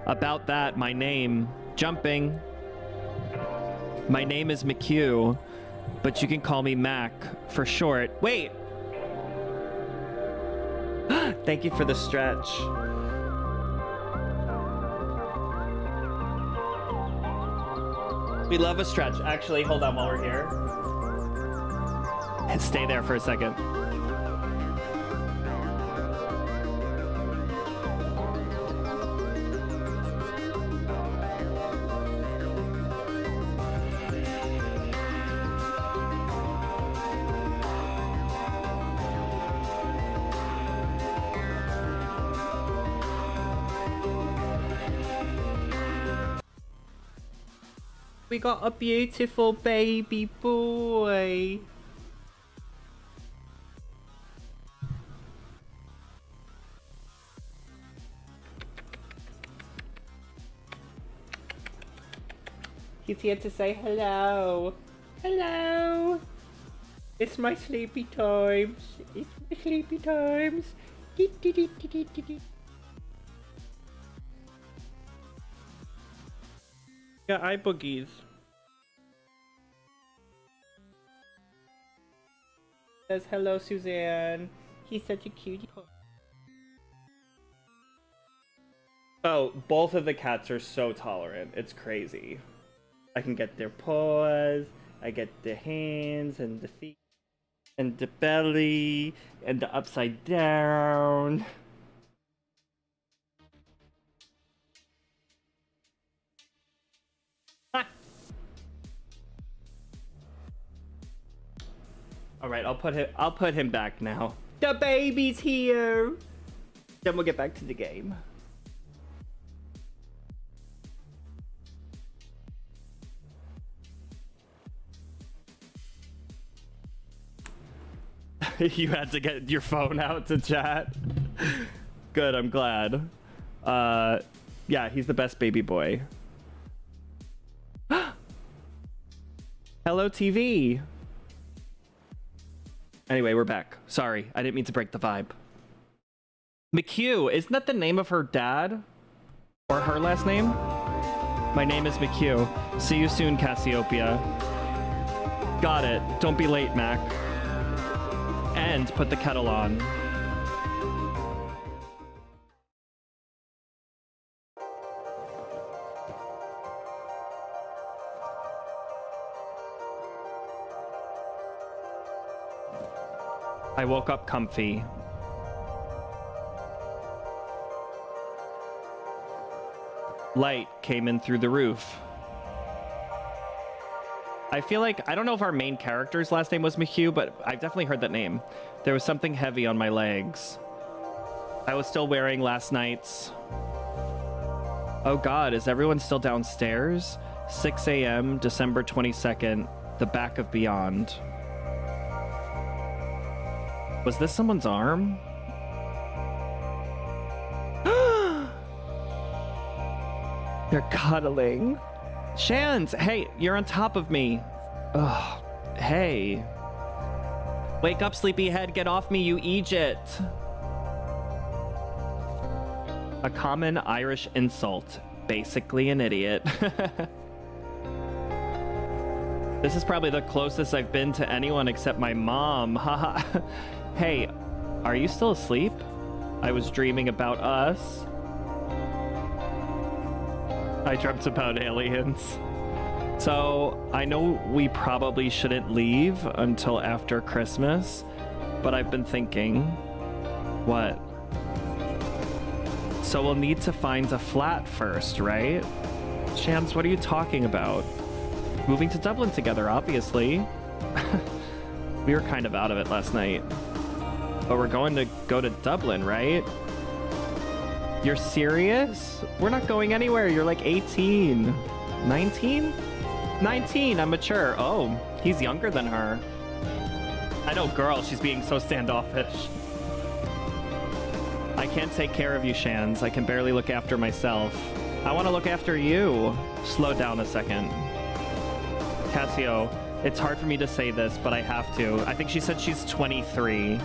About that, my name... Jumping. My name is McHugh, but you can call me Mac for short. Wait! Thank you for the stretch. We love a stretch. Actually, hold on while we're here. Stay there for a second. We got a beautiful baby boy. He's here to say hello. Hello. It's my sleepy times. It's my sleepy times. Yeah, eye boogies. Says hello, Suzanne. He's such a cutie. Oh, both of the cats are so tolerant. It's crazy. I can get their paws, I get the hands and the feet and the belly and the upside down. All right, I'll put him back now. The baby's here. Then we'll get back to the game. You had to get your phone out to chat. Good, I'm glad. Yeah, he's the best baby boy. Hello, TV. Anyway, we're back. Sorry, I didn't mean to break the vibe. McHugh, isn't that the name of her dad? Or her last name? My name is McHugh. See you soon, Cassiopeia. Got it. Don't be late, Mac. And put the kettle on. I woke up comfy. Light came in through the roof. I feel like, I don't know if our main character's last name was McHugh, but I've definitely heard that name. There was something heavy on my legs. I was still wearing last night's. Oh God, is everyone still downstairs? 6 a.m., December 22nd, the back of Beyond. Was this someone's arm? They're cuddling. Shans, hey, you're on top of me. Ugh, hey. Wake up, sleepyhead, get off me, you Egypt. A common Irish insult. Basically an idiot. This is probably the closest I've been to anyone except my mom. Haha. Hey, are you still asleep? I was dreaming about us. I dreamt about aliens. So, I know we probably shouldn't leave until after Christmas, but I've been thinking, what? So we'll need to find a flat first, right? Shams, what are you talking about? Moving to Dublin together, obviously. We were kind of out of it last night. But we're going to go to Dublin, right? You're serious? We're not going anywhere. You're like 18. 19? 19, I'm mature. Oh, he's younger than her. I know, girl, she's being so standoffish. I can't take care of you, Shans. I can barely look after myself. I want to look after you. Slow down a second. Cassio, it's hard for me to say this, but I have to. I think she said she's 23.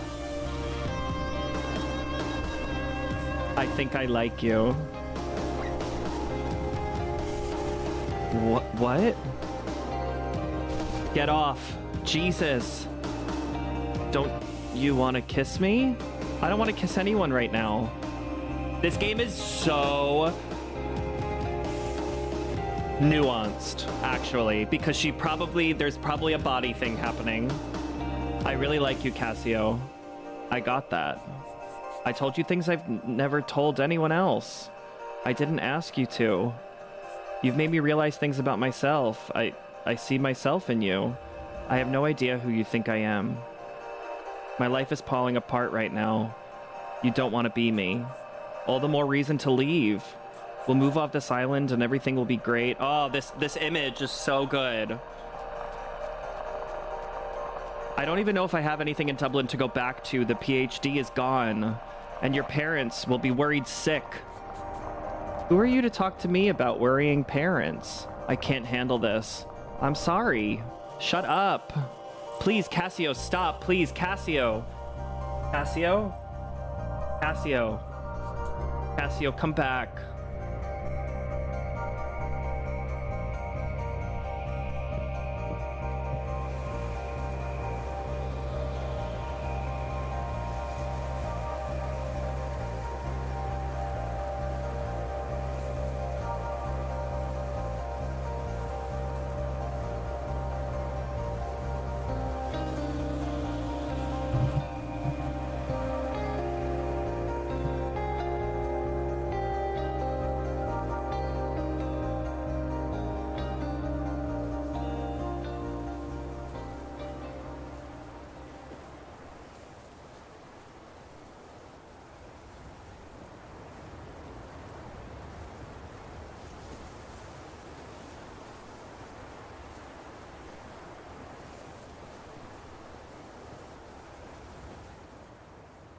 I think I like you. What? Get off. Jesus. Don't you want to kiss me? I don't want to kiss anyone right now. This game is so nuanced, actually, because there's probably a body thing happening. I really like you, Cassio. I got that. I told you things I've never told anyone else. I didn't ask you to. You've made me realize things about myself. I see myself in you. I have no idea who you think I am. My life is falling apart right now. You don't want to be me. All the more reason to leave. We'll move off this island and everything will be great. Oh, this image is so good. I don't even know if I have anything in Dublin to go back to. The PhD is gone. And your parents will be worried sick. Who are you to talk to me about worrying parents? I can't handle this. I'm sorry. Shut up. Please, Cassio, stop. Please, Cassio. Cassio? Cassio. Cassio, come back.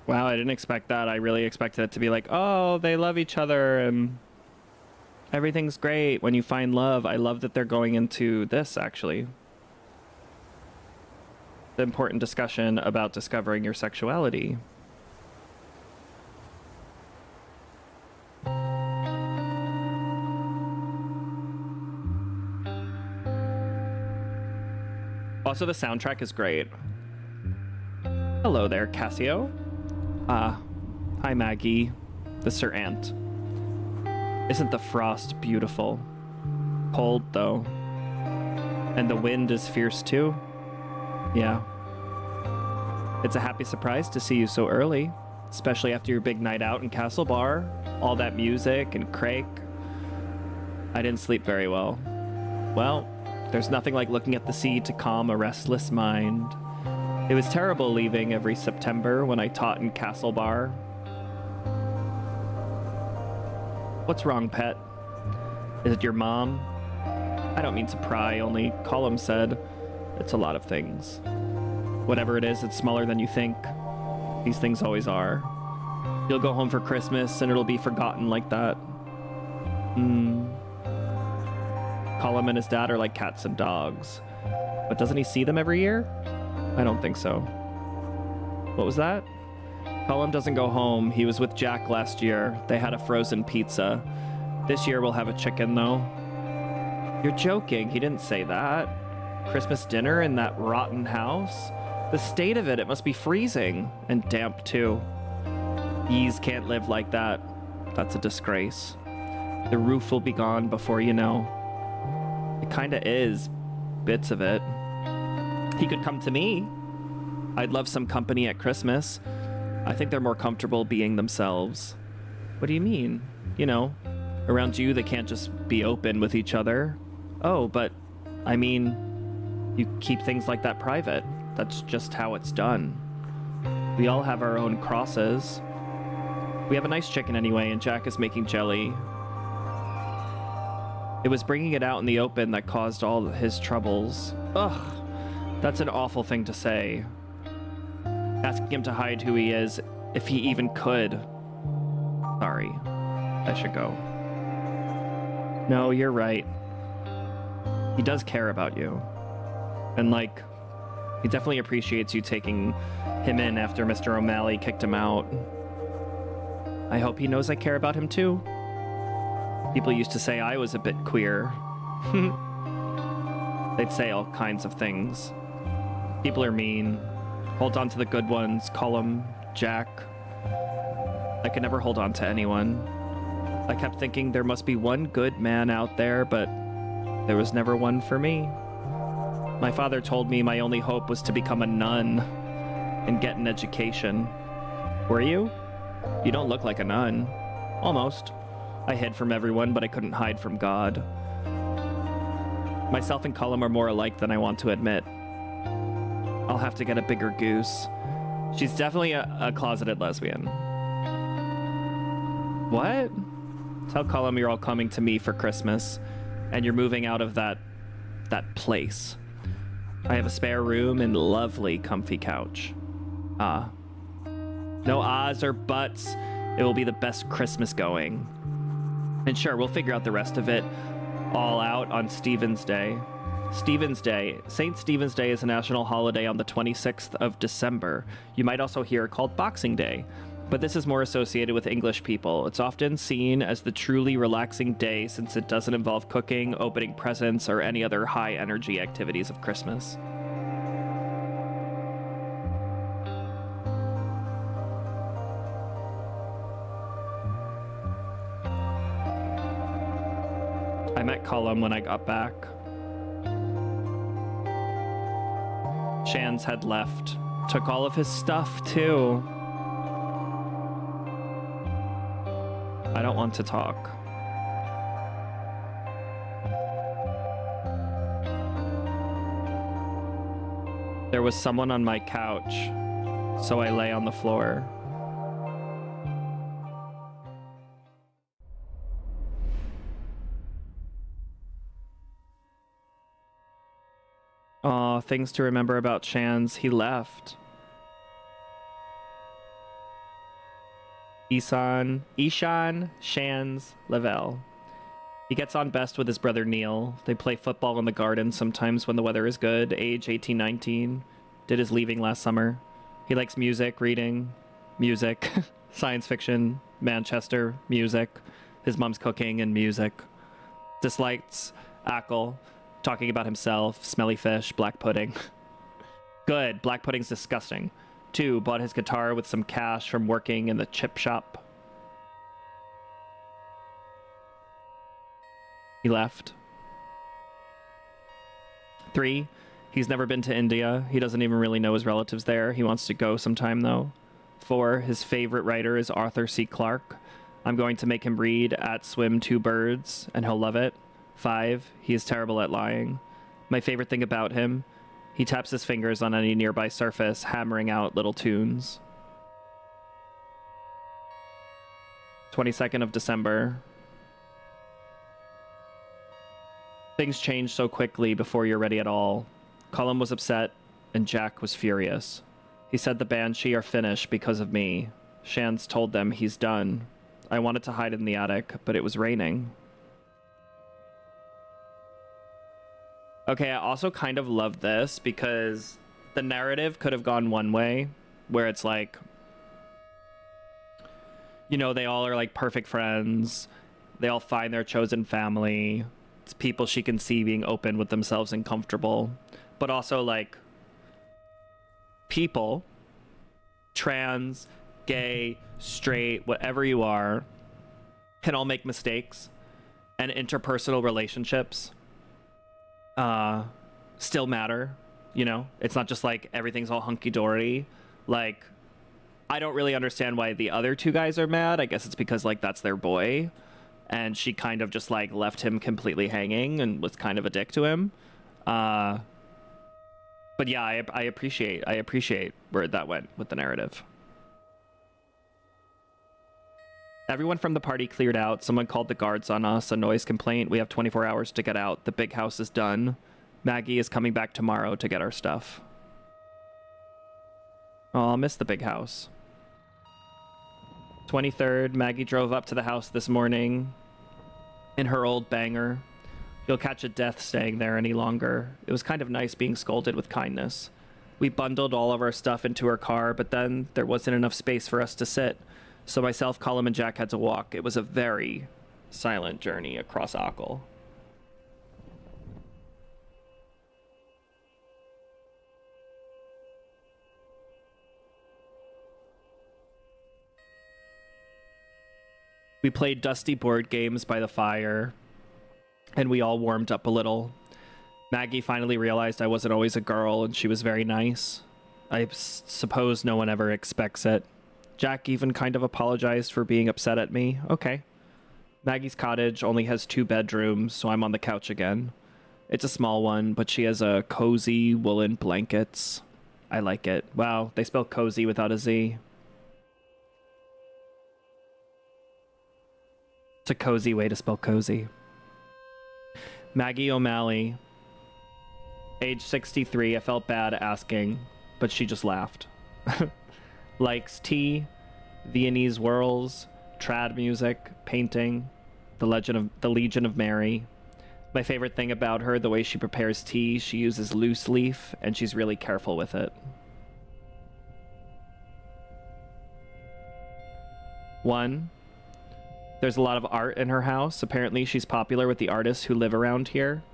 Wow, I didn't expect that. I really expected it to be like, oh, they love each other and everything's great when you find love. I love that they're going into this, actually. The important discussion about discovering your sexuality. Also, the soundtrack is great. Hello there, Cassio. Hi Maggie, the Sir Ant. Isn't the frost beautiful? Cold though. And the wind is fierce too. Yeah. It's a happy surprise to see you so early, especially after your big night out in Castle Bar. All that music and Craig. I didn't sleep very well. Well, there's nothing like looking at the sea to calm a restless mind. It was terrible leaving every September when I taught in Castlebar. What's wrong, pet? Is it your mom? I don't mean to pry, only Colum said it's a lot of things. Whatever it is, it's smaller than you think. These things always are. You'll go home for Christmas and it'll be forgotten like that. Colum and his dad are like cats and dogs. But doesn't he see them every year? I don't think so. What was that? Colum doesn't go home. He was with Jack last year. They had a frozen pizza. This year we'll have a chicken, though. You're joking. He didn't say that. Christmas dinner in that rotten house? The state of it, it must be freezing. And damp, too. Bees can't live like that. That's a disgrace. The roof will be gone before you know. It kinda is. Bits of it. He could come to me. I'd love some company at Christmas. I think they're more comfortable being themselves. What do you mean? You know, around you they can't just be open with each other. Oh, but I mean, you keep things like that private. That's just how it's done. We all have our own crosses. We have a nice chicken anyway, and Jack is making jelly. It was bringing it out in the open that caused all his troubles. Ugh, that's an awful thing to say. Asking him to hide who he is, if he even could. Sorry, I should go. No, you're right. He does care about you. And like, he definitely appreciates you taking him in after Mr. O'Malley kicked him out. I hope he knows I care about him too. People used to say I was a bit queer. They'd say all kinds of things. People are mean. Hold on to the good ones. Colum, Jack. I could never hold on to anyone. I kept thinking there must be one good man out there, but there was never one for me. My father told me my only hope was to become a nun and get an education. Were you? You don't look like a nun. Almost. I hid from everyone, but I couldn't hide from God. Myself and Colum are more alike than I want to admit. I'll have to get a bigger goose. She's definitely a closeted lesbian. What? Tell Colum you're all coming to me for Christmas, and you're moving out of that place. I have a spare room and lovely comfy couch. Ah. No ahs or buts. It will be the best Christmas going. And sure, we'll figure out the rest of it all out on Stephen's Day. Stephen's Day. St. Stephen's Day is a national holiday on the 26th of December. You might also hear it called Boxing Day, but this is more associated with English people. It's often seen as the truly relaxing day since it doesn't involve cooking, opening presents, or any other high-energy activities of Christmas. I met Colum when I got back. Shans had left. Took all of his stuff, too. I don't want to talk. There was someone on my couch, so I lay on the floor. Aw, things to remember about Shans. He left. Ishan, Shans, Lavelle. He gets on best with his brother Neil. They play football in the garden sometimes when the weather is good. Age 18, 19. Did his leaving last summer. He likes music, reading, music, science fiction, Manchester, music, his mom's cooking and music. Dislikes Ackle, talking about himself, smelly fish, black pudding. Good, black pudding's disgusting. 2, bought his guitar with some cash from working in the chip shop. He left. 3, he's never been to India. He doesn't even really know his relatives there. He wants to go sometime, though. 4, his favorite writer is Arthur C. Clarke. I'm going to make him read At Swim Two Birds, and he'll love it. 5, he is terrible at lying. My favorite thing about him, he taps his fingers on any nearby surface, hammering out little tunes. 22nd of December. Things change so quickly before you're ready at all. Colum was upset, and Jack was furious. He said the Banshee are finished because of me. Shans told them he's done. I wanted to hide in the attic, but it was raining. Okay, I also kind of love this because the narrative could have gone one way, where it's like, you know, they all are like perfect friends. They all find their chosen family. It's people she can see being open with themselves and comfortable. But also like people, trans, gay, straight, whatever you are, can all make mistakes. And interpersonal relationships still matter, you know? It's not just like everything's all hunky-dory. Like, I don't really understand why the other two guys are mad. I guess it's because, like, that's their boy. And she kind of just, like, left him completely hanging and was kind of a dick to him. But yeah, I appreciate where that went with the narrative. Everyone from the party cleared out. Someone called the guards on us. A noise complaint. We have 24 hours to get out. The big house is done. Maggie is coming back tomorrow to get our stuff. Oh, I'll miss the big house. 23rd, Maggie drove up to the house this morning in her old banger. You'll catch a death staying there any longer. It was kind of nice being scolded with kindness. We bundled all of our stuff into her car, but then there wasn't enough space for us to sit. So myself, Colum, and Jack had to walk. It was a very silent journey across Ackle. We played dusty board games by the fire, and we all warmed up a little. Maggie finally realized I wasn't always a girl, and she was very nice. I suppose no one ever expects it. Jack even kind of apologized for being upset at me. Okay. Maggie's cottage only has 2 bedrooms, so I'm on the couch again. It's a small one, but she has a cozy woolen blankets. I like it. Wow, they spell cozy without a Z. It's a cozy way to spell cozy. Maggie O'Malley, age 63. I felt bad asking, but she just laughed. Likes tea, Viennese whirls, trad music, painting, the Legion of Mary. My favorite thing about her, the way she prepares tea, she uses loose leaf, and she's really careful with it. 1. There's a lot of art in her house. Apparently she's popular with the artists who live around here.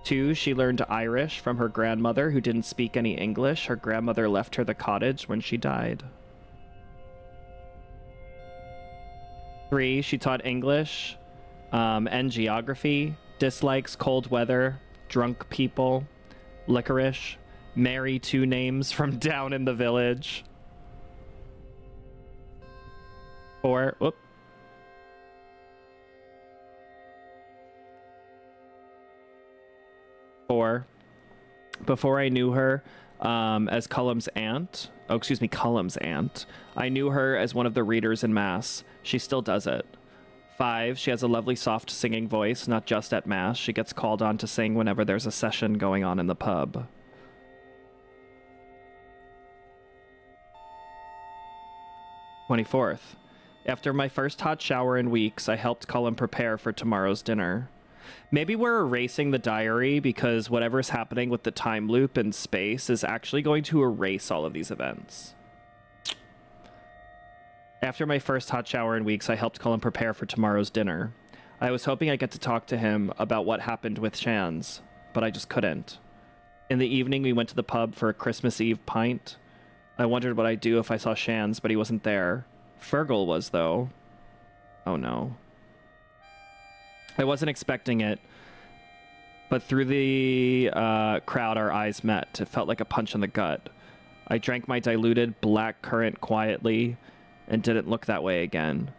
2, she learned Irish from her grandmother who didn't speak any English. Her grandmother left her the cottage when she died. 3, she taught English and geography. Dislikes cold weather, drunk people, licorice, marry 2 names from down in the village. 4, whoop. 4. Before I knew her as Colum's aunt, I knew her as one of the readers in Mass. She still does it. 5, she has a lovely soft singing voice, not just at Mass. She gets called on to sing whenever there's a session going on in the pub. 24th. After my first hot shower in weeks, I helped Colum prepare for tomorrow's dinner. Maybe we're erasing the diary because whatever's happening with the time loop and space is actually going to erase all of these events. After my first hot shower in weeks, I helped Colum prepare for tomorrow's dinner. I was hoping I'd get to talk to him about what happened with Shans, but I just couldn't. In the evening, we went to the pub for a Christmas Eve pint. I wondered what I'd do if I saw Shans, but he wasn't there. Fergal was, though. Oh no. I wasn't expecting it, but through the crowd, our eyes met. It felt like a punch in the gut. I drank my diluted black currant quietly and didn't look that way again.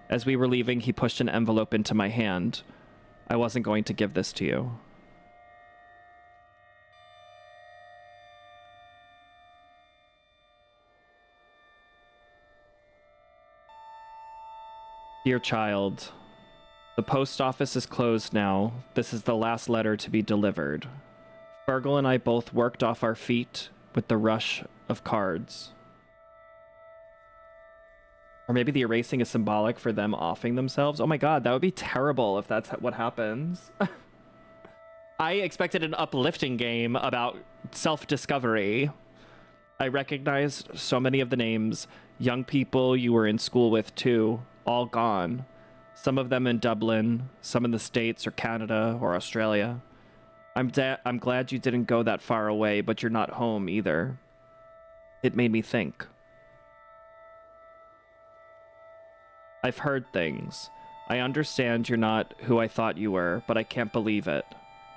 As we were leaving, he pushed an envelope into my hand. I wasn't going to give this to you. Dear child, the post office is closed now. This is the last letter to be delivered. Fergal and I both worked off our feet with the rush of cards. Or maybe the erasing is symbolic for them offing themselves. Oh my god, that would be terrible if that's what happens. I expected an uplifting game about self-discovery. I recognized so many of the names. Young people you were in school with too, all gone. Some of them in Dublin, some in the States or Canada or Australia. I'm glad you didn't go that far away, but you're not home either. It made me think. I've heard things. I understand you're not who I thought you were, but I can't believe it.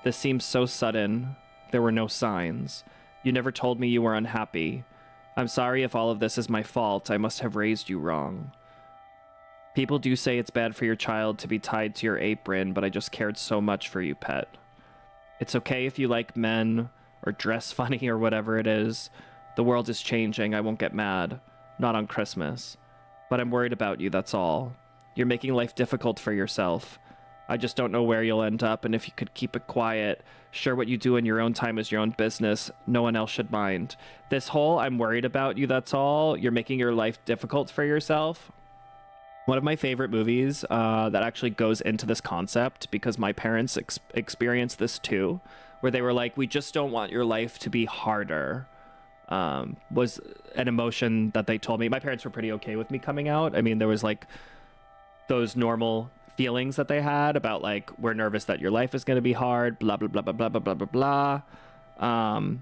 This seems so sudden. There were no signs. You never told me you were unhappy. I'm sorry if all of this is my fault. I must have raised you wrong. People do say it's bad for your child to be tied to your apron, but I just cared so much for you, pet. It's okay if you like men or dress funny or whatever it is. The world is changing. I won't get mad. Not on Christmas. But I'm worried about you, that's all. You're making life difficult for yourself. I just don't know where you'll end up, and if you could keep it quiet. Sure, what you do in your own time is your own business. No one else should mind. This whole I'm worried about you, that's all. You're making your life difficult for yourself. One of my favorite movies that actually goes into this concept, because my parents experienced this too, where they were like, we just don't want your life to be harder, was an emotion that they told me. My parents were pretty okay with me coming out. I mean, there was like those normal feelings that they had about like, we're nervous that your life is going to be hard, blah, blah, blah, blah, blah, blah, blah, blah, blah.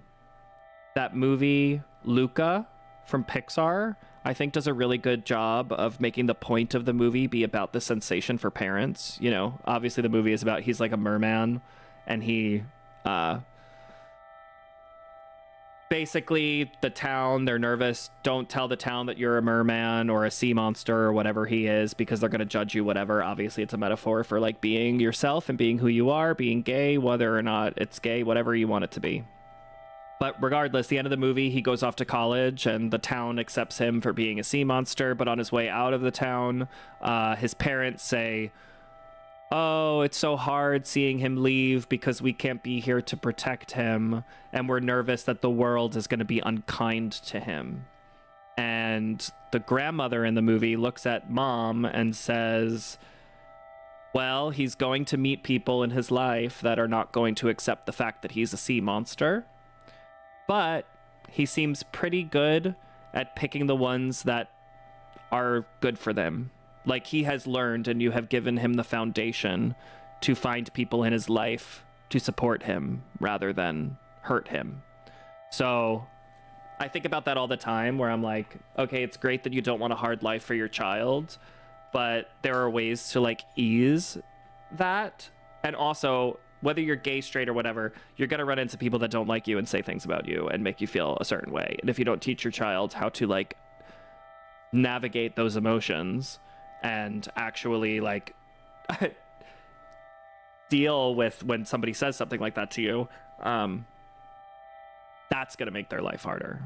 That movie, Luca from Pixar, I think does a really good job of making the point of the movie be about the sensation for parents. You know, obviously the movie is about, he's like a merman and he, basically the town, they're nervous. Don't tell the town that you're a merman or a sea monster or whatever he is, because they're going to judge you, whatever. Obviously it's a metaphor for like being yourself and being who you are, being gay, whether or not it's gay, whatever you want it to be. But regardless, the end of the movie, he goes off to college and the town accepts him for being a sea monster. But on his way out of the town, his parents say, oh, it's so hard seeing him leave because we can't be here to protect him. And we're nervous that the world is going to be unkind to him. And the grandmother in the movie looks at mom and says, well, he's going to meet people in his life that are not going to accept the fact that he's a sea monster. But he seems pretty good at picking the ones that are good for them. Like, he has learned, and you have given him the foundation to find people in his life to support him rather than hurt him. So I think about that all the time, where I'm like, okay, it's great that you don't want a hard life for your child, but there are ways to like ease that. And also, whether you're gay, straight, or whatever, you're going to run into people that don't like you and say things about you and make you feel a certain way. And if you don't teach your child how to like navigate those emotions and actually like deal with when somebody says something like that to you, that's going to make their life harder.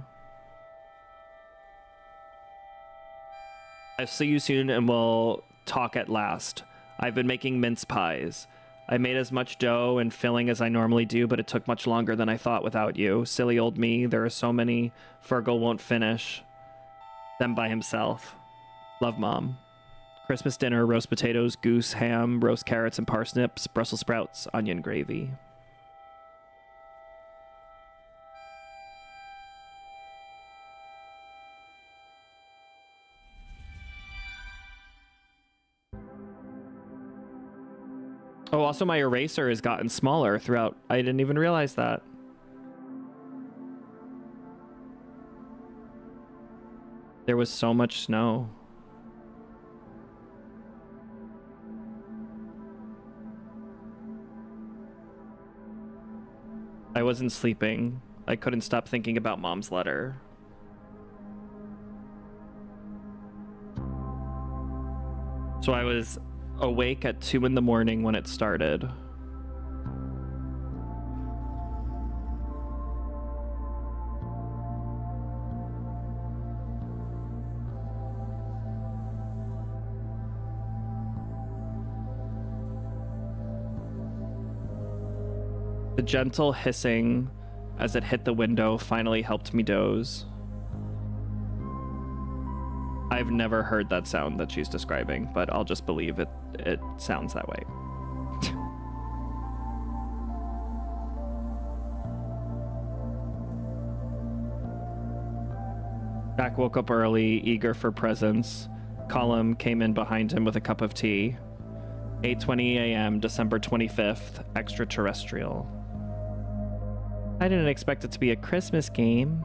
I'll see you soon and we'll talk at last. I've been making mince pies. I made as much dough and filling as I normally do, but it took much longer than I thought without you. Silly old me. There are so many. Fergal won't finish them by himself. Love, Mom. Christmas dinner, roast potatoes, goose, ham, roast carrots and parsnips, Brussels sprouts, onion gravy. Oh, also my eraser has gotten smaller throughout. I didn't even realize that. There was so much snow. I wasn't sleeping. I couldn't stop thinking about Mom's letter. So I was awake at 2 in the morning when it started. The gentle hissing as it hit the window finally helped me doze. I've never heard that sound that she's describing, but I'll just believe it sounds that way. Jack woke up early, eager for presents. Colum came in behind him with a cup of tea. 8:20 a.m., December 25th, extraterrestrial. I didn't expect it to be a Christmas game.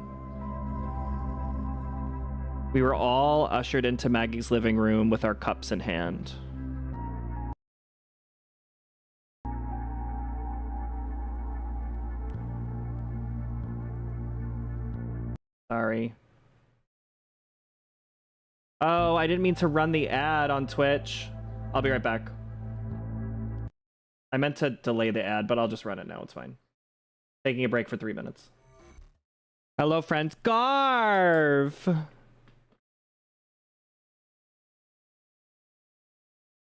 We were all ushered into Maggie's living room with our cups in hand. Sorry. Oh, I didn't mean to run the ad on Twitch. I'll be right back. I meant to delay the ad, but I'll just run it now. It's fine. Taking a break for 3 minutes. Hello, friends. Garv!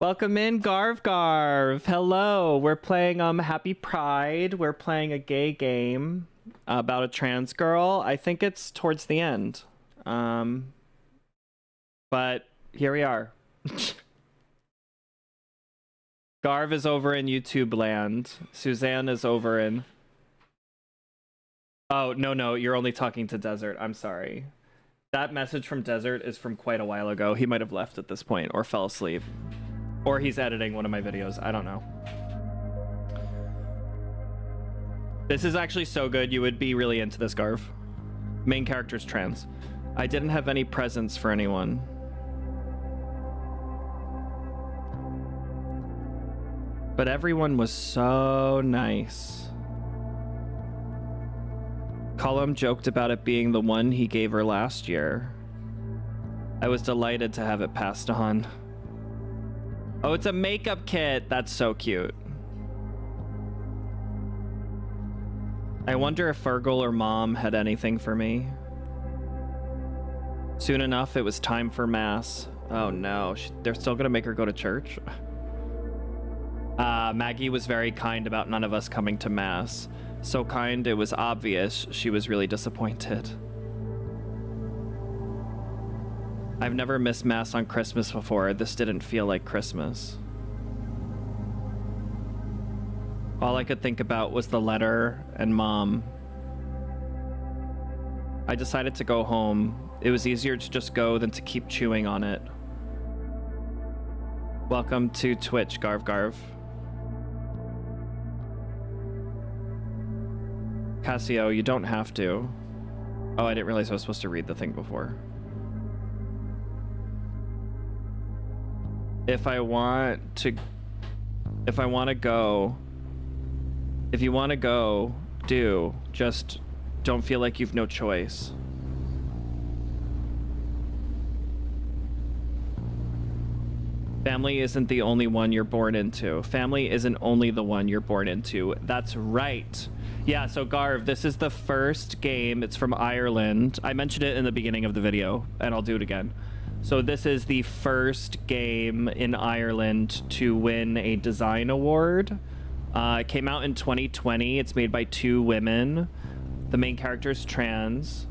Welcome in, Garv Garv. Hello. We're playing Happy Pride. We're playing a gay game about a trans girl. I think it's towards the end. But here we are. Garv is over in YouTube land. Suzanne is over in... Oh, no, you're only talking to Desert. I'm sorry. That message from Desert is from quite a while ago. He might have left at this point or fell asleep. Or he's editing one of my videos. I don't know. This is actually so good. You would be really into this, Garv. Main character's trans. I didn't have any presents for anyone. But everyone was so nice. Colum joked about it being the one he gave her last year. I was delighted to have it passed on. Oh, it's a makeup kit. That's so cute. I wonder if Fergal or Mom had anything for me. Soon enough, it was time for Mass. Oh no, they're still gonna make her go to church? Maggie was very kind about none of us coming to Mass. So kind, it was obvious she was really disappointed. I've never missed Mass on Christmas before. This didn't feel like Christmas. All I could think about was the letter and Mom. I decided to go home. It was easier to just go than to keep chewing on it. Welcome to Twitch, Garv Garv. Cassio, you don't have to. Oh, I didn't realize I was supposed to read the thing before. If you want to go, do. Just don't feel like you've no choice. Family isn't the only one you're born into. Family isn't only the one you're born into. That's right. Yeah, so Garv, this is the first game. It's from Ireland. I mentioned it in the beginning of the video, and I'll do it again. So this is the first game in Ireland to win a design award. It came out in 2020. It's made by 2 women. The main character's trans.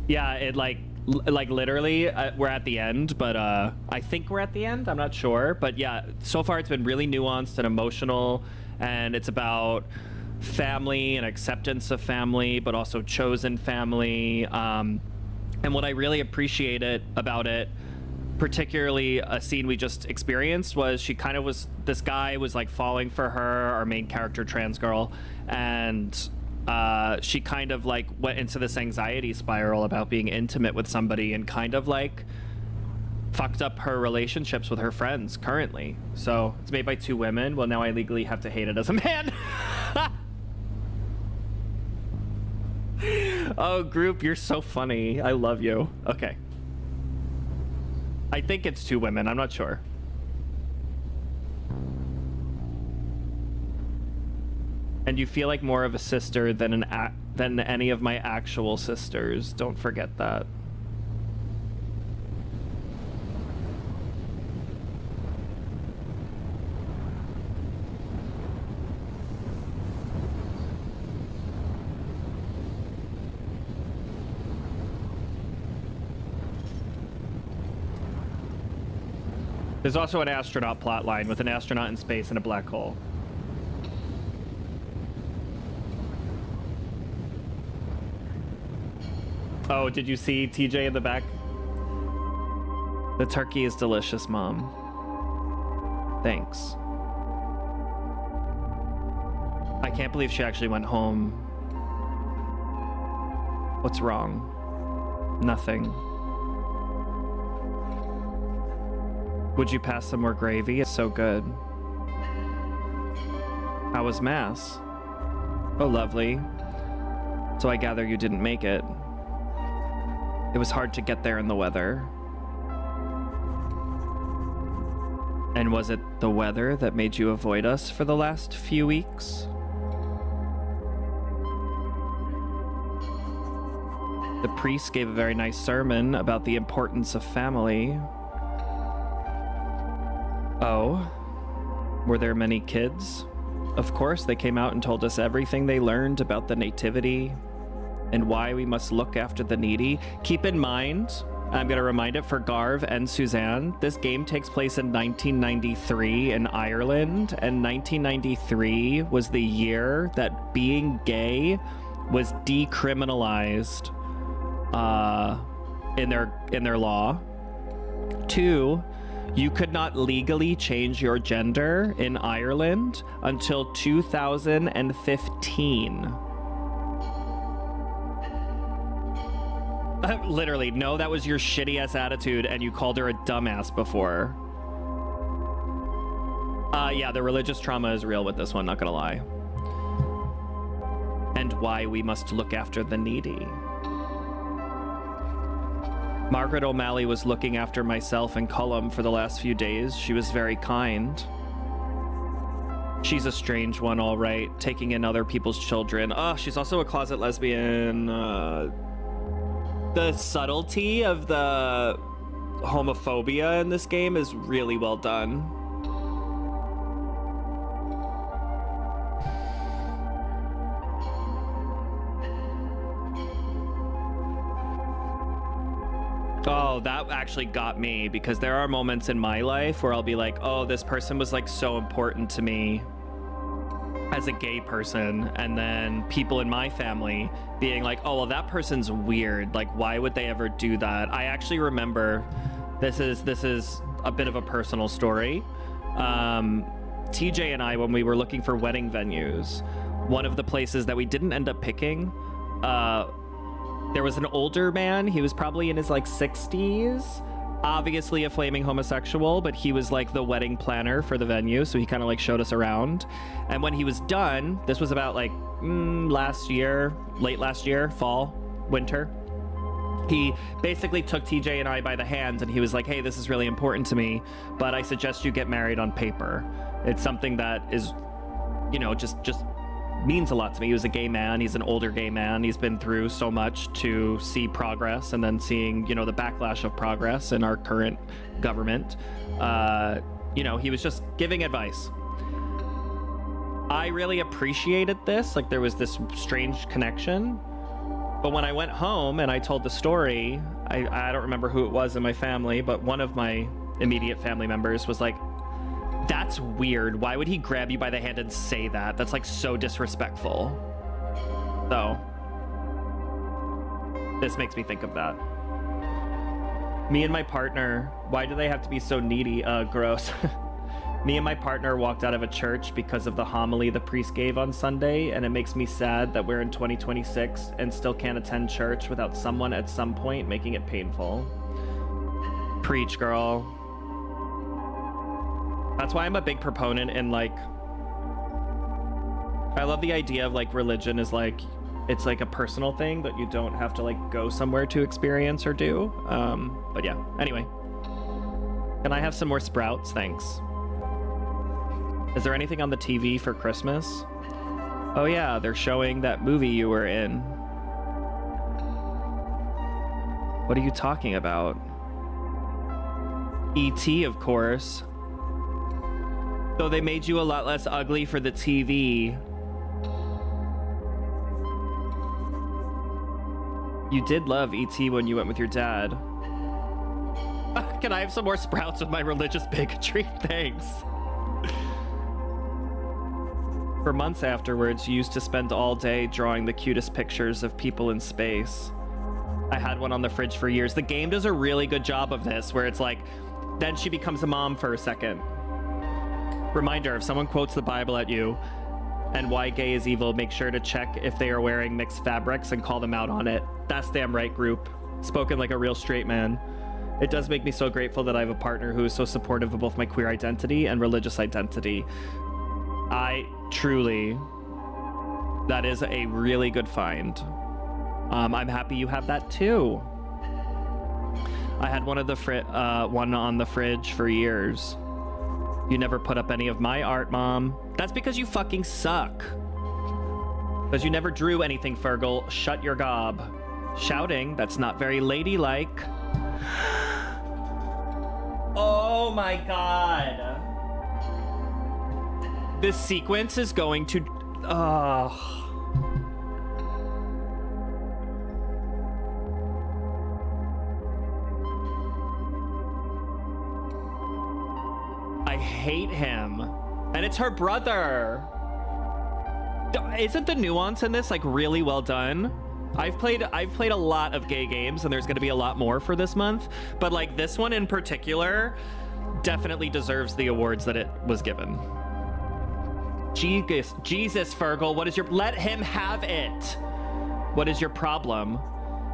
Yeah, it like literally we're at the end, but I think we're at the end. I'm not sure, but yeah, so far it's been really nuanced and emotional, and it's about family and acceptance of family, but also chosen family. And what I really appreciated about it, particularly a scene we just experienced, was this guy was like falling for her, our main character, trans girl, and she kind of like went into this anxiety spiral about being intimate with somebody and kind of like fucked up her relationships with her friends currently. So it's made by 2 women. Well, now I legally have to hate it as a man. Oh, group, you're so funny. I love you. Okay. I think it's 2 women. I'm not sure. And you feel like more of a sister than than any of my actual sisters. Don't forget that. There's also an astronaut plotline with an astronaut in space and a black hole. Oh, did you see TJ in the back? The turkey is delicious, Mom. Thanks. I can't believe she actually went home. What's wrong? Nothing. Would you pass some more gravy? It's so good. How was Mass? Oh, lovely. So I gather you didn't make it. It was hard to get there in the weather. And was it the weather that made you avoid us for the last few weeks? The priest gave a very nice sermon about the importance of family. Oh, were there many kids? Of course, they came out and told us everything they learned about the nativity and why we must look after the needy. Keep in mind, I'm going to remind it for Garv and Suzanne, this game takes place in 1993 in Ireland, and 1993 was the year that being gay was decriminalized in their law. 2, you could not legally change your gender in Ireland until 2015. Literally, no, that was your shitty ass attitude, and you called her a dumbass before. Yeah, the religious trauma is real with this one, not gonna lie. And why we must look after the needy. Margaret O'Malley was looking after myself and Cullum for the last few days. She was very kind. She's a strange one, all right, taking in other people's children. Oh, she's also a closet lesbian. The subtlety of the homophobia in this game is really well done. Oh, that actually got me, because there are moments in my life where I'll be like, oh, this person was like so important to me as a gay person, and then people in my family being like, oh, well, that person's weird, like why would they ever do that? I actually remember, this is a bit of a personal story. TJ and I, when we were looking for wedding venues, one of the places that we didn't end up picking, there was an older man. He was probably in his like 60s, obviously a flaming homosexual, but he was like the wedding planner for the venue, so he kind of like showed us around. And when he was done, this was about like last year, late last year, fall, winter, he basically took TJ and I by the hands, and he was like, hey, this is really important to me, but I suggest you get married on paper. It's something that is, you know, just means a lot to me. He was a gay man. He's an older gay man. He's been through so much to see progress, and then seeing, you know, the backlash of progress in our current government. You know, he was just giving advice. I really appreciated this. Like, there was this strange connection. But when I went home and I told the story, I don't remember who it was in my family, but one of my immediate family members was like, that's weird. Why would he grab you by the hand and say that? That's like so disrespectful. So, this makes me think of that. Me and my partner, why do they have to be so needy? Gross. Me and my partner walked out of a church because of the homily the priest gave on Sunday, and it makes me sad that we're in 2026 and still can't attend church without someone at some point making it painful. Preach, girl. That's why I'm a big proponent in, like, I love the idea of, like, religion is, like, it's, like, a personal thing that you don't have to, like, go somewhere to experience or do. But yeah, anyway. Can I have some more sprouts? Thanks. Is there anything on the TV for Christmas? Oh yeah, they're showing that movie you were in. What are you talking about? E.T., of course. Though they made you a lot less ugly for the TV. You did love E.T. when you went with your dad. Can I have some more sprouts with my religious bigotry? Thanks. For months afterwards, you used to spend all day drawing the cutest pictures of people in space. I had one on the fridge for years. The game does a really good job of this, where it's like, then she becomes a mom for a second. Reminder, if someone quotes the Bible at you and why gay is evil, make sure to check if they are wearing mixed fabrics and call them out on it. That's damn right, group. Spoken like a real straight man. It does make me so grateful that I have a partner who is so supportive of both my queer identity and religious identity. I truly, that is a really good find. I'm happy you have that too. I had one on the fridge for years. You never put up any of my art, Mom. That's because you fucking suck. Because you never drew anything, Fergal. Shut your gob. Shouting, that's not very ladylike. Oh my god. This sequence is going to... I hate him. And it's her brother. Isn't the nuance in this like really well done? I've played a lot of gay games, and there's going to be a lot more for this month, but like this one in particular definitely deserves the awards that it was given. Jesus, Fergal, what is your... Let him have it. What is your problem?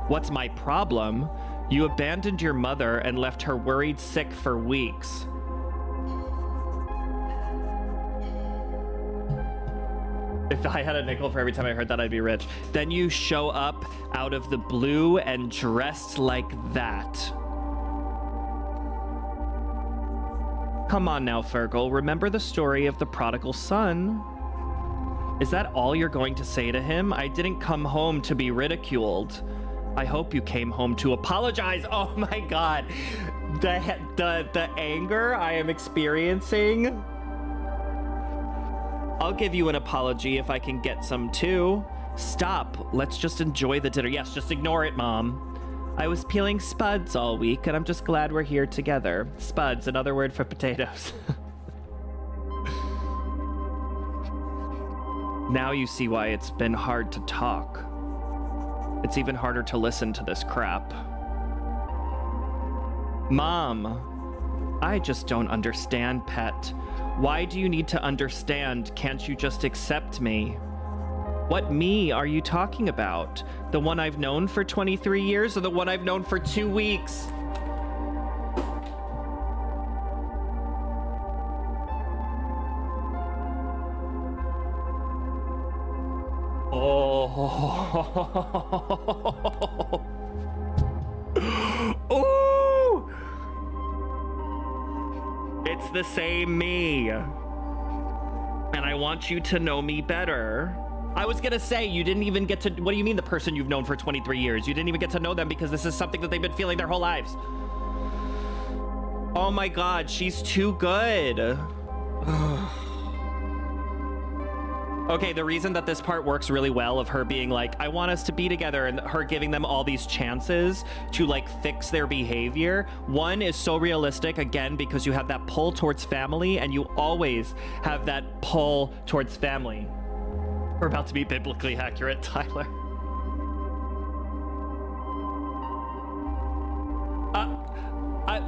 What's my problem? You abandoned your mother and left her worried sick for weeks. If I had a nickel for every time I heard that, I'd be rich. Then you show up out of the blue and dressed like that. Come on now, Fergal. Remember the story of the prodigal son? Is that all you're going to say to him? I didn't come home to be ridiculed. I hope you came home to apologize. Oh my god. The anger I am experiencing... I'll give you an apology if I can get some too. Stop. Let's just enjoy the dinner. Yes, just ignore it, Mom. I was peeling spuds all week, and I'm just glad we're here together. Spuds, another word for potatoes. Now you see why it's been hard to talk. It's even harder to listen to this crap. Mom, I just don't understand, pet. Why do you need to understand? Can't you just accept me? What me are you talking about? The one I've known for 23 years or the one I've known for 2 weeks? Oh. Ooh. It's the same me. And I want you to know me better. I was gonna say, you didn't even get to... What do you mean the person you've known for 23 years? You didn't even get to know them because this is something that they've been feeling their whole lives. Oh my god, she's too good. Okay, the reason that this part works really well of her being like, I want us to be together, and her giving them all these chances to like fix their behavior. One is so realistic, again, because you have that pull towards family, and you always have that pull towards family. We're about to be biblically accurate, Tyler.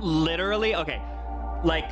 Literally, okay, like,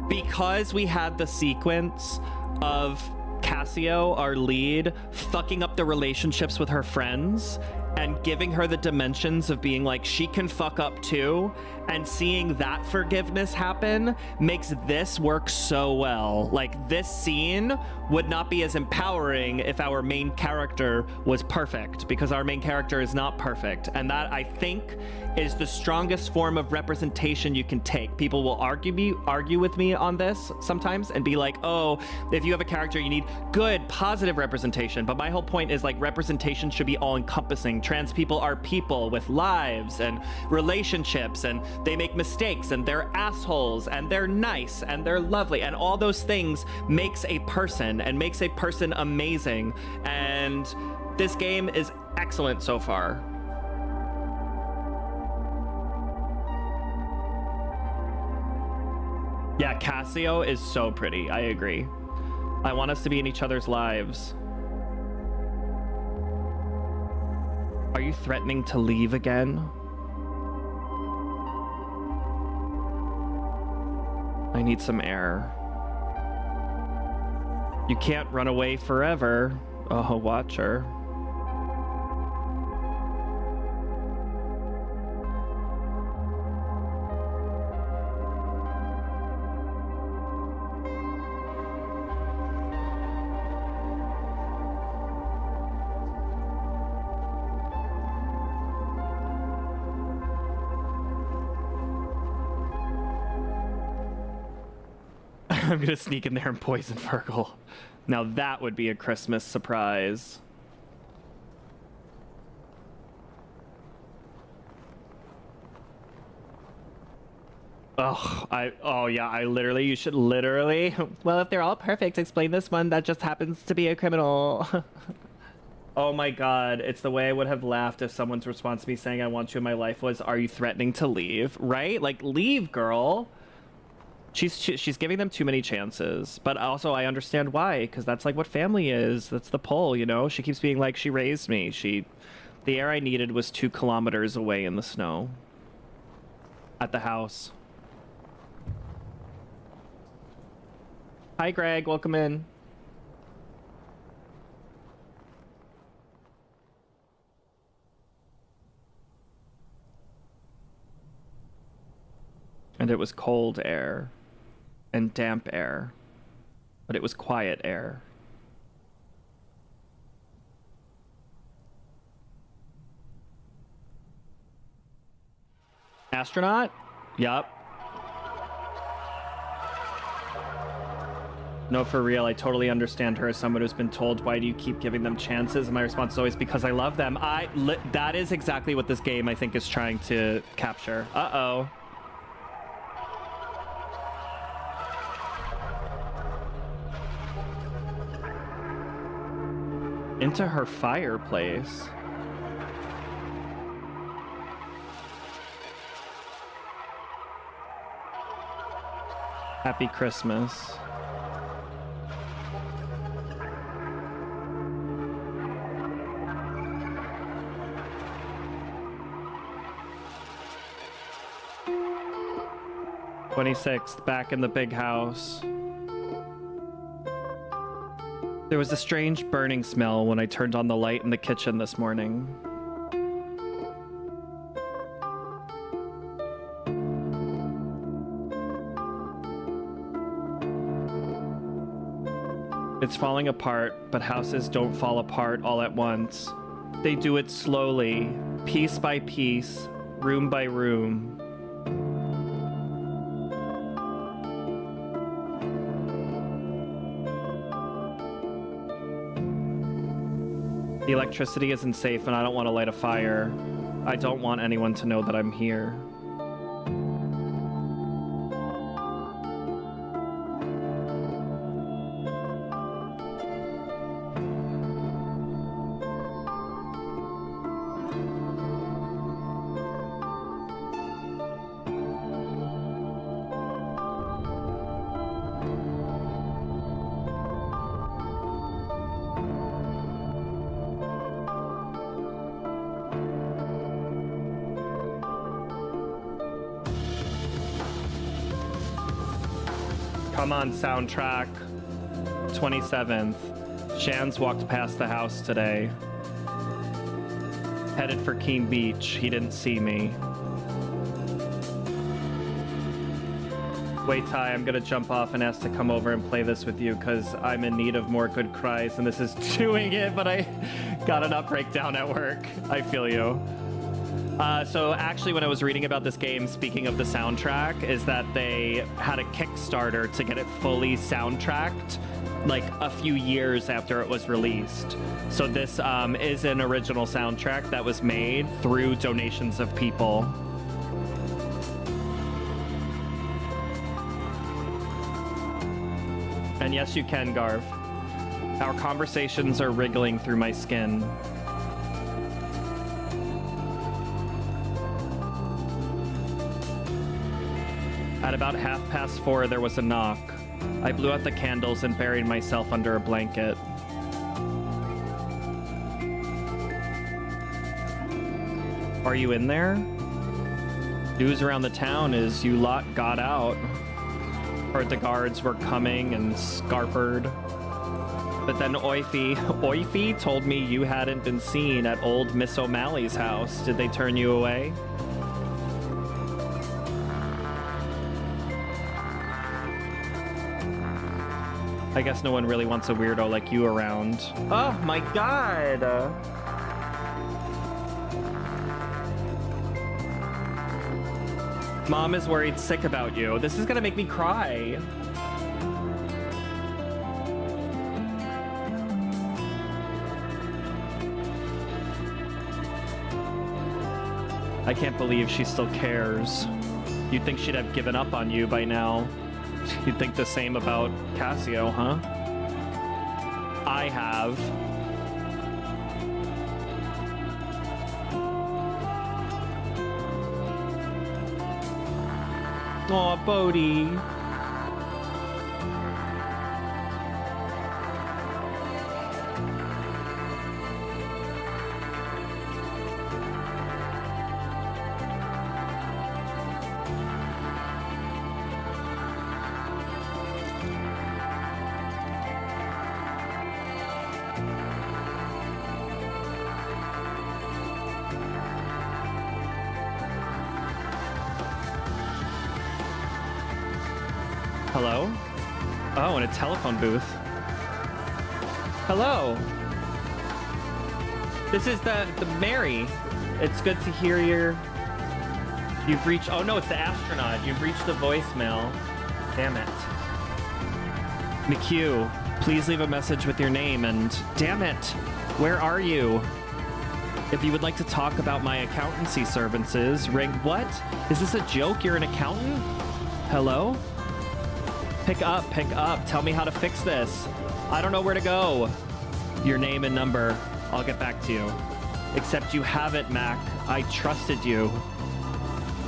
because we had the sequence of Cassio, our lead, fucking up the relationships with her friends and giving her the dimensions of being like, she can fuck up too, and seeing that forgiveness happen makes this work so well. Like, this scene would not be as empowering if our main character was perfect, because our main character is not perfect. And that, I think, is the strongest form of representation you can take. People will argue with me on this sometimes and be like, oh, if you have a character, you need good, positive representation. But my whole point is, like, representation should be all-encompassing. Trans people are people with lives and relationships, and they make mistakes, and they're assholes, and they're nice, and they're lovely, and all those things makes a person, and makes a person amazing. And this game is excellent so far. Yeah, Cassio is so pretty. I agree. I want us to be in each other's lives. Are you threatening to leave again? I need some air. You can't run away forever. Oh, watch her. I'm gonna sneak in there and poison Virgil. Now that would be a Christmas surprise. You should literally. Well, if they're all perfect, explain this one that just happens to be a criminal. Oh my god, it's the way I would have laughed if someone's response to me saying I want you in my life was, are you threatening to leave? Right? Like, leave, girl. She's giving them too many chances, but also I understand why, because that's like what family is. That's the pull, you know? She keeps being like, she raised me. The air I needed was 2 kilometers away in the snow. At the house. Hi, Greg. Welcome in. And it was cold air. And damp air, but it was quiet air. Astronaut? Yup. No, for real, I totally understand her as someone who's been told, why do you keep giving them chances? And my response is always, because I love them. That is exactly what this game, I think, is trying to capture. Uh-oh. Into her fireplace. Happy Christmas. "26th, back in the big house. There was a strange burning smell when I turned on the light in the kitchen this morning. It's falling apart, but houses don't fall apart all at once. They do it slowly, piece by piece, room by room. The electricity isn't safe and I don't want to light a fire. I don't want anyone to know that I'm here." Come on, soundtrack. 27th. Shan's walked past the house today. Headed for Keene Beach. He didn't see me. Wait, Ty, I'm gonna jump off and ask to come over and play this with you because I'm in need of more good cries and this is doing it, but I got an breakdown at work. I feel you. So actually, when I was reading about this game, speaking of the soundtrack, is that they had a Kickstarter to get it fully soundtracked like a few years after it was released. So this is an original soundtrack that was made through donations of people. And yes, you can, Garv. Our conversations are wriggling through my skin. At about 4:30, there was a knock. I blew out the candles and buried myself under a blanket. Are you in there? News around the town is you lot got out. Heard the guards were coming and scarpered. But then Oify told me you hadn't been seen at old Miss O'Malley's house. Did they turn you away? I guess no one really wants a weirdo like you around. Oh my god! Mom is worried sick about you. This is gonna make me cry. I can't believe she still cares. You'd think she'd have given up on you by now. You'd think the same about Cassio, huh? I have. Aw, Bodhi. Hello? Oh, in a telephone booth. Hello. This is the Mary. It's good to hear you've reached, oh no, it's the astronaut. You've reached the voicemail. Damn it. McHugh, please leave a message with your name and, damn it, where are you? If you would like to talk about my accountancy services, ring, what? Is this a joke? You're an accountant? Hello? Pick up. Tell me how to fix this. I don't know where to go. Your name and number. I'll get back to you. Except you haven't, Mac. I trusted you.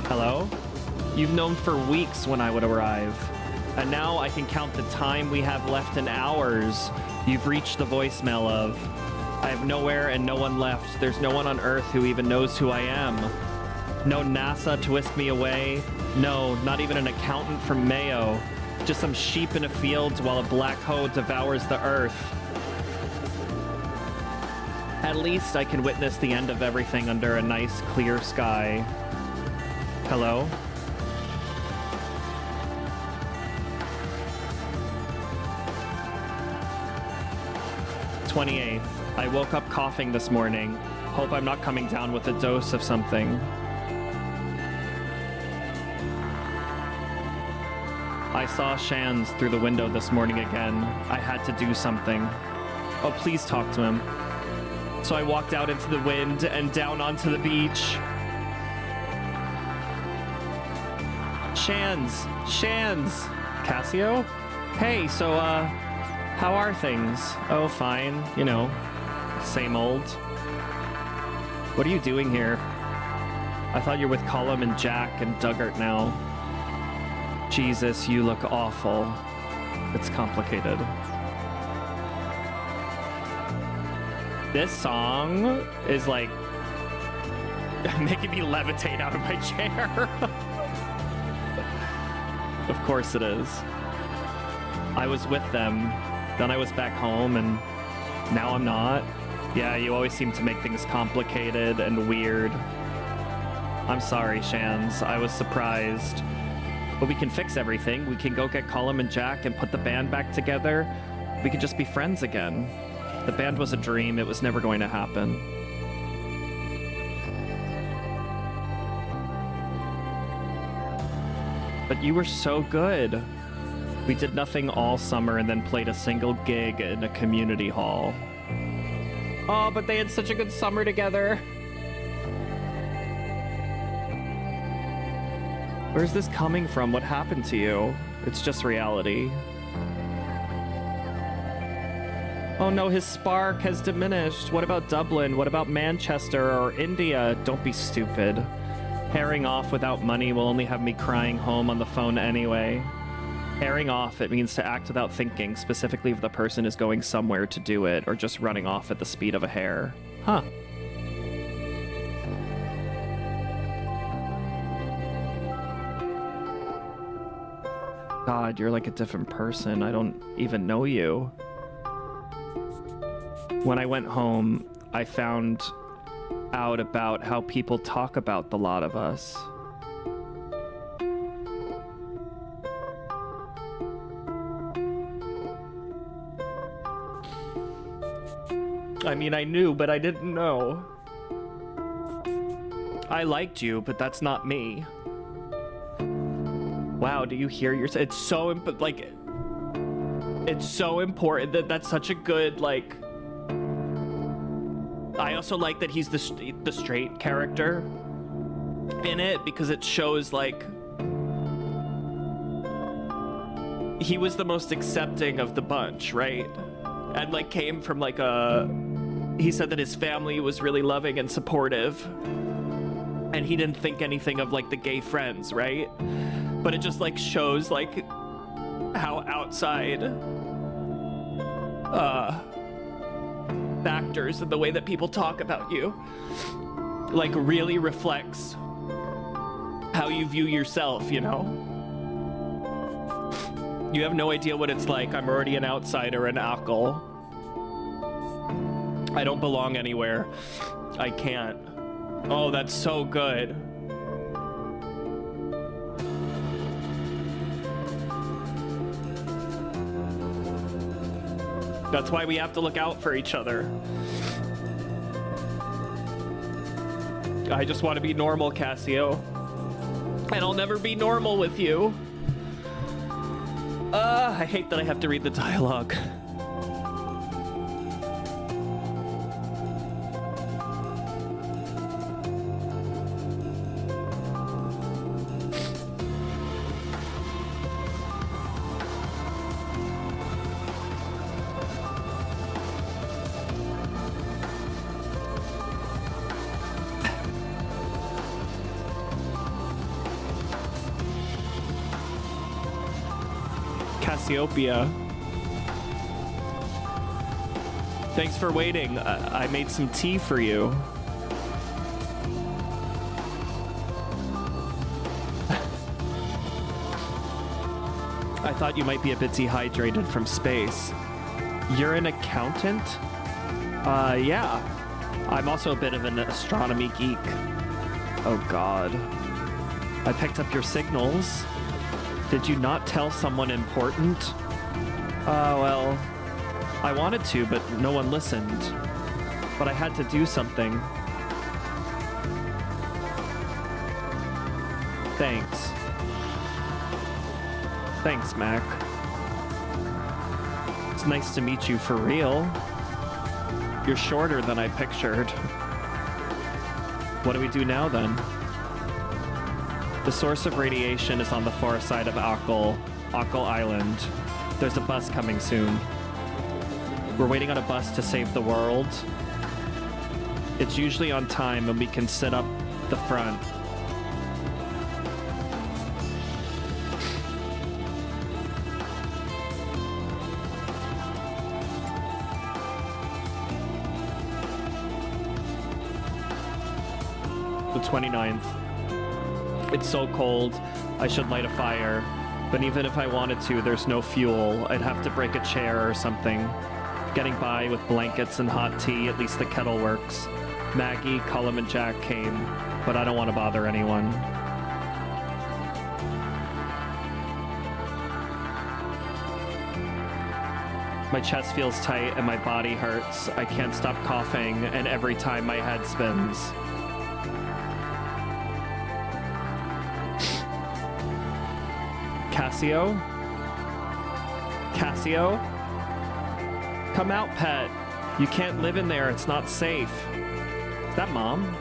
Hello? You've known for weeks when I would arrive. And now I can count the time we have left in hours. You've reached the voicemail of, I have nowhere and no one left. There's no one on Earth who even knows who I am. No NASA to whisk me away. No, not even an accountant from Mayo. Just some sheep in a field while a black hole devours the earth. At least I can witness the end of everything under a nice, clear sky. Hello? "28th. I woke up coughing this morning. Hope I'm not coming down with a dose of something. I saw Shan's through the window this morning again. I had to do something. Oh, please talk to him." So I walked out into the wind and down onto the beach. Shan's. Cassio? Hey, so, how are things? Oh, fine. You know, same old. What are you doing here? I thought you were with Colum and Jack and Duggart now. Jesus, you look awful. It's complicated. This song is like making me levitate out of my chair. Of course it is. I was with them, then I was back home, and now I'm not. Yeah, you always seem to make things complicated and weird. I'm sorry, Shans. I was surprised. But we can fix everything. We can go get Colum and Jack and put the band back together. We could just be friends again. The band was a dream. It was never going to happen. But you were so good. We did nothing all summer and then played a single gig in a community hall. Oh, but they had such a good summer together. Where's this coming from? What happened to you? It's just reality. Oh no, his spark has diminished. What about Dublin? What about Manchester or India? Don't be stupid. Pairing off without money will only have me crying home on the phone anyway. Pairing off, it means to act without thinking, specifically if the person is going somewhere to do it, or just running off at the speed of a hare. Huh. God, you're like a different person. I don't even know you. When I went home, I found out about how people talk about the lot of us. I mean, I knew, but I didn't know. I liked you, but that's not me. Wow, do you hear yourself? It's so, like, it's so important that that's such a good, like... I also like that he's the straight character in it, because it shows, like... He was the most accepting of the bunch, right? And, like, came from, like, a... He said that his family was really loving and supportive. And he didn't think anything of, like, the gay friends, right? But it just, like, shows, like, how outside factors and the way that people talk about you, like, really reflects how you view yourself, you know? You have no idea what it's like. I'm already an outsider in Akkel. I don't belong anywhere. I can't. Oh, that's so good. That's why we have to look out for each other. I just want to be normal, Cassio. And I'll never be normal with you. I hate that I have to read the dialogue. Cassiopeia. Thanks for waiting. I made some tea for you. I thought you might be a bit dehydrated from space. You're an accountant? Yeah. I'm also a bit of an astronomy geek. Oh God. I picked up your signals. Did you not tell someone important? Well, I wanted to, but no one listened. But I had to do something. Thanks. Thanks, Mac. It's nice to meet you for real. You're shorter than I pictured. What do we do now, then? The source of radiation is on the far side of Akkel Island. There's a bus coming soon. We're waiting on a bus to save the world. It's usually on time and we can sit up the front. The 29th. It's so cold, I should light a fire. But even if I wanted to, there's no fuel. I'd have to break a chair or something. Getting by with blankets and hot tea, at least the kettle works. Maggie, Cullum, and Jack came, but I don't want to bother anyone. My chest feels tight and my body hurts. I can't stop coughing, and every time my head spins. Cassio? Cassio? Come out, pet. You can't live in there. It's not safe. Is that Mom?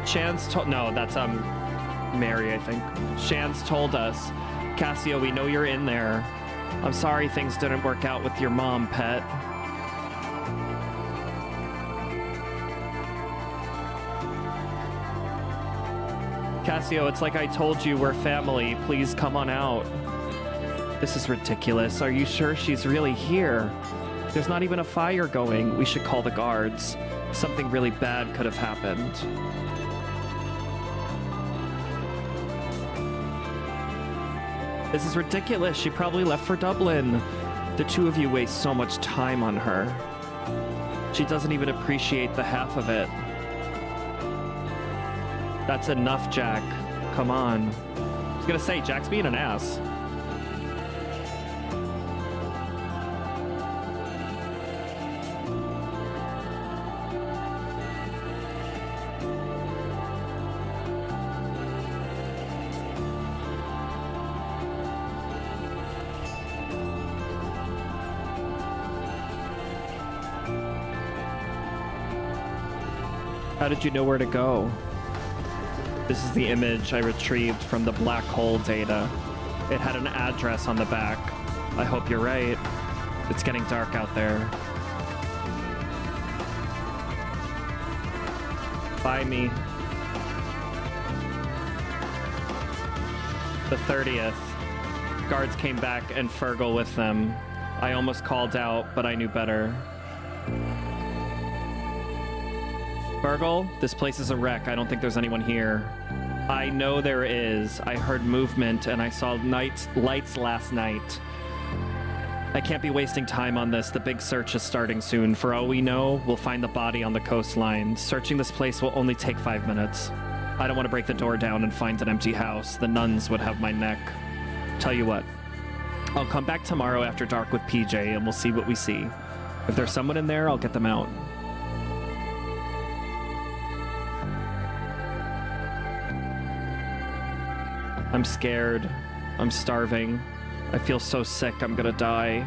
Shan's told... No, that's, Mary, I think. Shan's told us. Cassio, we know you're in there. I'm sorry things didn't work out with your mom, pet. Cassio, it's like I told you, we're family. Please come on out. This is ridiculous. Are you sure she's really here? There's not even a fire going. We should call the guards. Something really bad could have happened. This is ridiculous. She probably left for Dublin. The two of you waste so much time on her. She doesn't even appreciate the half of it. That's enough, Jack. Come on. I was gonna say, Jack's being an ass. How did you know where to go? This is the image I retrieved from the black hole data. It had an address on the back. I hope you're right. It's getting dark out there. Bye me. The 30th. Guards came back and Fergal with them. I almost called out, but I knew better. Fergal, this place is a wreck. I don't think there's anyone here. I know there is. I heard movement and I saw lights last night. I can't be wasting time on this. The big search is starting soon. For all we know, we'll find the body on the coastline. Searching this place will only take 5 minutes. I don't want to break the door down and find an empty house. The nuns would have my neck. Tell you what, I'll come back tomorrow after dark with PJ and we'll see what we see. If there's someone in there, I'll get them out. I'm scared. I'm starving. I feel so sick I'm gonna die.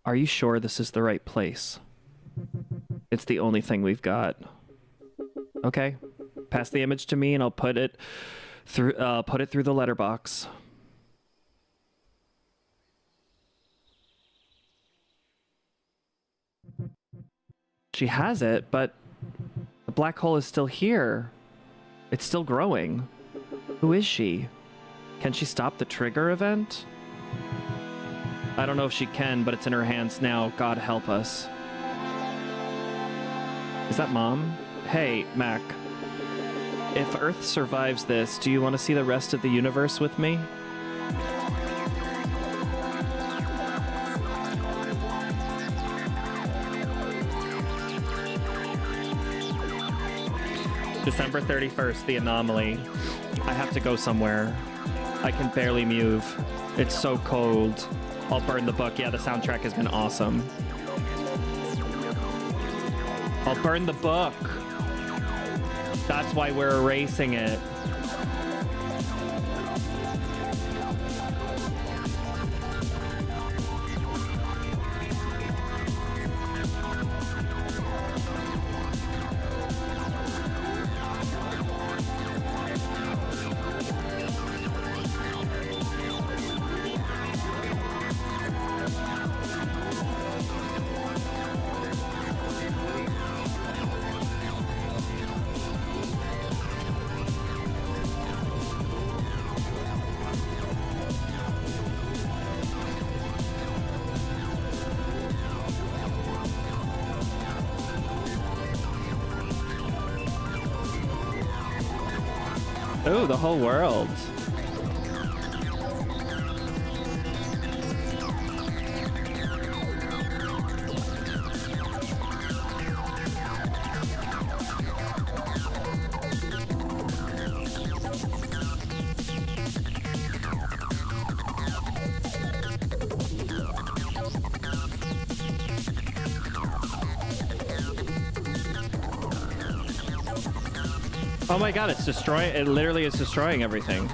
Are you sure this is the right place? It's the only thing we've got. Okay. Pass the image to me and I'll put it through the letterbox. She has it, but the black hole is still here. It's still growing. Who is she? Can she stop the trigger event? I don't know if she can, but it's in her hands now. God help us. Is that Mom? Hey, Mac. If Earth survives this, do you want to see the rest of the universe with me? December 31st, the anomaly. I have to go somewhere. I can barely move. It's so cold. I'll burn the book. Yeah, the soundtrack has been awesome. I'll burn the book. That's why we're erasing it. Oh, the whole world. Oh my god, it's destroying. It literally is destroying everything.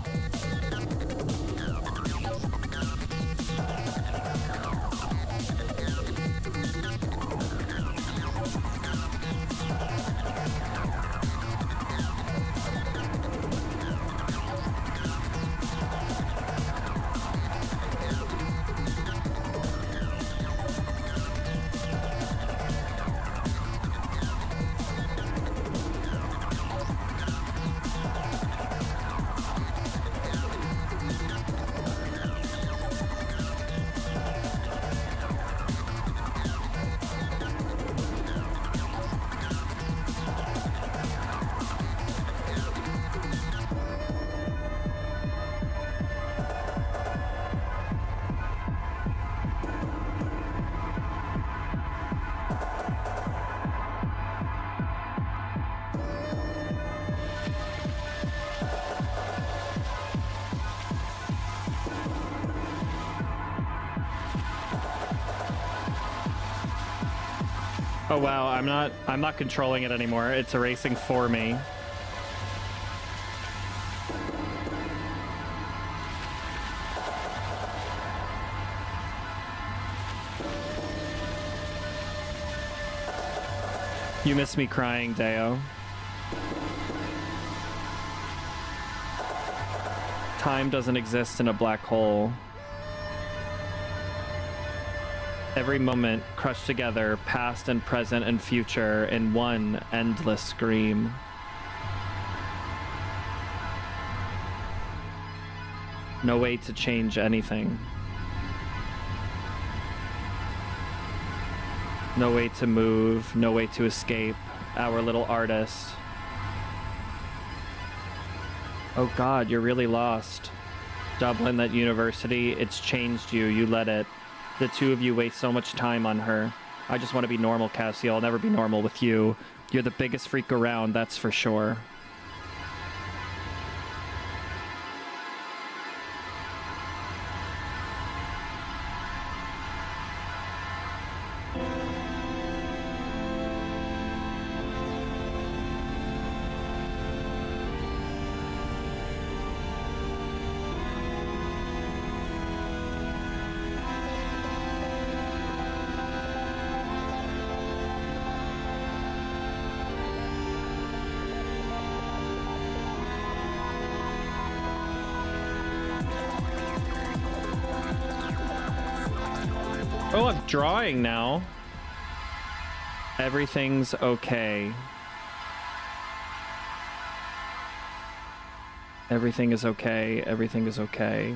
Oh wow, I'm not controlling it anymore. It's erasing for me. You miss me crying, Deo. Time doesn't exist in a black hole. Every moment crushed together, past and present and future, in one endless scream. No way to change anything. No way to move, no way to escape. Our little artist. Oh God, you're really lost. Dublin, that university, it's changed you. You let it. The two of you waste so much time on her. I just want to be normal, Cassie. I'll never be normal with you. You're the biggest freak around, that's for sure. Oh, I'm drawing now. Everything's okay. Everything is okay. Everything is okay.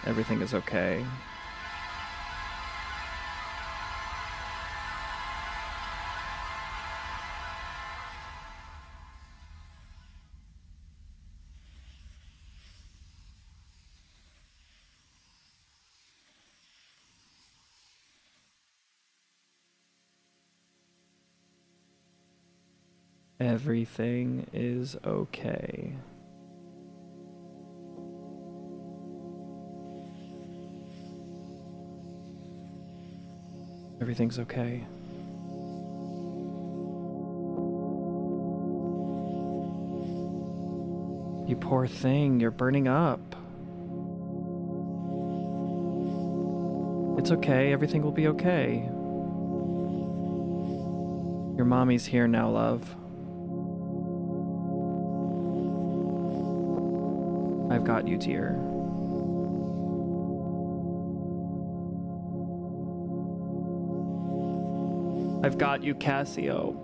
Everything is okay. Everything is okay. Everything's okay. You poor thing, you're burning up. It's okay, everything will be okay. Your mommy's here now, love. I've got you, dear. I've got you, Cassio.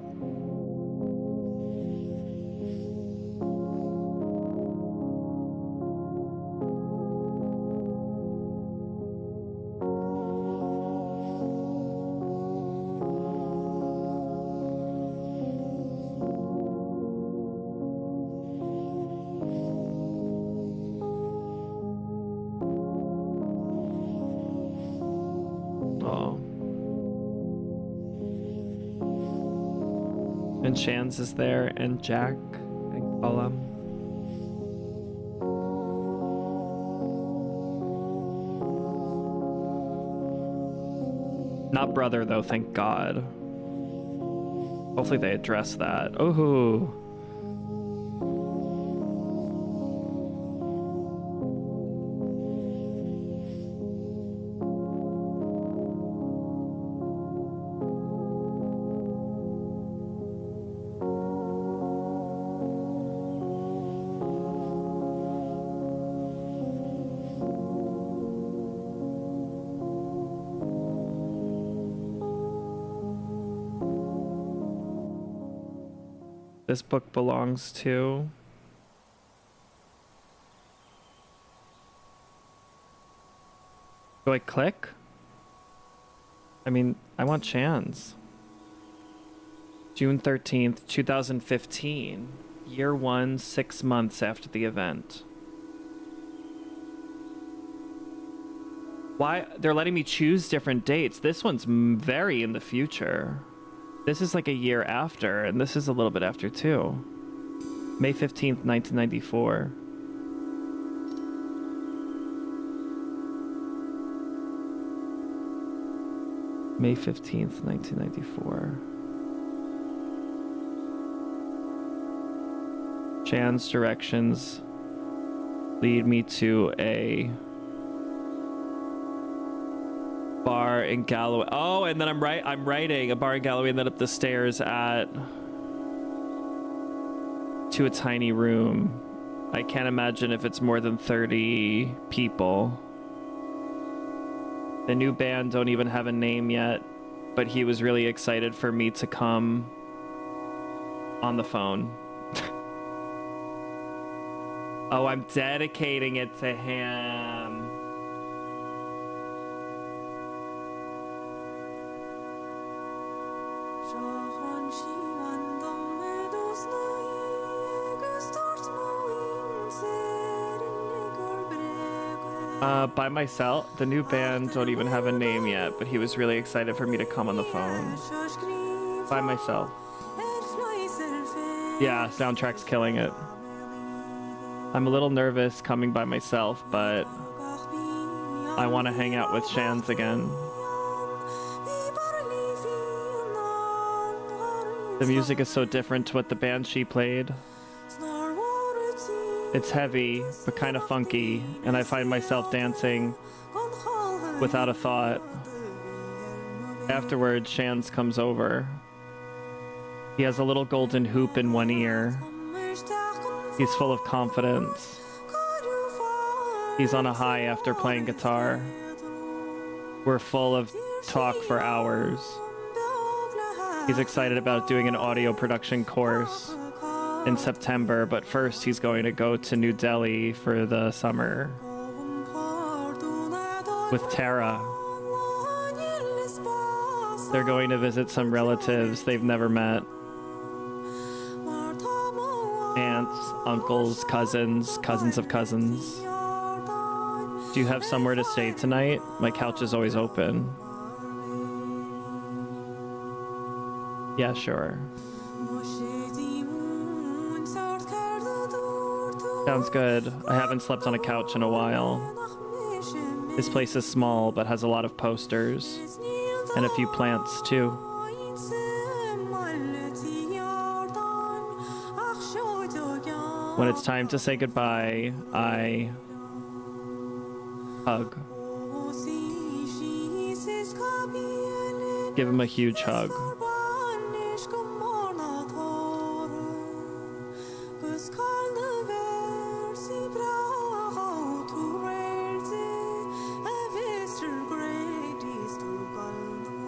And Shans is there, and Jack, and Colum. Not brother, though, thank God. Hopefully they address that. Oh. This book belongs to... Do I click? I mean, I want Chans. June 13th, 2015. Year 1, 6 months after the event. Why? They're letting me choose different dates. This one's very in the future. This is like a year after, and this is a little bit after too. May 15th, 1994. May 15th, 1994. Chan's directions lead me to a bar in Galloway. Oh, and then I'm writing a bar in Galloway, and then up the stairs to a tiny room. I can't imagine if it's more than 30 people. The new band don't even have a name yet, but he was really excited for me to come on the phone. Oh, I'm dedicating it to him. By myself. The new band don't even have a name yet, but he was really excited for me to come on the phone. By myself. Yeah, soundtrack's killing it. I'm a little nervous coming by myself, but I want to hang out with Shans again. The music is so different to what the band she played. It's heavy, but kind of funky, and I find myself dancing without a thought. Afterwards, Shans comes over. He has a little golden hoop in one ear. He's full of confidence. He's on a high after playing guitar. We're full of talk for hours. He's excited about doing an audio production course in September, but first he's going to go to New Delhi for the summer with Tara. They're going to visit some relatives they've never met. Aunts, uncles, cousins, cousins of cousins. Do you have somewhere to stay tonight? My couch is always open. Yeah, sure. Sounds good. I haven't slept on a couch in a while. This place is small, but has a lot of posters. And a few plants, too. When it's time to say goodbye, I hug. Give him a huge hug.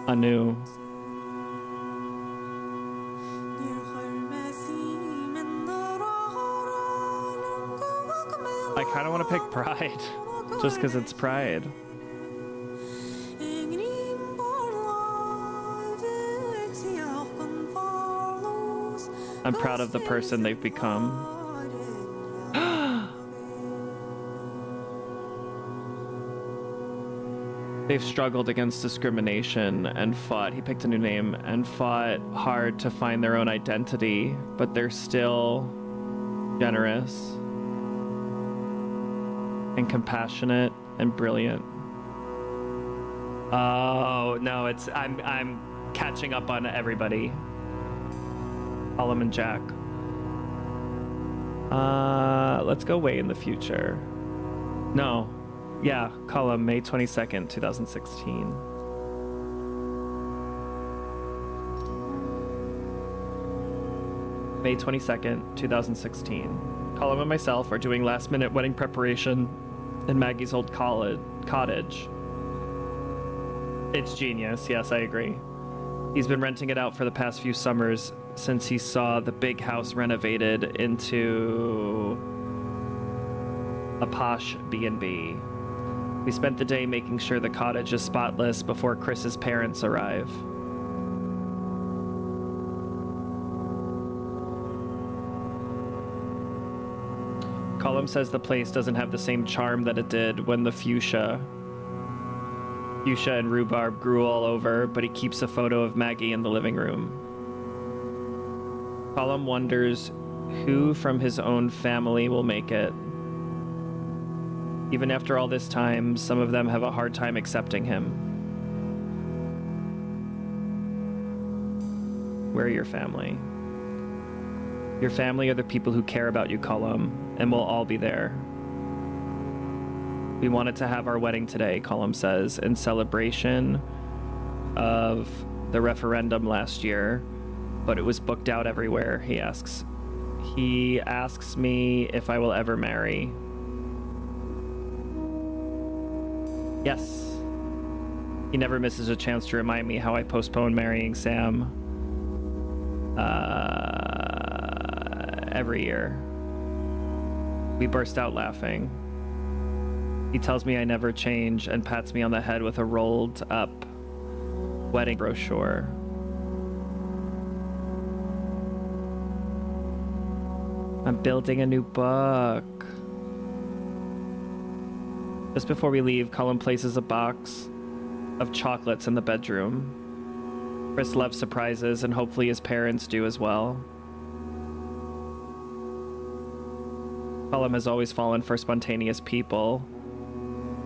Anew. I kind of want to pick Pride, just because it's Pride. I'm proud of the person they've become. They've struggled against discrimination and fought, he picked a new name, and fought hard to find their own identity, but they're still generous and compassionate and brilliant. Oh, no, I'm catching up on everybody. Colum and Jack. Let's go way in the future. No. Yeah, Colum, May 22nd, 2016. May 22nd, 2016. Colum and myself are doing last-minute wedding preparation in Maggie's old cottage. It's genius, yes, I agree. He's been renting it out for the past few summers since he saw the big house renovated into a posh B&B. We spent the day making sure the cottage is spotless before Chris's parents arrive. Colum says the place doesn't have the same charm that it did when the fuchsia and rhubarb grew all over, but he keeps a photo of Maggie in the living room. Colum wonders who from his own family will make it. Even after all this time, some of them have a hard time accepting him. We're your family. Your family are the people who care about you, Colum, and we'll all be there. We wanted to have our wedding today, Colum says, in celebration of the referendum last year, but it was booked out everywhere, he asks. He asks me if I will ever marry. Yes. He never misses a chance to remind me how I postponed marrying Sam every year. We burst out laughing. He tells me I never change and pats me on the head with a rolled up wedding brochure. I'm building a new book. Just before we leave, Colum places a box of chocolates in the bedroom. Chris loves surprises, and hopefully his parents do as well. Colum has always fallen for spontaneous people,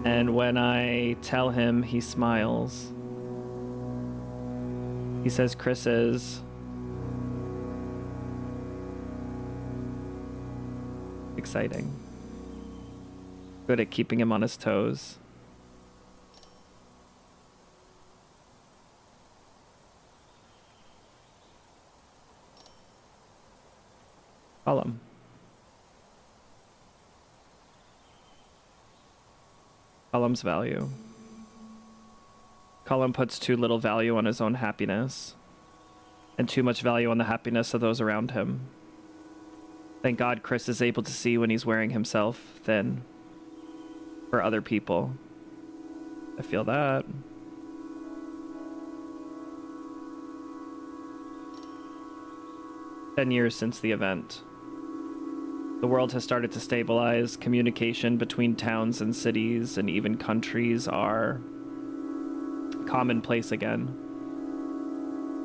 and when I tell him, he smiles. He says Chris is exciting. Good at keeping him on his toes. Colum. Colum's value. Colum puts too little value on his own happiness and too much value on the happiness of those around him. Thank God Chris is able to see when he's wearing himself thin for other people. I feel that. "10 years since the event. The world has started to stabilize. Communication between towns and cities and even countries are commonplace again.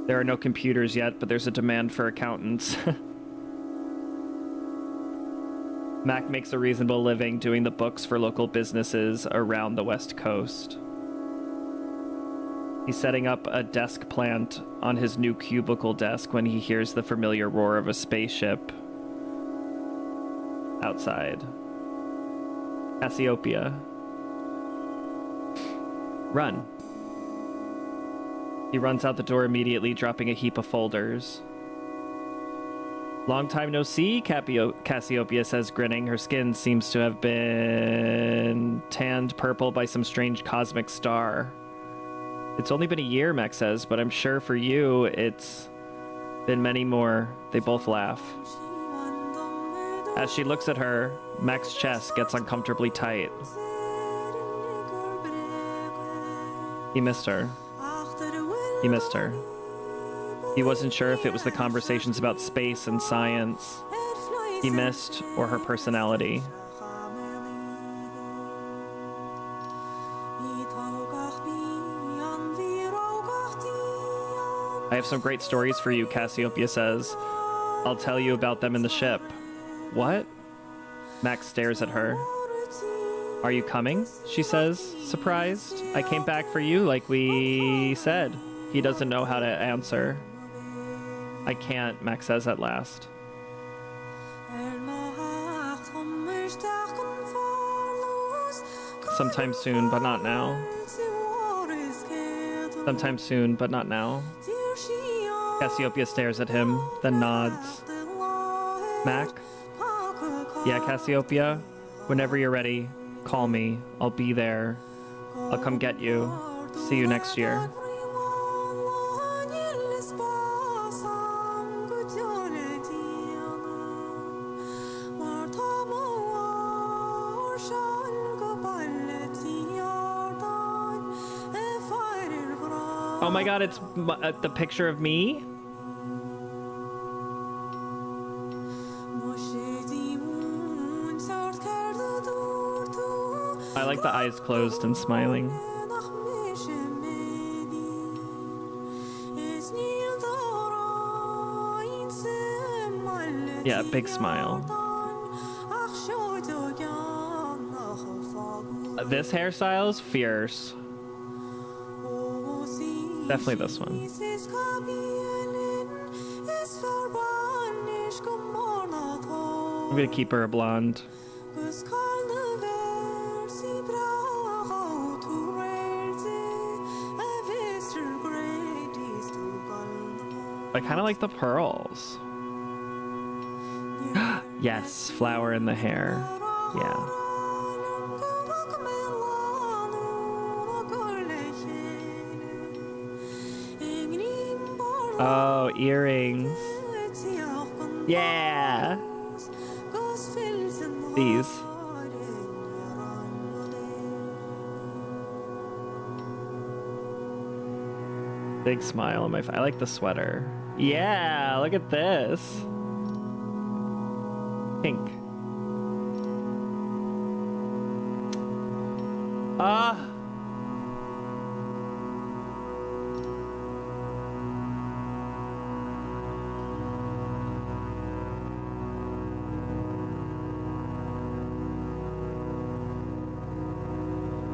There are no computers yet, but there's a demand for accountants." Mac makes a reasonable living doing the books for local businesses around the West Coast. He's setting up a desk plant on his new cubicle desk when he hears the familiar roar of a spaceship outside. Cassiopeia. Run. He runs out the door immediately, dropping a heap of folders. "Long time no see," Cassiopeia says, grinning. Her skin seems to have been tanned purple by some strange cosmic star. "It's only been a year," Max says, "but I'm sure for you it's been many more." They both laugh. As she looks at her, Max's chest gets uncomfortably tight. He missed her. He missed her. He wasn't sure if it was the conversations about space and science he missed or her personality. I have some great stories for you, Cassiopeia says. I'll tell you about them in the ship. What? Max stares at her. Are you coming? She says, surprised. I came back for you like we said. He doesn't know how to answer. I can't, Max says at last. Sometime soon, but not now. Sometime soon, but not now. Cassiopeia stares at him, then nods. Mac? Yeah, Cassiopeia? Whenever you're ready, call me. I'll be there. I'll come get you. See you next year. Oh my god, it's the picture of me? I like the eyes closed and smiling. Yeah, big smile. This hairstyle's fierce. Definitely this one. I'm gonna keep her a blonde. I kind of like the pearls. Yes, flower in the hair. Yeah. Oh, earrings. Yeah. These. Big smile on my face. I like the sweater. Yeah, look at this. Pink. Ah.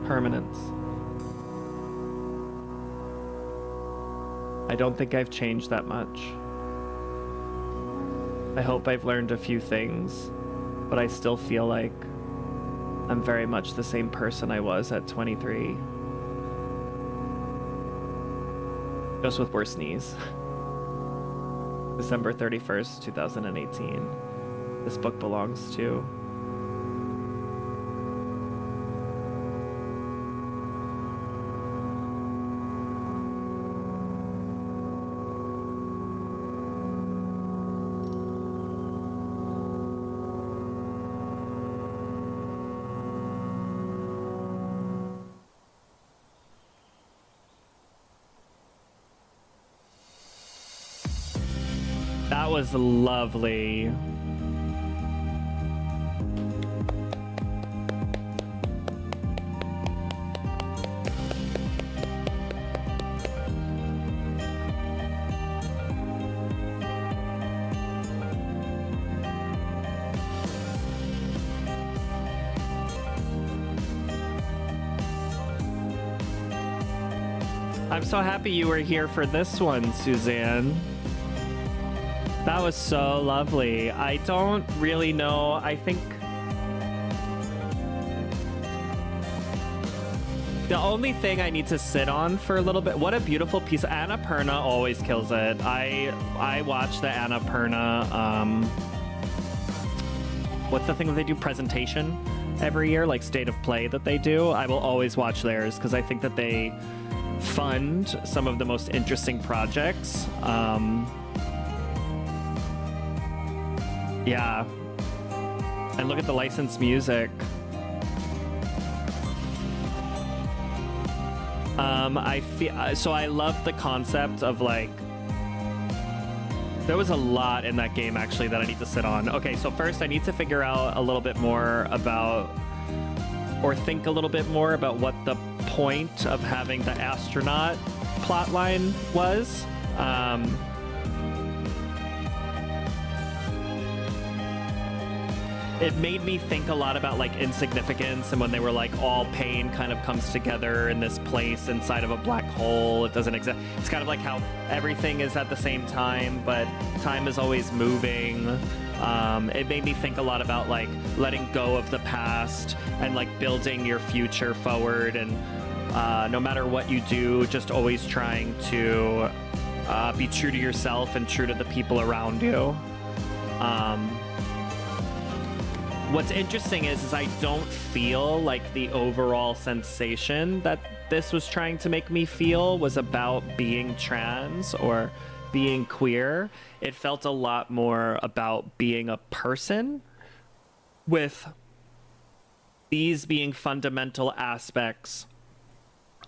Permanence. I don't think I've changed that much. I hope I've learned a few things, but I still feel like I'm very much the same person I was at 23. Just with worse knees. December 31st, 2018. This book belongs to... That was lovely. I'm so happy you were here for this one, Suzanne. That was so lovely. I don't really know. I think the only thing I need to sit on for a little bit. What a beautiful piece. Annapurna always kills it. I watch the Annapurna. What's the thing that they do? Presentation every year, like State of Play that they do. I will always watch theirs because I think that they fund some of the most interesting projects. Yeah. And look at the licensed music. I feel so I love the concept of like there was a lot in that game actually that I need to sit on. Okay, so first I need to figure out a little bit more about or think a little bit more about what the point of having the astronaut plotline was. It made me think a lot about like insignificance, and when they were like all pain kind of comes together in this place inside of a black hole. It doesn't exist. It's kind of like how everything is at the same time, but time is always moving. It made me think a lot about like letting go of the past and like building your future forward, and no matter what you do, just always trying to be true to yourself and true to the people around you. What's interesting is I don't feel like the overall sensation that this was trying to make me feel was about being trans or being queer. It felt a lot more about being a person, with these being fundamental aspects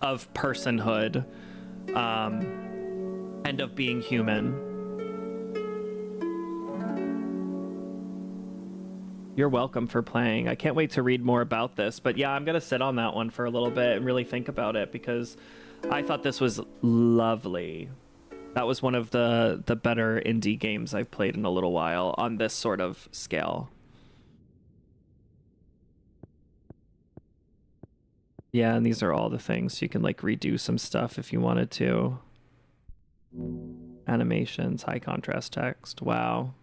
of personhood, and of being human. You're welcome for playing. I can't wait to read more about this. But yeah, I'm going to sit on that one for a little bit and really think about it, because I thought this was lovely. That was one of the better indie games I've played in a little while on this sort of scale. Yeah, and these are all the things. You can like redo some stuff if you wanted to. Animations, high contrast text. Wow.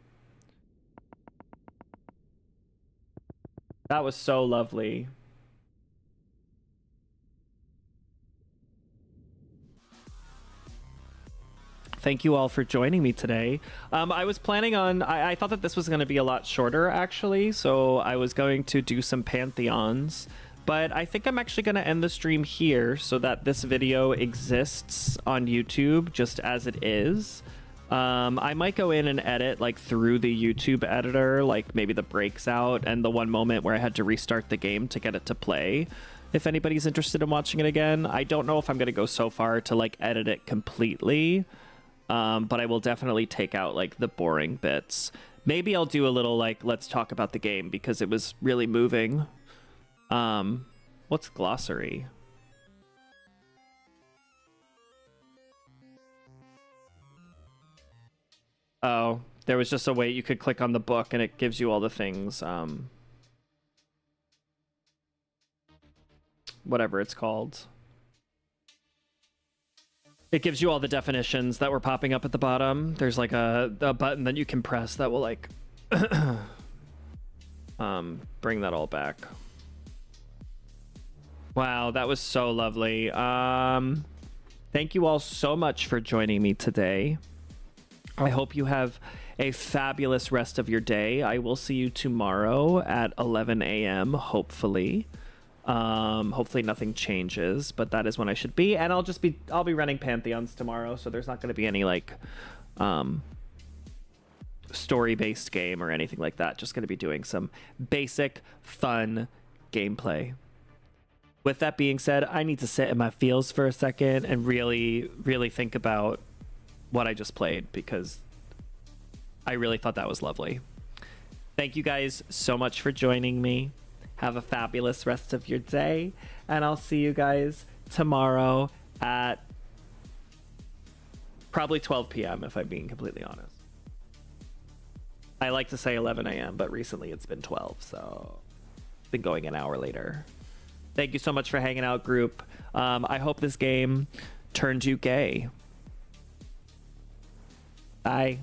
That was so lovely. Thank you all for joining me today. I was planning on, I thought that this was going to be a lot shorter, actually, so I was going to do some pantheons, but I think I'm actually going to end the stream here so that this video exists on YouTube just as it is. I might go in and edit like through the YouTube editor, like maybe the breaks out and the one moment where I had to restart the game to get it to play. If anybody's interested in watching it again, I don't know if I'm going to go so far to like edit it completely, but I will definitely take out like the boring bits. Maybe I'll do a little like, let's talk about the game, because it was really moving. What's glossary? Oh, there was just a way you could click on the book and it gives you all the things, whatever it's called. It gives you all the definitions that were popping up at the bottom. There's like a button that you can press that will like bring that all back. Wow, that was so lovely. Thank you all so much for joining me today. I hope you have a fabulous rest of your day. I will see you tomorrow at 11 a.m. hopefully. Hopefully nothing changes, but that is when I should be. And I'll be running Pantheons tomorrow, so there's not going to be any like story-based game or anything like that. Just going to be doing some basic fun gameplay. With that being said, I need to sit in my feels for a second and really, really think about what I just played, because I really thought that was lovely. Thank you guys so much for joining me. Have a fabulous rest of your day, and I'll see you guys tomorrow at probably 12 p.m. if I'm being completely honest. I like to say 11 a.m., but recently it's been 12, so I've been going an hour later. Thank you so much for hanging out, group. I hope this game turned you gay. Bye.